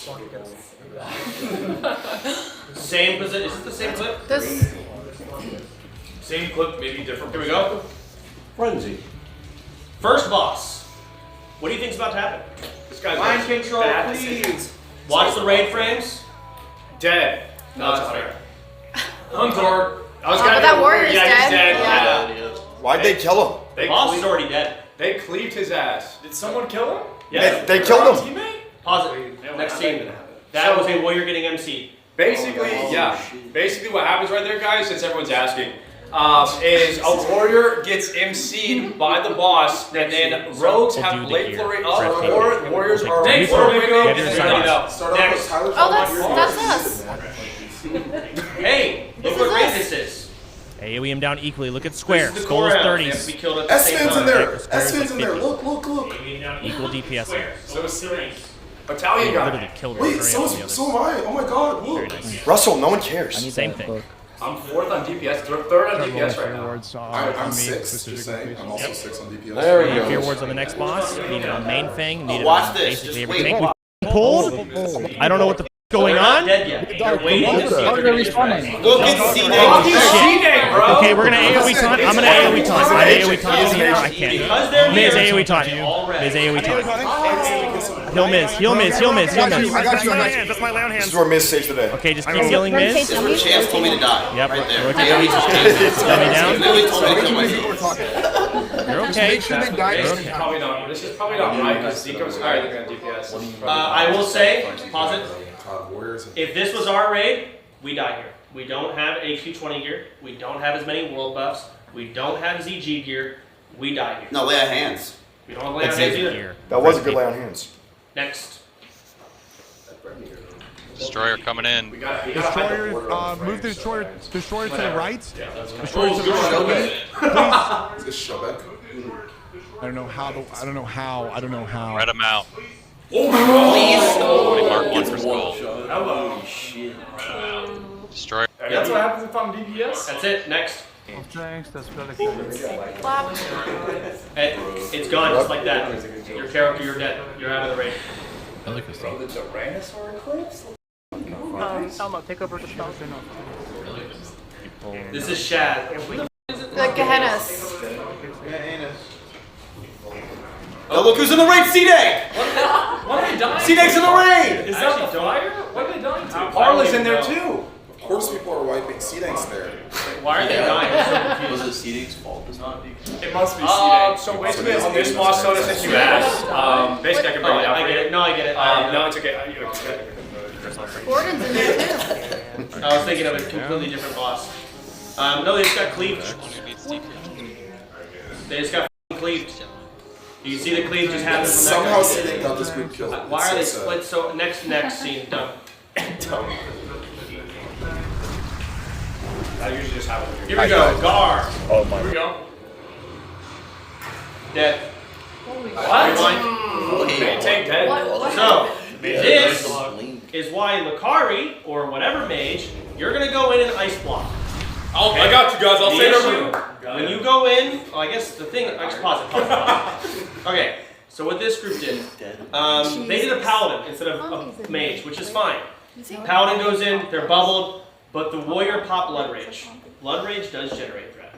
Same position. Is it the same clip? This. Same clip, maybe different. Here we go. Frenzy. First boss. What do you think's about to happen? This guy's Mind control, bad please. decisions. Watch the raid frames. Dead. No, it's Hunter. Hunter. Oh, but that warrior's Yeah, he's dead. dead. Yeah. Why'd they kill him? The boss is already dead. They cleaved his ass. Did someone kill him? Yes. They killed him. Teammate? Pause it. Next scene. That was a warrior getting MC. Basically, yeah. Basically what happens right there, guys, since everyone's asking, is a warrior gets MC'd by the boss, and then rogues have blade flurry up, or warriors are next. Oh, that's us. Hey, look what raid this is. AoE him down equally. Look at square. This is the Skull is core 30s. round. We killed at the S same fans in time. there. Square S is fans in like there. 50. Look. Equal DPS here. So is series. Battalion guy. Literally killed Wait, Rosario so on the others. am I. Oh my god, look. Very nice. Russell, no one cares. Same thing. I'm 4th on DPS, 3rd on DPS right now. I'm 6, just saying. I'm also 6 on DPS. There we go. Fear wards on the next boss. Needed on main thing. Needed watch on this. basically Just everything. wait. We pulled. I don't know what the going They're not on. dead yet. They're waiting to see. How are they responding? Go get C-Name. bro. Okay, we're gonna AoE taunt. I'm gonna AoE taunt. I'm AoE taunt. I can't. Because they're Miz near. AoE taunt. Miz AoE taunt. Heal Miz. Heal Miz. Heal Miz. Heal Miz. I got you. That's my land This hand. is where Miz saves the day. Okay, just keep healing Miz. This is where Chance told me to die. Yep. Right there. Rotate. AoE just Dummy down. literally told me to kill myself. You're okay. Probably not. This is probably not right because Zico's higher than DPS. I will say, pause it. If this was our raid, we die here. We don't have HQ20 gear. We don't have as many world buffs. We don't have ZG gear. We die here. No, lay on hands. We don't have lay on hands either. That was a good lay on hands. Next. Destroyer coming in. Destroyer, move the destroyer to the right. Destroyer to the Good right. showback. Is this Showback? I don't know how. Red him out. Oh, Mark 1 for skull. Hello. Shit. Destroyer. That's what happens if I'm DPS. That's it. Next. Flap. It's gone just like that. Your character, you're dead. You're out of the raid. The Tyrannosaur Eclipse? Elmo, take over the spell. This is Shad. The Gehennas. Oh, look who's in the raid, C-Day! What are they dying? C-Day's in the raid! Is that the fire? What are they dying to? Harley's in there too. Of course people are wiping. C-Dank's there. Why are they dying? I'm so confused. Was it Seeding's fault? It's not It must be C-Day. So basically on this boss soda since you asked, basically I can bring it out. I get it. No, I get it. No, it's okay. Gordon's in there too. I was thinking of a completely different boss. No, they just got cleaved. They just got cleaved. You see the cleave just happen from that Somehow guy. C-Dank got this group killed. Why are they It's so sad. split? So next scene done. Done. I usually just have it. Here we go. Gar. Oh my. Here we go. Dead. What? Take dead. So this is why Lakari or whatever mage, you're gonna go in and ice block. I got you guys. I'll say it over. When you go in, I guess the thing. Pause it. Okay. So what this group did, they did a paladin instead of a mage, which is fine. Paladin goes in, they're bubbled, but the warrior pop blood rage. Blood rage does generate threat.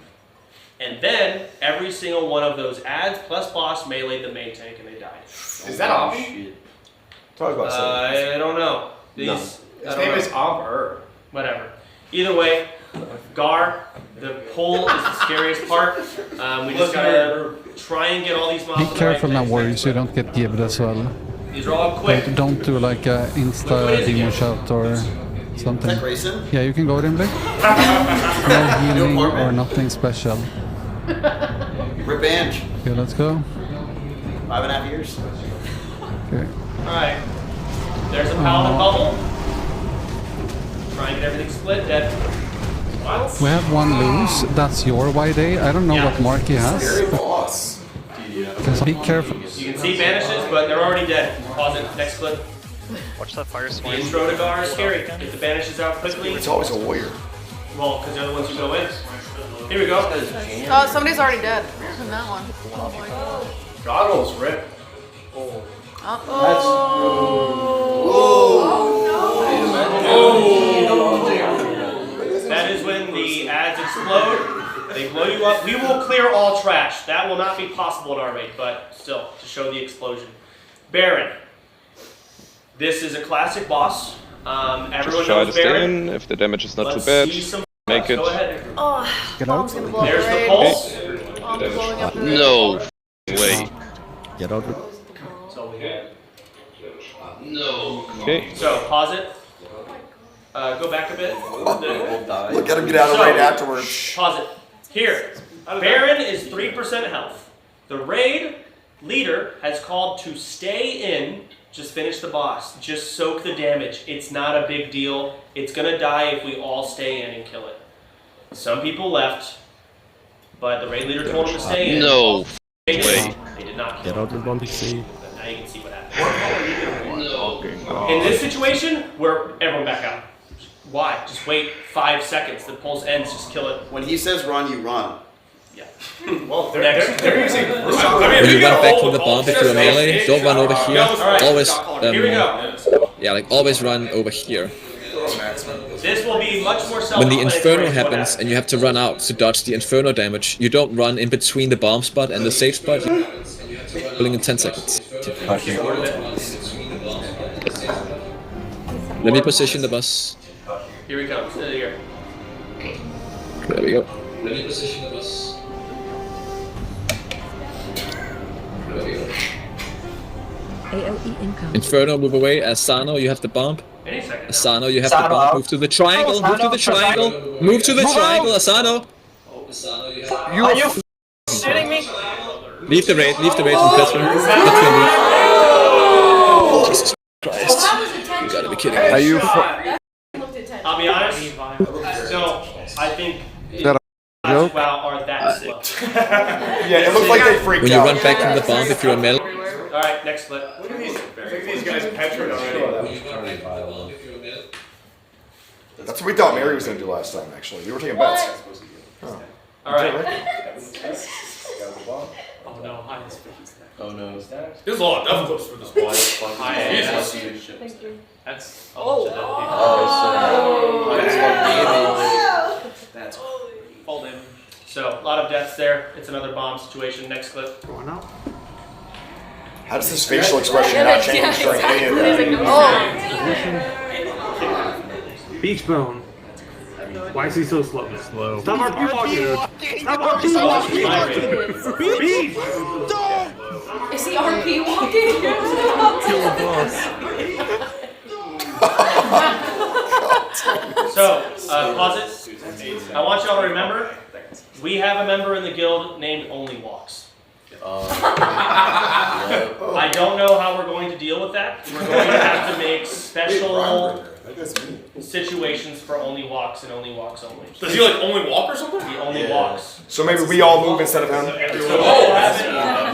And then every single one of those adds plus boss meleeed the main tank and they died. Is that Omni? Talk about I don't know. His name is Amber. Whatever. Either way, Gar, the pull is the scariest part. We just gotta try and get all these mobs. Be careful now, warriors, you don't get gibbed as well. These are all quick. Don't do like a insta demon shout or something. Is that Grayson? Yeah, you can go in, Blake. No healing or nothing special. Revenge. Okay, let's go. 5.5 years. Okay. Alright. There's a paladin bubble. Try and get everything split. Dead. What? We have one loose. That's your YD. I don't know what mark he has. Scary boss. Just be careful. You can see vanishes, but they're already dead. Pause it. Next clip. Watch that fire The swing. intro to Gar is scary. If the banishes out quickly. It's always a warrior. Well, because they're the ones who go in. Here we go. Oh, somebody's already dead. In that one. Oh my god. Goggles, rip. That is when the ads explode. They blow you up. We will clear all trash. That will not be possible in our raid, but still, to show the explosion. Baron. This is a classic boss. Everyone Just try to knows stay Baron. in. If the damage is not Let's too bad, see some make it. Go ahead. Oh, Get out. gonna blow There's the raid. pulse. Blowing up the raid. No way. Get out. So we had. No. Okay. So pause it. Go back a bit. Look at him get out of the raid afterwards. Pause it. Here, Baron is 3% health. The raid leader has called to stay in, just finish the boss, just soak the damage. It's not a big deal. It's gonna die if we all stay in and kill it. Some people left, but the raid leader told them to stay in. No They way. did not Get kill out the bumpy sea. Now you can see what happened. In this situation, we're everyone back out. Why? Just wait 5 seconds. The pulse ends. Just kill it. When he says run, you run. Yeah. Well, they're using. When you run back from the bomb if you're a melee, don't run over here. Always, Here we go. yeah, like always run over here. This will be much more When the self-explanatory. inferno happens and you have to run out to dodge the inferno damage, you don't run in between the bomb spot and the safe spot. You're pulling in 10 seconds. Let me position the bus. Here we come. Here. There we go. Let me position the bus. There we go. AOE income. Inferno, move away. Asano, you have the bomb. Any second. Asano, you have the bomb. Move to the triangle. Move to the triangle. Move to the triangle, Asano. Are you shitting me? Leave the raid from Pittsburgh. Jesus Christ. You gotta be kidding me. Are you I'll be honest. No, I think that a joke? WoW are that sick. Yeah, it looked like they freaked out. When you run back from the bomb, if you're a melee. Alright, next clip. Look at these guys petrified already. That's what we thought Mary was gonna do last time, actually. We were taking bets. Oh. Alright. Oh no, hide his face. Oh no. There's a lot of death clips for this one. Thank you. That's That's fall damage. So, a lot of deaths there. It's another bomb situation. Next clip. How does this facial expression not change during any of that? Beach bone. Why is he so slow? Stop RP walking. Stop RP walking. Beach. Is he RP walking? Kill the boss. So, pause it. I want y'all to remember, we have a member in the guild named OnlyWalks. I don't know how we're going to deal with that. We're going to have to make special situations for OnlyWalks and OnlyWalks only. Does he like only walk or something? He only walks. So maybe we all move instead of him?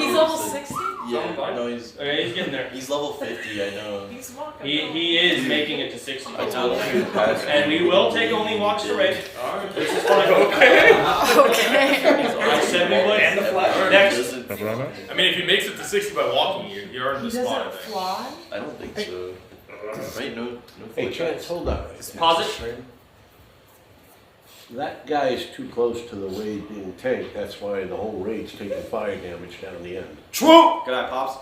He's level 60? Yeah, no, he's getting there. He's level 50, I know. He's walking. He is making it to 60. I told him to pass. And we will take OnlyWalks to raid. This is fine. Okay. I said we would. And the flash. Next. I mean, if he makes it to 60 by walking, you're in the spot. I think. Fly? I don't think so. Right? No. Hey, Chance, hold on. Pause it. That guy is too close to the raid being tanked. That's why the whole raid's taking fire damage down the end. True. Good night, Pops.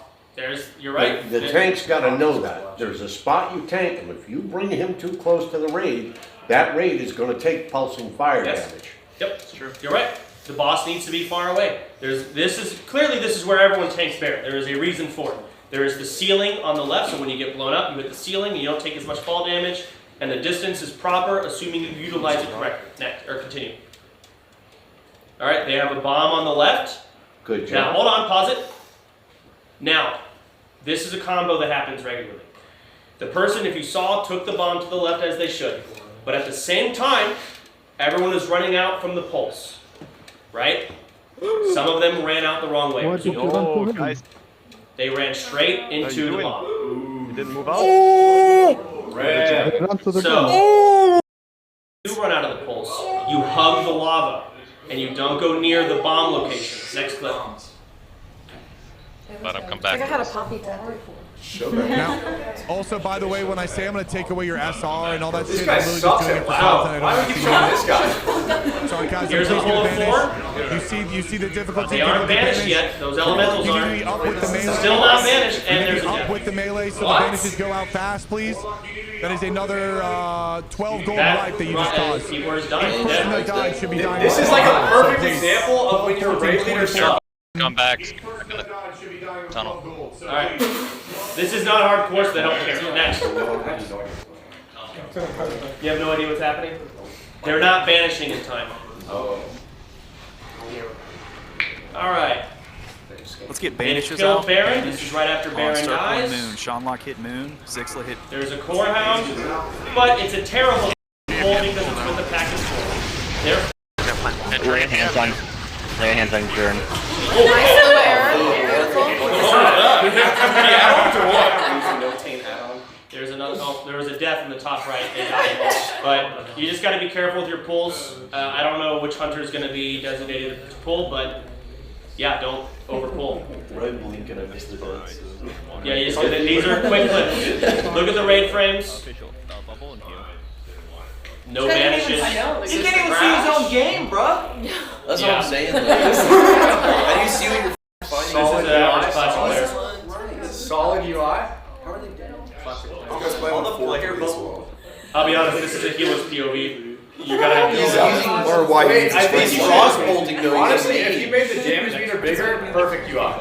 You're right. Like, the tank's got to know that. There's a spot you tank him. If you bring him too close to the raid, that raid is going to take pulsing fire damage. Yep, it's true. You're right. The boss needs to be far away. This is where everyone tanks bear. There is a reason for it. There is the ceiling on the left, so when you get blown up, you hit the ceiling and you don't take as much fall damage. And the distance is proper, assuming you utilize it correctly. Next, or continue. All right, they have a bomb on the left. Good job. Now, hold on, pause it. Now, this is a combo that happens regularly. The person, if you saw, took the bomb to the left as they should. But at the same time, everyone is running out from the pulse. Right? Some of them ran out the wrong way. Oh, guys. They ran straight into the bomb. You didn't move out. So, you run out of the pulse, you hug the lava, and you don't go near the bomb locations. Next clip. Let him come I back. think I had a poppy tower. Now, also, by the way, when I say I'm going to take away your SR and all that This shit, guy I'm really sucks just doing at it for WoW. content. Why would you keep showing this guy? Sorry, guys. Here's a whole floor. You see the difficulty. They aren't banished yet. Those elementals You need aren't. to be up with the melee. Still not banished, and You need there's to a be up death. with the melee so What? the banishes go out fast, please. That is another 12 gold That life that you just caused. keyword's done. Each person that died should be dying. This is like a perfect example of when your raid leader sucks. Come back. Tunnel. Alright. This is not hardcore, so they don't care. Next. You have no idea what's happening? They're not banishing in time. All right. Let's get Finish banishes killed out. Baron. This is right after Baron Start dies. on Moon. Seanlock hit Moon. Zixla hit. There's a core hound, but it's a terrible pull because it's with the package full. They're Lay hands on Jern. There's another. Oh, there was a death in the top right. They died. But you just got to be careful with your pulls. I don't know which hunter is going to be designated to pull, but yeah, don't over pull. Red blink and I missed the death. Yeah, you just get it. These are quick clips. Look at the raid frames. No vanishes. He can't even see his own game, bro. That's what I'm saying. How do you see what you're finding? Solid UI, classic player. Solid UI. You guys play on the player baseball. I'll be honest, this is a healer's POV. You gotta have He's using or why Wait, I think he's cross-bolting though. Honestly, if you made the damage meter bigger, perfect UI.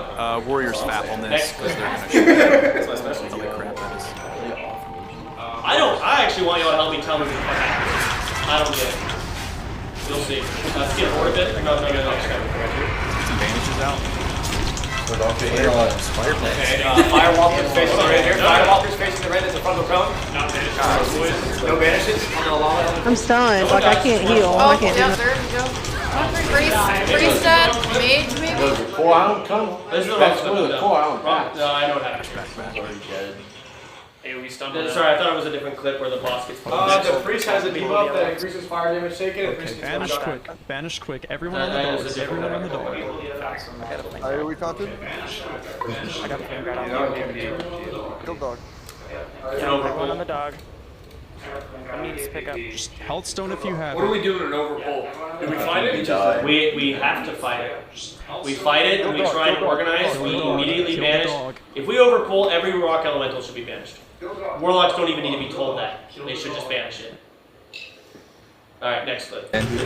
Warriors fap on this because they're gonna shoot. Holy crap, that is. I actually want y'all to help me tell me what the fuck happens. I don't get it. You'll see. Let's get bored of it. No. Some banishes out. Okay, Firewalker's facing the red here. Firewalker's facing the red at the front of the cone. No banishes. I'm stunned. Like I can't heal. Oh, I can't do yeah, nothing. there we go. Priest dead. Mage maybe? Does the core hound come? This is the That's wrong where the core hound Wrong. dies. No, I know what happened. AoE stumbled. Sorry, I thought it was a different clip where the boss gets pulled. The priest has a debuff that increases fire damage taken. And priest gets Banish one shot. quick. Banish quick. Everyone on the That is dogs. a different Everyone on the one. dog. Are we counted? I got the finger out. Kill dog. Everyone on the dog. I need to pick up. Just health stone if you have What do we do in an overpull? Do we fight it? We have to fight it. We fight it and we try and organize. We immediately banish. If we overpull, every rock elemental should be banished. Warlocks don't even need to be told that. They should just banish it. Alright, next clip. Banish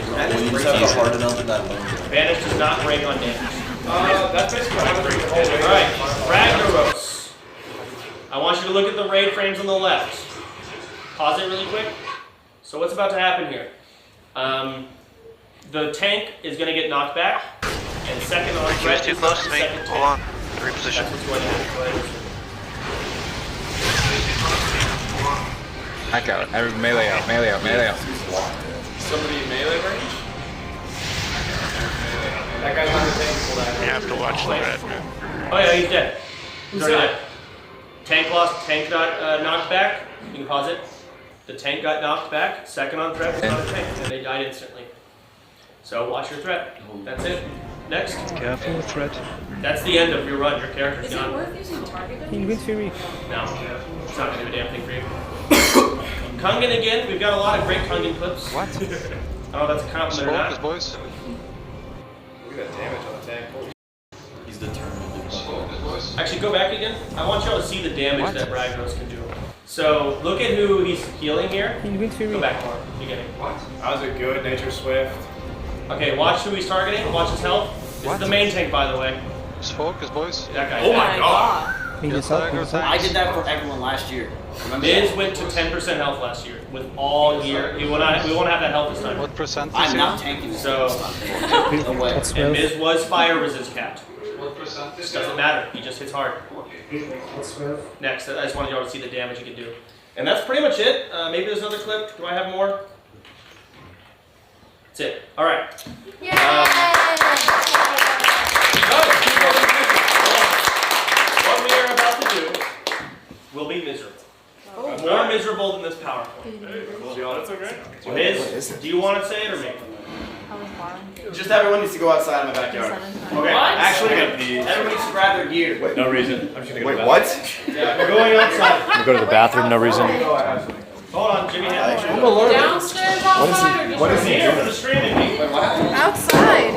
does not break on damage. That's basically what I'm doing. Alright, Ragnaros. I want you to look at the raid frames on the left. Pause it really quick. So what's about to happen here? The tank is going to get knocked back, and second on threat too is close not to the me. second Hold tank. on. Reposition. That's what's going to happen. Go ahead. Hack out. Melee out. Melee out. Melee out. Somebody in melee range? That guy's on the tank. Pull that. You have to watch the red. Oh yeah, he's dead. He's already dead. Tank lost. Tank got knocked back. You can pause it. The tank got knocked back. Second on threat was not a tank, and they died instantly. So watch your threat. That's it. Next. Careful with threat. That's the end of your run. Your character's Is it done. worth using target? Can you wait for me? No, it's not gonna do a damn thing for you. Kungan again. We've got a lot of great Kungan clips. What? I don't know if that's a compliment or not. Boys. Look at that damage on the tank. Holy He's determined. Actually, go back again. I want y'all to see the damage that Ragnaros can do. So look at who he's healing here. Can you wait for me? Go back more. Beginning. That was a good Nature Swift. Okay, watch who he's targeting. Watch his health. This is the main tank, by the way. Just focus, boys. That guy. Oh my god. I did that for everyone last year. Miz went to 10% health last year with all year. We won't have that health this time. What percent? I'm not tanking this. So, No way. and Miz was fire resist capped. Doesn't matter. He just hits hard. Next, I just wanted y'all to see the damage he can do. And that's pretty much it. Maybe there's another clip. Do I have more? That's it. All right. What we are about to do will be miserable. More miserable than this PowerPoint. That's okay. Miz, do you want to say it or me? Just everyone needs to go outside in my backyard. Okay. Actually, everyone needs to grab their gear. No reason. I'm just gonna go Wait, to the what? Yeah, we're going outside. bathroom. Go to the bathroom, no reason. Hold on, Jimmy. Downstairs, outside, or just What is he Here for doing? the streaming meeting. outside?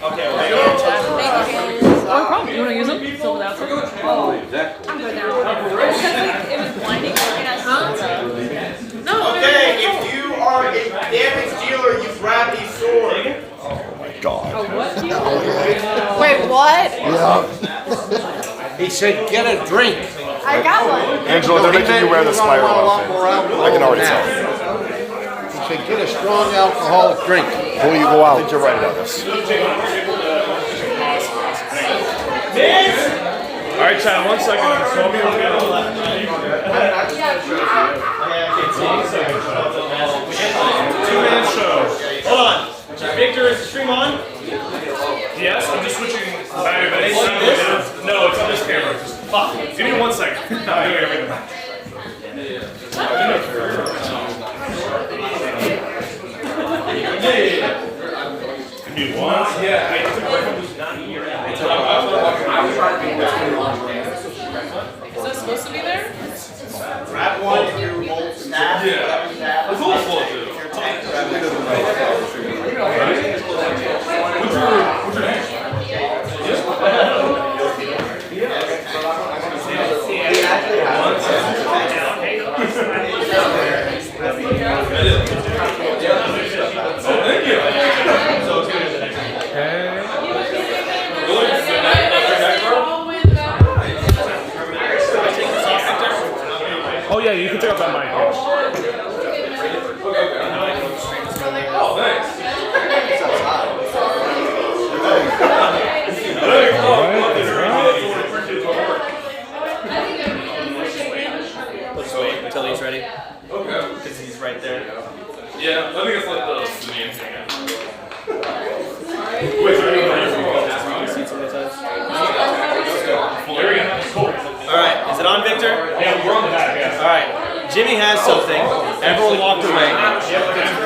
Okay, we're going Thank you. Oh, problem. You want to use them? Still without them? Oh, Exactly. I'm good now. It was blinding. Huh? No. Okay, if you are a damage dealer, you grab a sword. God. What? Wait, what? He said, get a drink. I got one. Angela, they're making you wear the spiral outfit. I can already tell. He said, get a strong alcoholic drink. Before you go out, I think you're right about this. All right, Chad, 1 second. So two-man show. Hold on. Victor, is the stream on? Yes, I'm just switching back. No, it's on this camera. Just fuck. Give me 1 second. I'm doing everything. Give me one. Yeah, I took away from who's not here. Is that supposed to be there? Grab one if you're both snap. Yeah. It's all full too. What's your name? Oh yeah, you can pick up that mic. Oh, thanks. Let's wait until he's ready. Okay. Because he's right there. Yeah, I think it's like the main thing. Wait, sorry, there we go. Cool. Alright, is it on, Victor? Yeah, we're on the back, yeah. Alright, Jimmy has something. Everyone walked away.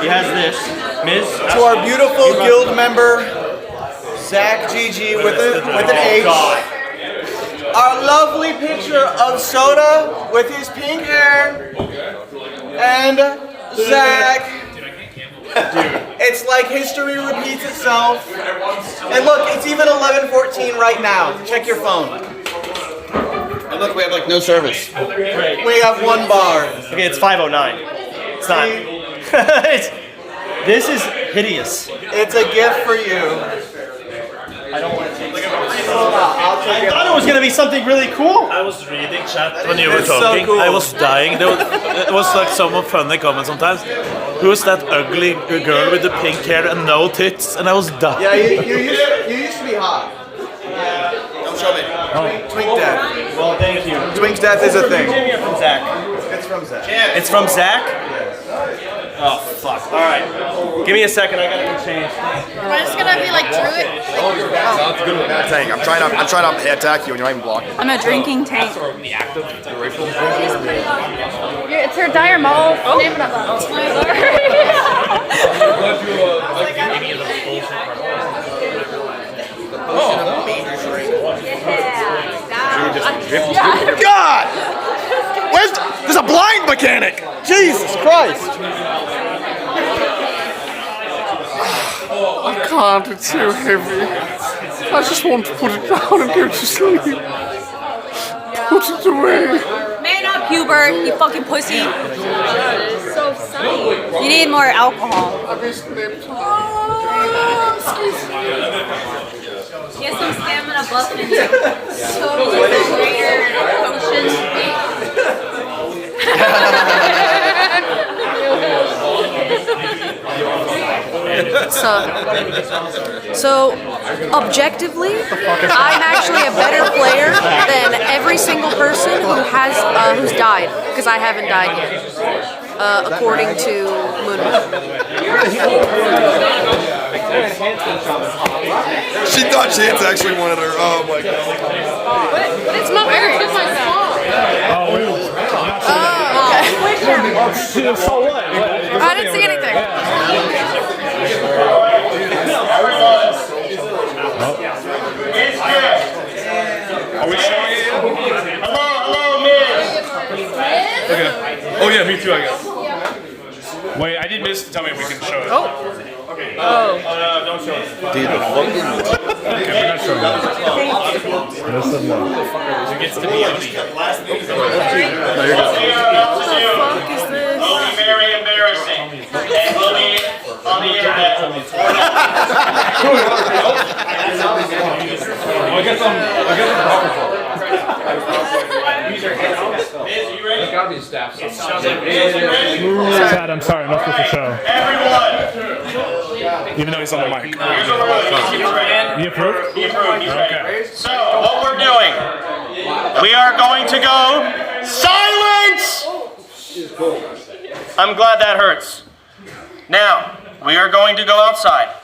He has this. Miz? To our beautiful guild member, Zach GG with an H. Our lovely picture of Soda with his pink hair. And Zach. It's like history repeats itself. And look, it's even 11:14 right now. Check your phone. And look, we have like no service. Great. We have 1 bar. Okay, it's 5:09. It's not. This is hideous. It's a gift for you. I don't want to take it. I thought it was going to be something really cool. I was reading chat when you were It's so talking. cool. I was dying. It was like some funny comments sometimes. Who's that ugly girl with the pink hair and no tits? And I was dying. Yeah, you used to be hot. Don't show me. Twink death. Well, thank you. Twink death is a thing. From Jimmy or from Zach? It's from Zach. It's from Zach? Oh, fuck. Alright. Give me a second. I gotta get changed. Am I just gonna be like Druid? Sounds good with that tank. I'm trying to attack you and you're not even blocking. I'm a drinking tank. The active duration. It's her dire mole. Oh. Name it up. God! There's a blind mechanic! Jesus Christ! I can't, it's so heavy. I just want to put it down and go to sleep. Put it away. Man up, Hubert, you fucking pussy. So sunny. You need more alcohol. Get some stamina buff in you. So greater potion. So, objectively, I'm actually a better player than every single person who has who's died, because I haven't died yet, according to Moonman. She thought Chance actually wanted her. Oh my god. But it's not where it's my spot. So what? I didn't see anything. Are we showing it? Hello, Miz. Okay. Oh yeah, me too, I guess. Wait, I did miss. Tell me if we can show it. Oh. Okay. Oh. No, don't show it. Dude, the fucking... Okay, we're not showing it. It gets to be empty. No, What you're good. the fuck is this? Will be very embarrassing. And will be on the internet. I guess I'm powerful. Miz, you ready? There's gotta be a staff somewhere. Miz, you ready? Chad, I'm sorry, I'm not supposed to show. Everyone. Even though he's on the mic. He approved? He approved. He's ready. So, what we're doing, we are going to go silence! I'm glad that hurts. Now, we are going to go outside.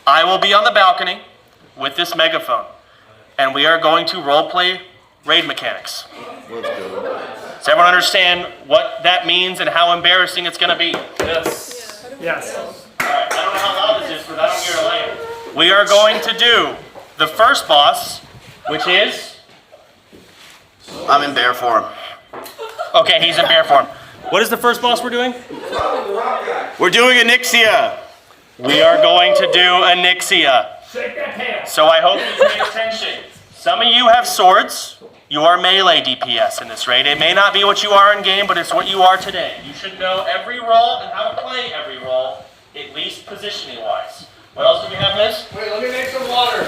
I will be on the balcony with this megaphone, and we are going to roleplay raid mechanics. Does everyone understand what that means and how embarrassing it's going to be? Yes. Yes. All right, I don't know how loud this is, but I don't hear a light. We are going to do the first boss, which is... I'm in bear form. Okay, he's in bear form. What is the first boss we're doing? We're doing ONYXIA. We are going to do ONYXIA. So I hope you pay attention. Some of you have swords. You are melee DPS in this raid. It may not be what you are in game, but it's what you are today. You should know every role and how to play every role, at least positioning wise. What else do we have, Miss? Wait, let me make some water.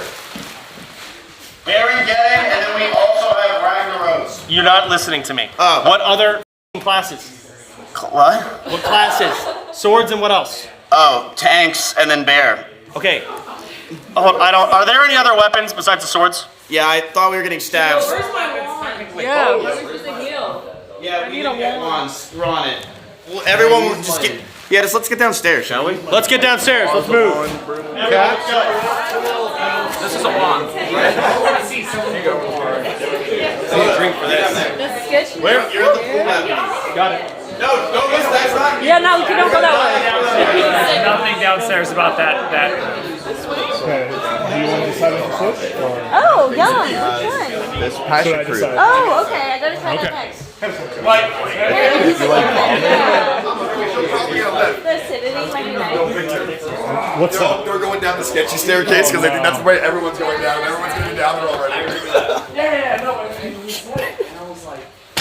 Baron Getting, and then we also have Ragnaros. You're not listening to me. What other classes? What? What classes? Swords and what else? Oh, tanks and then bear. Okay. Oh, are there any other weapons besides the swords? Yeah, I thought we were getting stabs. Where's my wand? Yeah, where's the heal? Yeah, I need a wand. We're on it. Well, everyone will just get... Yeah, let's get downstairs, shall we? Let's get downstairs. Let's move. This is a wand. Drink for this. Where? You're at the pool. Got it. No, that's not. Yeah, no, you don't go that way. There's nothing downstairs about that. Okay. Do you want to decide on the switch? Or? Oh, yeah. This passion fruit. Oh, okay. I gotta try that next. You like The acidity might be nice. What's up? They're going down the sketchy staircase because I think that's the way everyone's going down. Everyone's going to be down there already.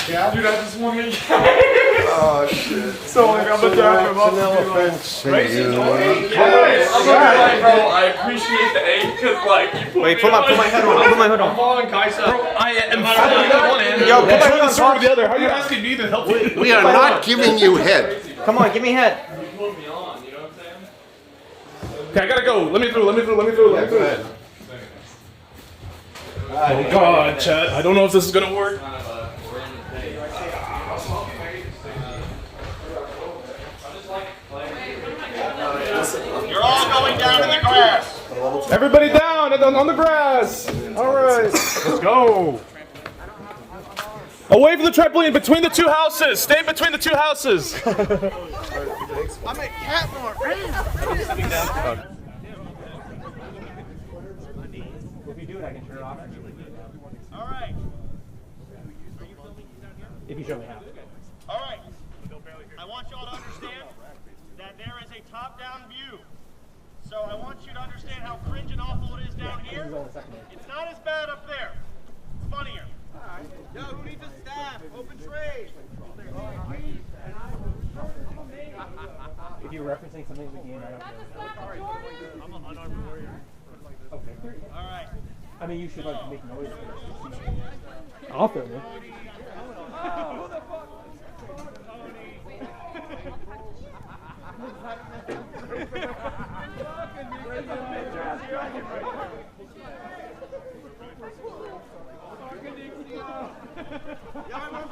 Yeah, dude, I just want to Oh shit. So like I'm the driver. No offense to you. I'm like, bro, I appreciate the aid because like you Wait, put my head on. Put my hood on. I'm following Kaisa. Bro, I am following one end. Yo, put my the sword with the other. How are you asking me to help you? We are not giving you head. Come on, give me head. You put me on, you know what I'm saying? Okay, I gotta go. Let me through. Oh god, chat. I don't know if this is gonna work. You're all going down in the grass. Everybody down on the grass. All right, let's go. Away from the trampoline, between the two houses. Stay between the two houses. I'm at Catmore. If you do it, I can turn it off. All right. If you show me how. All right. I want you all to understand that there is a top-down view. So I want you to understand how cringe and awful it is down here. It's not as bad up there. It's funnier. Yo, who needs a staff? Open trade. If you're referencing something in the game, I don't know. I'm an unarmed warrior. Okay. All right. I mean, you should like make noise. I'll film it. Who the fuck?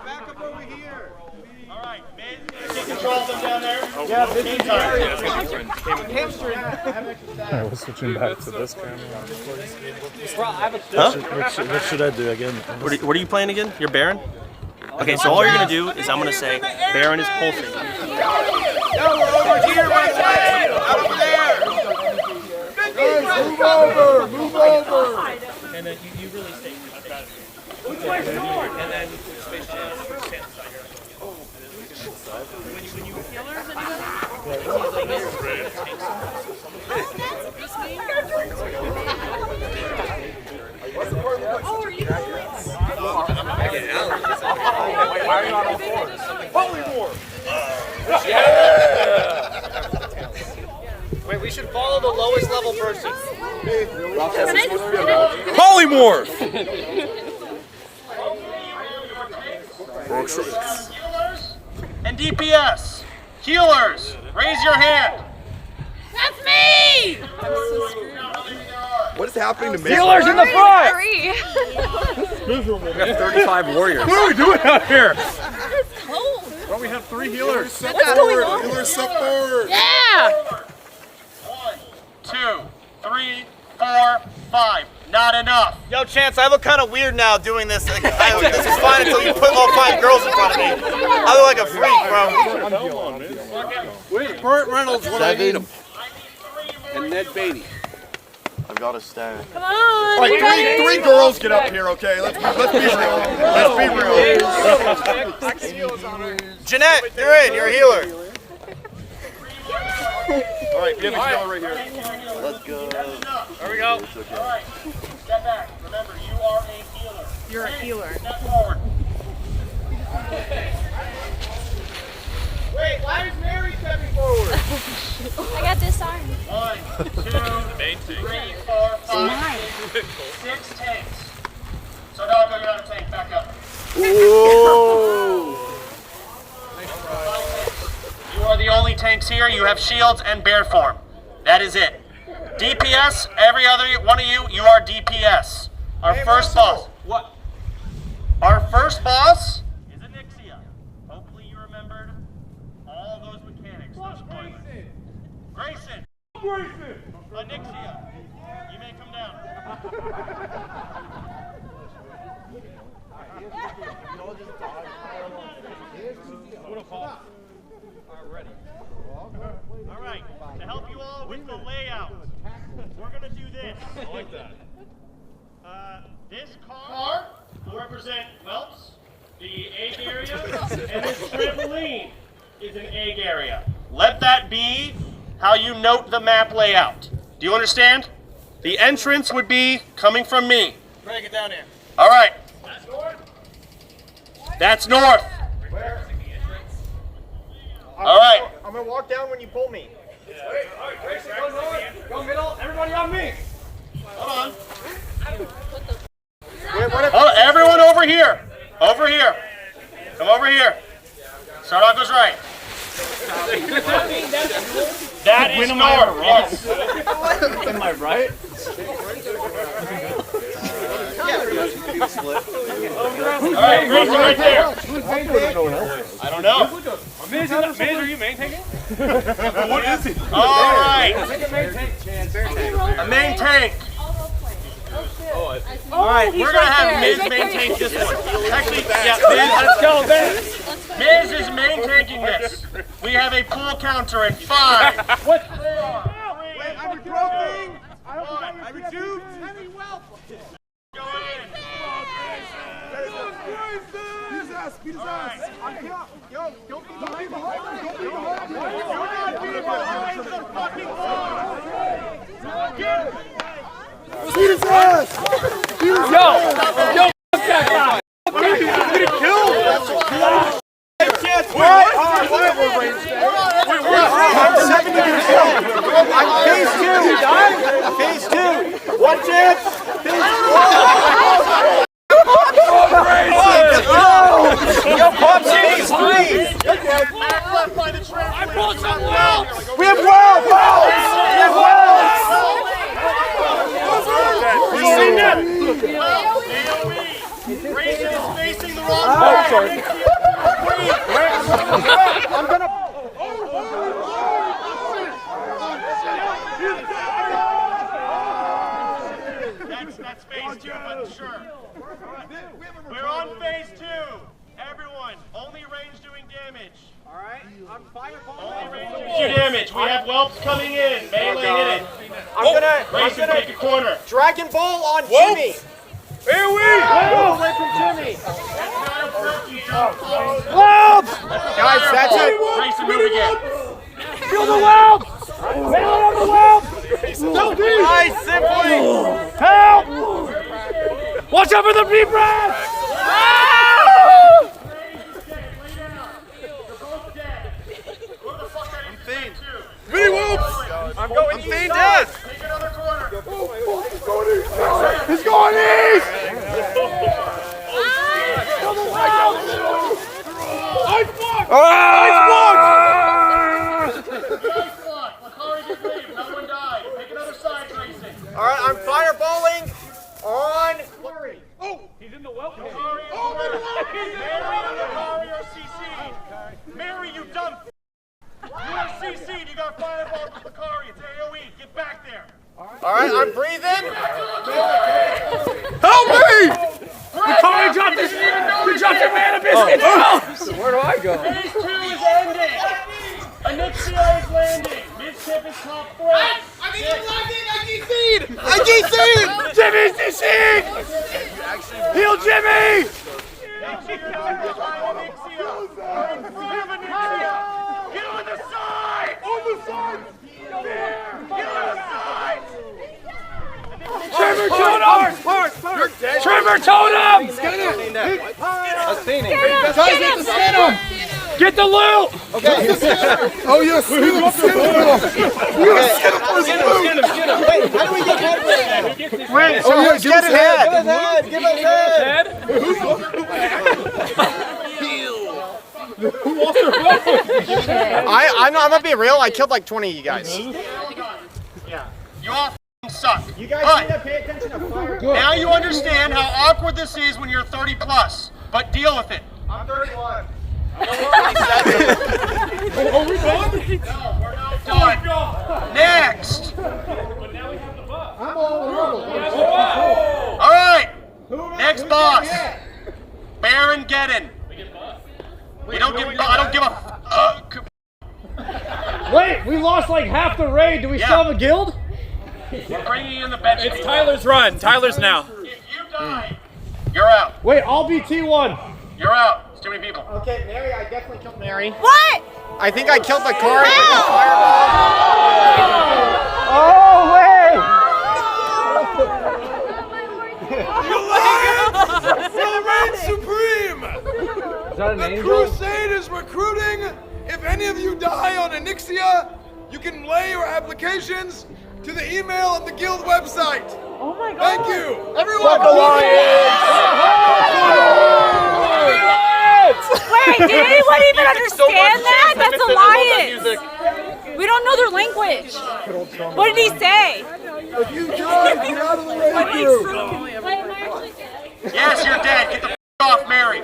Back up over here. All right, man. Take control of them down there. Yeah, game time. Alright, we're switching back to this camera. Huh? What should I do again? What are you playing again? You're Baron? Okay, so all you're gonna do is I'm gonna say Baron is pulsing. No, we're over here, my friend. Out over there. Guys, move over. And then you really stay. Which way's north? And then Space Jam stand aside here. When you killers Oh, are you Why are you on all fours? Holy war! Wait, we should follow the lowest level person. Polymorph! and DPS. Healers, raise your hand. That's me! me! What is happening to me? Healers in the front! We got 35 warriors. What are we doing out here? It's cold. Well, we have 3 healers. What's going on? Healers step forward. Yeah! 1, 2, 3, 4, 5. Not enough. Yo, Chance, I look kind of weird now doing this. Like, this is fine until you put all 5 girls in front of me. I look like a freak, bro. Where's Burt Reynolds when I need him? And Ned Beatty. I've got a stack. Come on! All right, three girls get up here, okay? Let's be real. Let's be real. Jeanette, you're in. You're a healer. All right, we have a healer right here. Let's go. There we go. All right. Step back. Remember, you are a healer. You're a healer. Step forward. Wait, why is Mary stepping forward? I got this arm. 1, 2, 3, 4, 5, 6 tanks. So now go get a tank. Back up. Whoa. You are the only tanks here. You have shields and bear form. That is it. DPS, every other one of you are DPS. Our first boss. What? Our first boss is ONYXIA. Hopefully you remembered all those mechanics. No spoilers. Grayson. ONYXIA. You may come down. All right, to help you all with the layout, we're going to do this. I like that. This car will represent whelps, the egg area, and this trampoline is an egg area. Let that be how you note the map layout. Do you understand? The entrance would be coming from me. Break it down here. All right. That's north. That's north. All right. I'm gonna walk down when you pull me. All right, Grayson, go north. Go middle. Everybody on me. Hold on. Oh, everyone over here. Over here. Come over here. Start goes right. That is north. Yes. Am I right? All right, Grayson right there. I don't know. Miz, are you main tanking? What is he? All right. A main tank. All right, we're gonna have Miz main tank this one. Actually, yeah, Miz, let's go, Miz. Miz is main tanking this. We have a pool counter in 5. What? 4, 3, I'm broken. I'm two. Go in. Beat his ass. Yo, don't be behind. Beat his ass. Yo, fuck that guy. Get killed. Phase 2, Phase 2. One chance. Yo, pop cities, please! Back left by the trampoline. I pulled some whelps! We have whelps! We have whelps! Grayson is facing the wrong way. Oh, sorry. I'm gonna... That's phase 2, but sure. We're on phase 2. Everyone, only range doing damage. Alright, I'm fireball. Only range doing damage. We have whelps coming in. Melee hit it. I'm take a corner. Dragon Ball on Jimmy. Here we go. Away from Jimmy. Whelps! Guys, that's it. Grayson, move again. Kill the whelps! Melee on the whelps! Nice, simply. Help! Watch out for the bee breath! Mini whoops! I'm going east. Dead. Take another corner. He's going east! Ice block! Ice block! Ice block! Makari, get ready. Another one Mary or CC. Mary, you dumb. You are CC'd. You got fireball with Bakari. It's AOE. Get back there. All right, I'm breathing. Help me! Bakari dropped his. You dropped your mana biscuit. Oh. Where do I go? Phase 2 is ending. ONYXIA is landing. Midship is top 4. I need to log in. I DC'd! Jimmy's DC'd! Heal Jimmy! Get on the side! On the side! Get on the side! Trevor Totem! Trevor Totem! Let's paint it. Guys, get the skin him! Get the loot! Okay. Oh yes, skin him. Wait, how do we get head? Wait, so let's get his head. Give us head. Who wants their phone? I'm gonna be real. I killed like 20 of you guys. Yeah. You all suck. You guys need to pay attention to fire. Now you understand how awkward this is when you're 30 plus, but deal with it. I'm 31. Are we done? No, we're not done. Next. I'm all All right. Next boss. Baron Geddon. We don't give. I don't give a. Wait, we lost like half the raid. Do we still have a guild? We're bringing in the bench. It's Tyler's run. Tyler's now. If you die, you're out. Wait, I'll be T1. You're out. It's too many people. Okay, Mary, I definitely killed Mary. What? I think I killed the Corey with the fireball. Oh, wait! The Reign Supreme! Is that an The angel? Crusade is recruiting. If any of you die on ONYXIA, you can lay your applications to the email on the guild website. Oh my god. Thank you. Everyone, Wait, did anyone even understand that? That's alliance. We don't know their language. What did he say? If you die, get out of the raid group. Yes, you're dead. Get the off, Mary.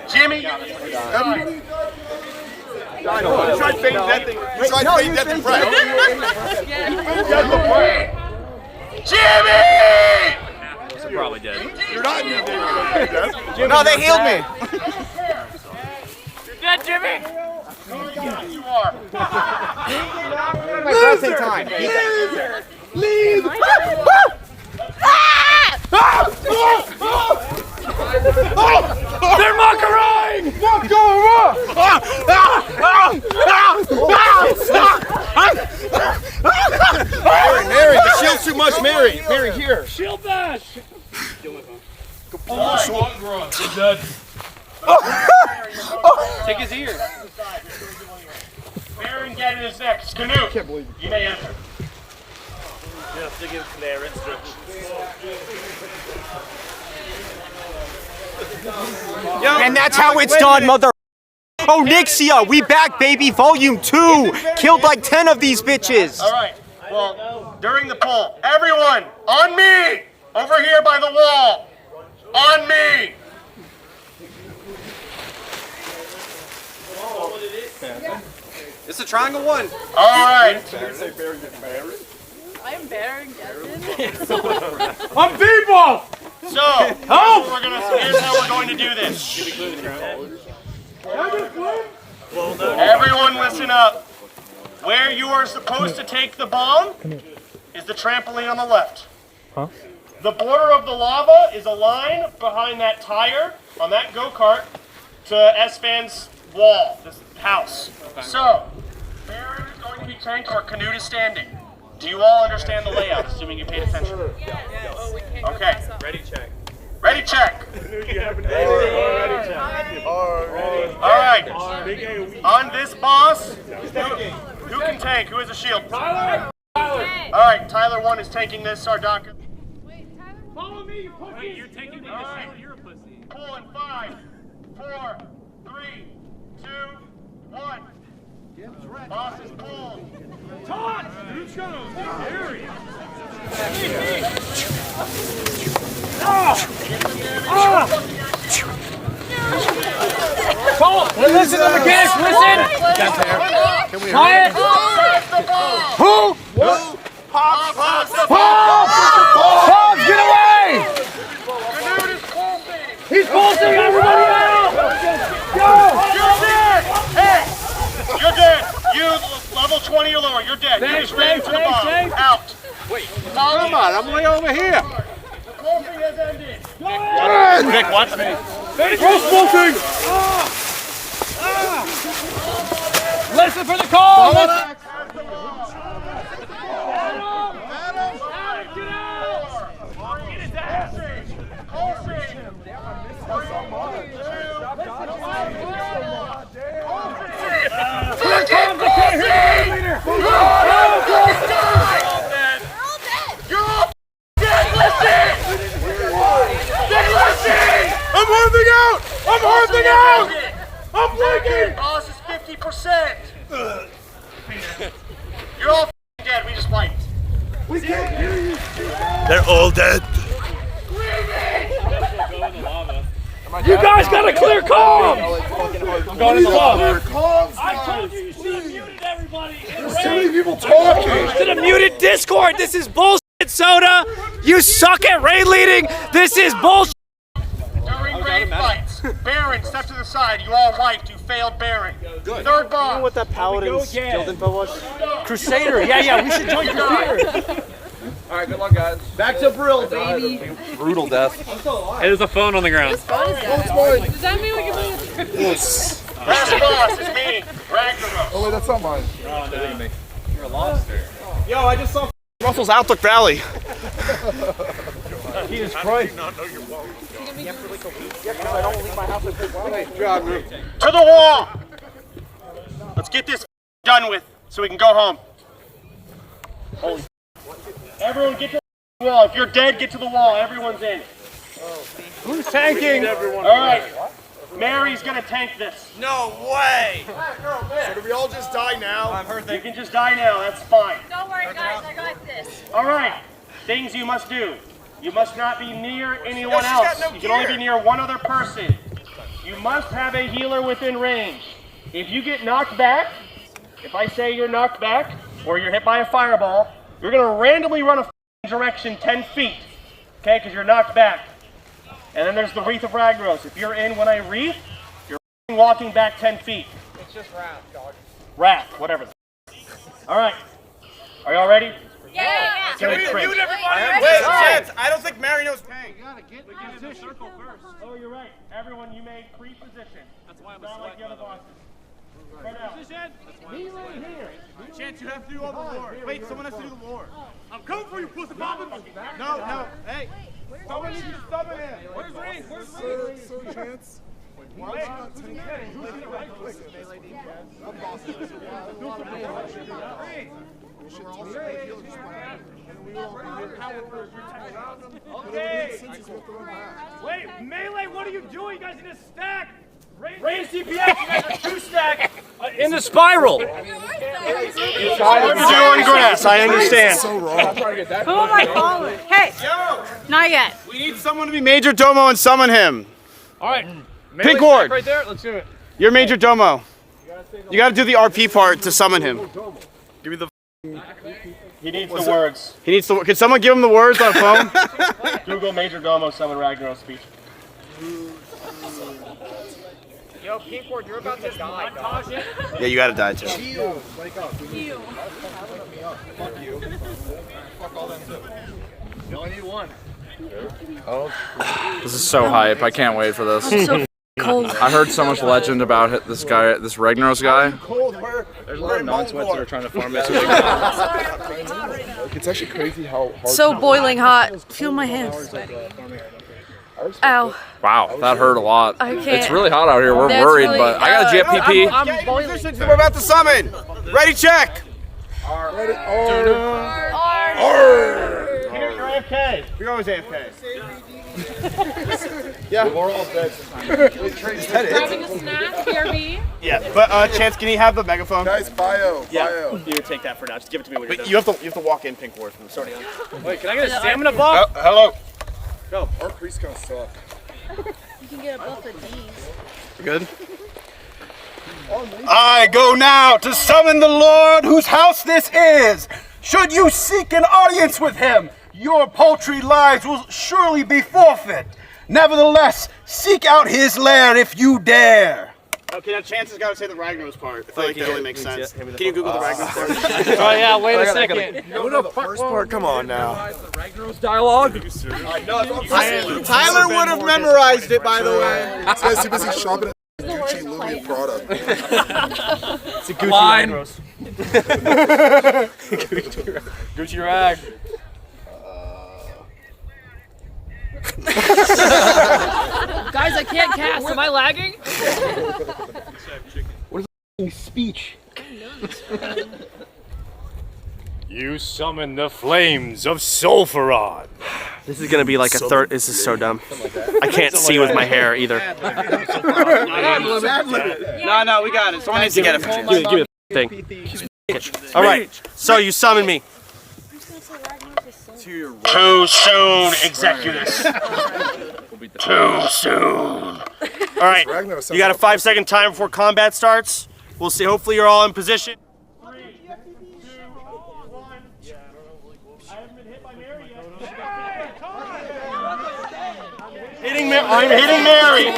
Jimmy. Everybody. Try to fade that thing. Try to fade that thing. Jimmy! They're probably dead. You're not dead. No, they healed me. You're dead, Jimmy! You are. My birthday time. Leave! They're Macarine! Mary, the shield's too much. Mary, here. Shield bash! You're dead. Take his ear. Baron Geddon is next. Canute. You may enter. Just to give clear instructions. And that's how it's done, mother. ONYXIA, we back, baby. Volume 2. Killed like 10 of these bitches. All right. Well, during the poll, everyone, on me! Over here by the wall. On me! It's a triangle 1. All right. I'm Baron Geddon. I'm Bebop! So, here's how we're going to do this. Everyone listen up. Where you are supposed to take the bomb is the trampoline on the left. Huh? The border of the lava is a line behind that tire on that go-kart to S-Fan's wall, this house. So, Baron is going to be tanked or Canute is standing. Do you all understand the layout, assuming you paid attention? Okay. Ready, check. Ready, check. All right. On this boss, who can tank? Who has a shield? Tyler! All right, Tyler 1 is tanking this. Sardaka. Follow me, you pussy! Wait, you're taking me to shield. You're a pussy. Pull in 5, 4, 3, 2, 1. Boss is pulled. Todd! Who's gonna carry? Cole, listen to the gas, listen! Try it! Who? Pops, get away! He's pulsing everybody out! Go! You're dead! Hey! You're dead! You, level 20 or lower, you're dead. You're just ready for the bomb. Out! Wait, come on, I'm way over here. The pulsing has ended. Nick, watch me. Gross pulsing! Listen for the call! I'm holding out! I'm holding out! I'm blinking! Boss is 50%. You're all dead. We just wiped. We can't hear you. They're all dead. You guys gotta clear comms! I'm going in the lava. I told you should have muted everybody. There's too many people talking. You should have muted Discord. This is bullshit, Soda. You suck at raid leading. This is bullshit. During raid fights, Baron, step to the side. You all wiped. You failed Baron. Good. Third bomb. You know what that Paladin's guild info was? Crusader. Yeah, we should join Crusader. Alright, good luck, guys. Back to Brill, baby. Brutal death. Hey, there's a phone on the ground. Does that mean we can play? Yes. Last boss is me, Ragnarok. Oh, wait, that's not mine. You're a lobster. Yo, I just saw Russell's Outlook Valley. Jesus Christ. To the wall. Let's get this done with so we can go home. Holy. Everyone get to the wall. If you're dead, get to the wall. Everyone's in. Who's tanking? All right. Mary's gonna tank this. No way! So do we all just die now? I've heard you can just die now. That's fine. Don't worry, guys. I got this. All right. Things you must do. You must not be near anyone else. You can only be near one other person. You must have a healer within range. If you get knocked back, if I say you're knocked back or you're hit by a fireball, you're gonna randomly run a direction 10 feet, okay? Because you're knocked back. And then there's the Wreath of Ragnaros. If you're in when I wreath, you're walking back 10 feet. It's just wrath, dog. Wrath, whatever. All right. Are y'all ready? Yeah. Can we mute everybody? Wait, Chance, I don't think Mary knows pain. You gotta get in position. Oh, you're right. Everyone, you may pre-position. That's why I'm not like the other bosses. Position. Me right here. Chance, you have to do all the lore. Wait, someone has to do the lore. I'm coming for you, pussy poppin'. No. Hey. Someone needs to summon him. Where's Ray? So Chance. Why would you not take it? Who's gonna right click it? I'm boss. Okay. Wait, Melee, what are you doing? You guys need to stack. Raise DPS, you guys are two stack in the spiral. You're doing grass, I understand. So wrong. Who am I calling? Hey. Not yet. We need someone to be Major Domo and summon him. All right. Pink ward. Right there. Let's do it. You're Major Domo. You gotta do the RP part to summon him. Give me the. He needs the words. He needs the. Can someone give him the words on the phone? Google Major Domo summon Ragnaros speech. Yo, Pink Ward, you're about to die, dog. Yeah, you gotta die too. Wake up. You. Fuck you. Fuck all them too. You only need one. Oh. This is so hype. I can't wait for this. I'm so cold. I heard so much legend about this guy, this Ragnaros guy. There's a lot of non-sweats that are trying to farm it. It's actually crazy how hard. So boiling hot. Feel my hands. Ow. Wow, that hurt a lot. I can't. It's really hot out here. We're That's worried, really- but I got a GFPP. I'm boiling. We're about to summon. Ready, check. Ready? You're AFK. We're always AFK. Yeah. We're all dead. Grabbing a snack, BRB. Yeah, but Chance, can you have the megaphone? Guys, bio. You take that for now. Just give it to me when you're done. You have to walk in Pink Ward from the starting on. Wait, can I get a stamina buff? Hello. Yo, our priests kind of suck. You can get a buff of D's. Good. I go now to summon the Lord whose house this is. Should you seek an audience with him, your paltry lives will surely be forfeit. Nevertheless, seek out his lair if you dare. Okay, now Chance has got to say the Ragnaros part. I feel like that really makes sense. Can you Google the Ragnaros part? Oh yeah, wait a second. No, the first part, come on now. Ragnaros dialogue? Tyler would have memorized it, by the way. This guy's too busy shopping at Gucci, Louis, and Prada. It's a Gucci line. Gucci rag. Guys, I can't cast. Am I lagging? What is the speech? You summon the flames of Sulfuron. This is gonna be like a third. This is so dumb. I can't see with my hair either. No, we got it. Someone needs to get it. Give me the thing. All right. So you summon me. Too soon, Executus. Too soon. All right. You got a 5-second time before combat starts. We'll see. Hopefully you're all in position. I'm hitting Mary.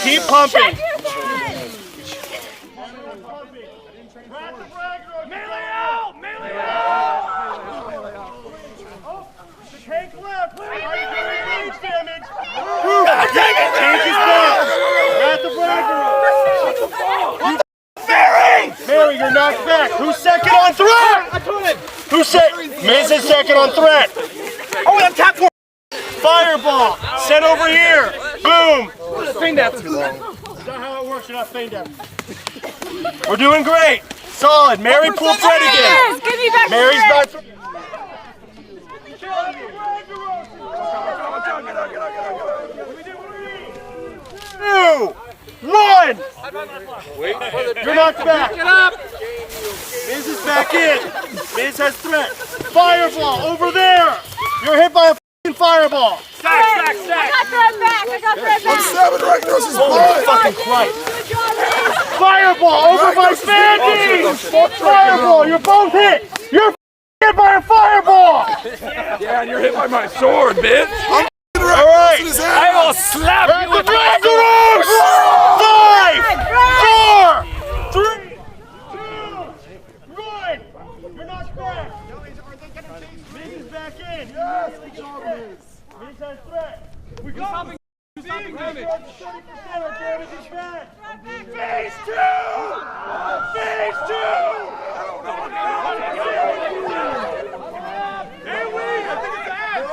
Keep pumping. Melee out! Melee out! Tank left! Are you doing range damage? Tank is down! You're at the Ragnaros! Mary, you're knocked back! Who's second on threat? Who's second? Miz is second on threat! Oh, I'm tap for Fireball! Send over here! Boom! Feign death. Is that how it works? You're not feign death. We're doing great! Solid! Mary, pull threat again! Give me back Mary's back. 2, 1! You're knocked back! Get up! Miz is back in! Miz has threat! Fireball over there! You're hit by a f***ing fireball! Stack! I got thread back! I'm stabbing Ragnaros' butt! Fucking Christ! Fireball over my standing! Fireball! You're both hit! You're hit by a fireball! Yeah, and you're hit by my sword, bitch! Alright! I will slap you with my Ragnaros! 5, 4, 3, 2, 1! You're knocked back! Miz is back in! Yes! Miz has threat! We're stopping damage! 30%, our damage is back! Phase 2! Phase 2! Hey, wait! I think it's Ash!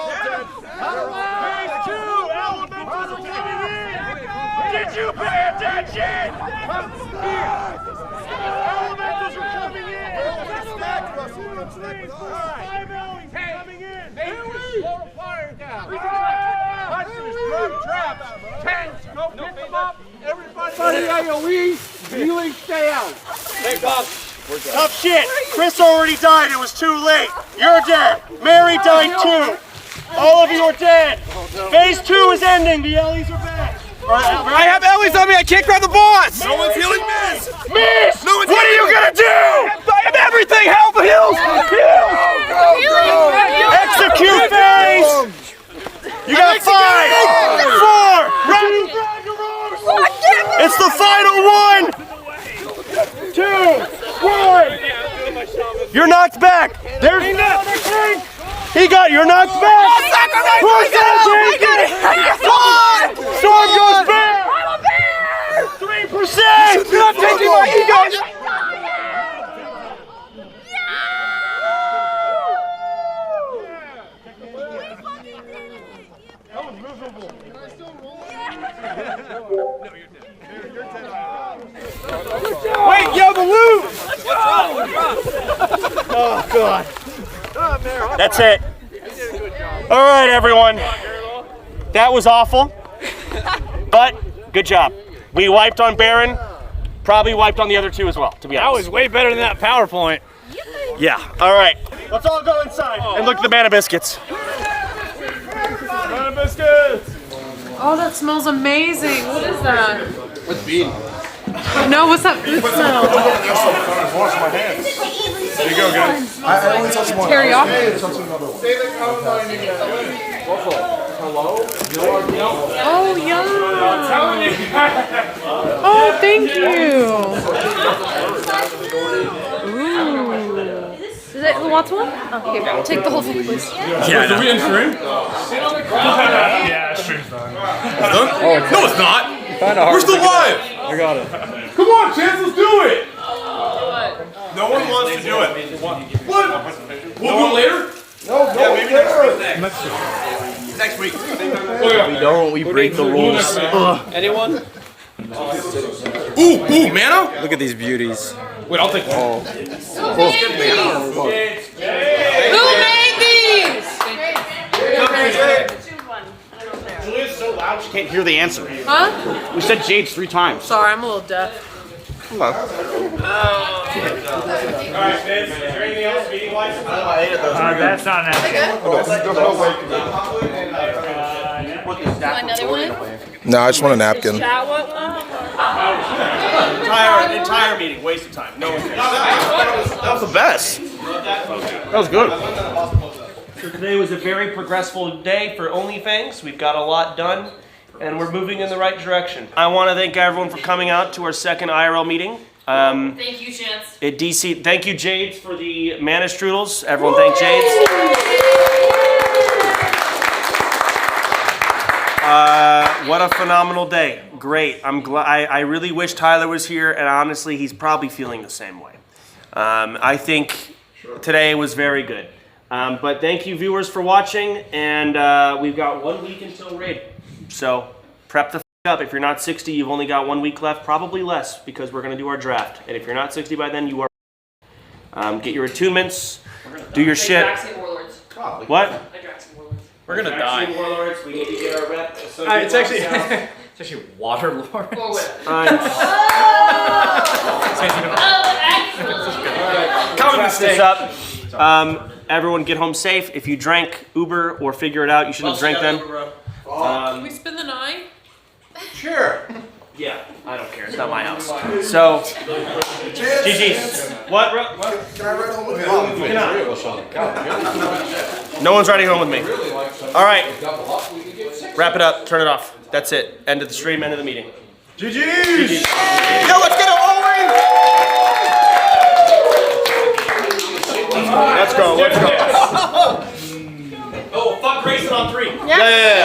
Phase 2! Elementals are coming in! Did you pay attention? Elementals are coming in! 5 Ellie's coming in! Slow the fire down! Traps! Tanks, go pick them up! Everybody AOE! Healing, stay out! Hey, Bob! Tough shit! Chris already died, it was too late! You're dead! Mary died too! All of you are dead! Phase 2 is ending, the Ellies are back! I have Ellie's on me, I can't grab the boss! No one's healing Miz! Miss! No one's What are you gonna do? I have everything! Help! Heals! Execute phase! You got 5, 4, it's the final 1! 2, 1! You're knocked back! There's another tank! You're knocked back! Who's gonna take it? Storm goes back! 3%! You're not taking my ego! Wait, yo, the loot! Oh, God. That's it. All right, everyone. That was awful, but good job. We wiped on Baron, probably wiped on the other 2 as well, to be honest. That was way better than that PowerPoint. Yeah, all right. Let's all go inside and look at the Mana Biscuits. biscuit. Oh, that smells amazing. What is that? What's bean? No, what's that food smell? Wash my hands. There you go, guys. I only touched one. Teriyaki. Hello? Oh, yum. Oh, thank you. Ooh. Is it who wants one? Oh, here, I'll take the whole thing, please. Yeah, are we in stream? Yeah, stream's done. Done? No, it's not. We're still live. I got it. Come on, Chance, let's do it. No one wants to do it. What? We'll do it later? No, yeah, maybe next week. Next week. We don't, we break the rules. Anyone? Ooh, mana? Look at these beauties. Wait, I'll take one. Oh. Who made these? Julia's so loud she can't hear the answer. Huh? We said Jade's 3 times. Sorry, I'm a little deaf. Hello. Alright, Vince, is there anything else meeting wise? That's not an Another one? No, I just want a napkin. Entire meeting, waste of time. No one cares. That was the best. That was good. So today was a very progressive day for OnlyFangs. We've got a lot done, and we're moving in the right direction. I want to thank everyone for coming out to our second IRL meeting. Thank you, Chance. At DC, thank you, Jades, for the mana strudels. Everyone thank Jades. What a phenomenal day. Great. I'm glad. I really wish Tyler was here, and honestly, he's probably feeling the same way. I think today was very good. But thank you, viewers, for watching, and we've got 1 week until raid. So prep the up. If you're not 60, you've only got 1 week left, probably less, because we're going to do our draft. And if you're not 60 by then, you are. Get your attunements, do your shit. What? We're gonna die. Warlords, we need to get our rep. It's actually water lord. Common mistake. Up. Everyone get home safe. If you drank Uber or figure it out, you shouldn't have drank then. Can we spin the 9? Sure. Yeah, I don't care. It's not my house. So, GG. What? Can I ride home with you? You cannot. No one's riding home with me. All right. Wrap it up. Turn it off. That's it. End of the stream. End of the meeting. GG. Yo, let's get an O-ring. Let's go. Let's go. Oh, fuck Grayson on 3. Yeah.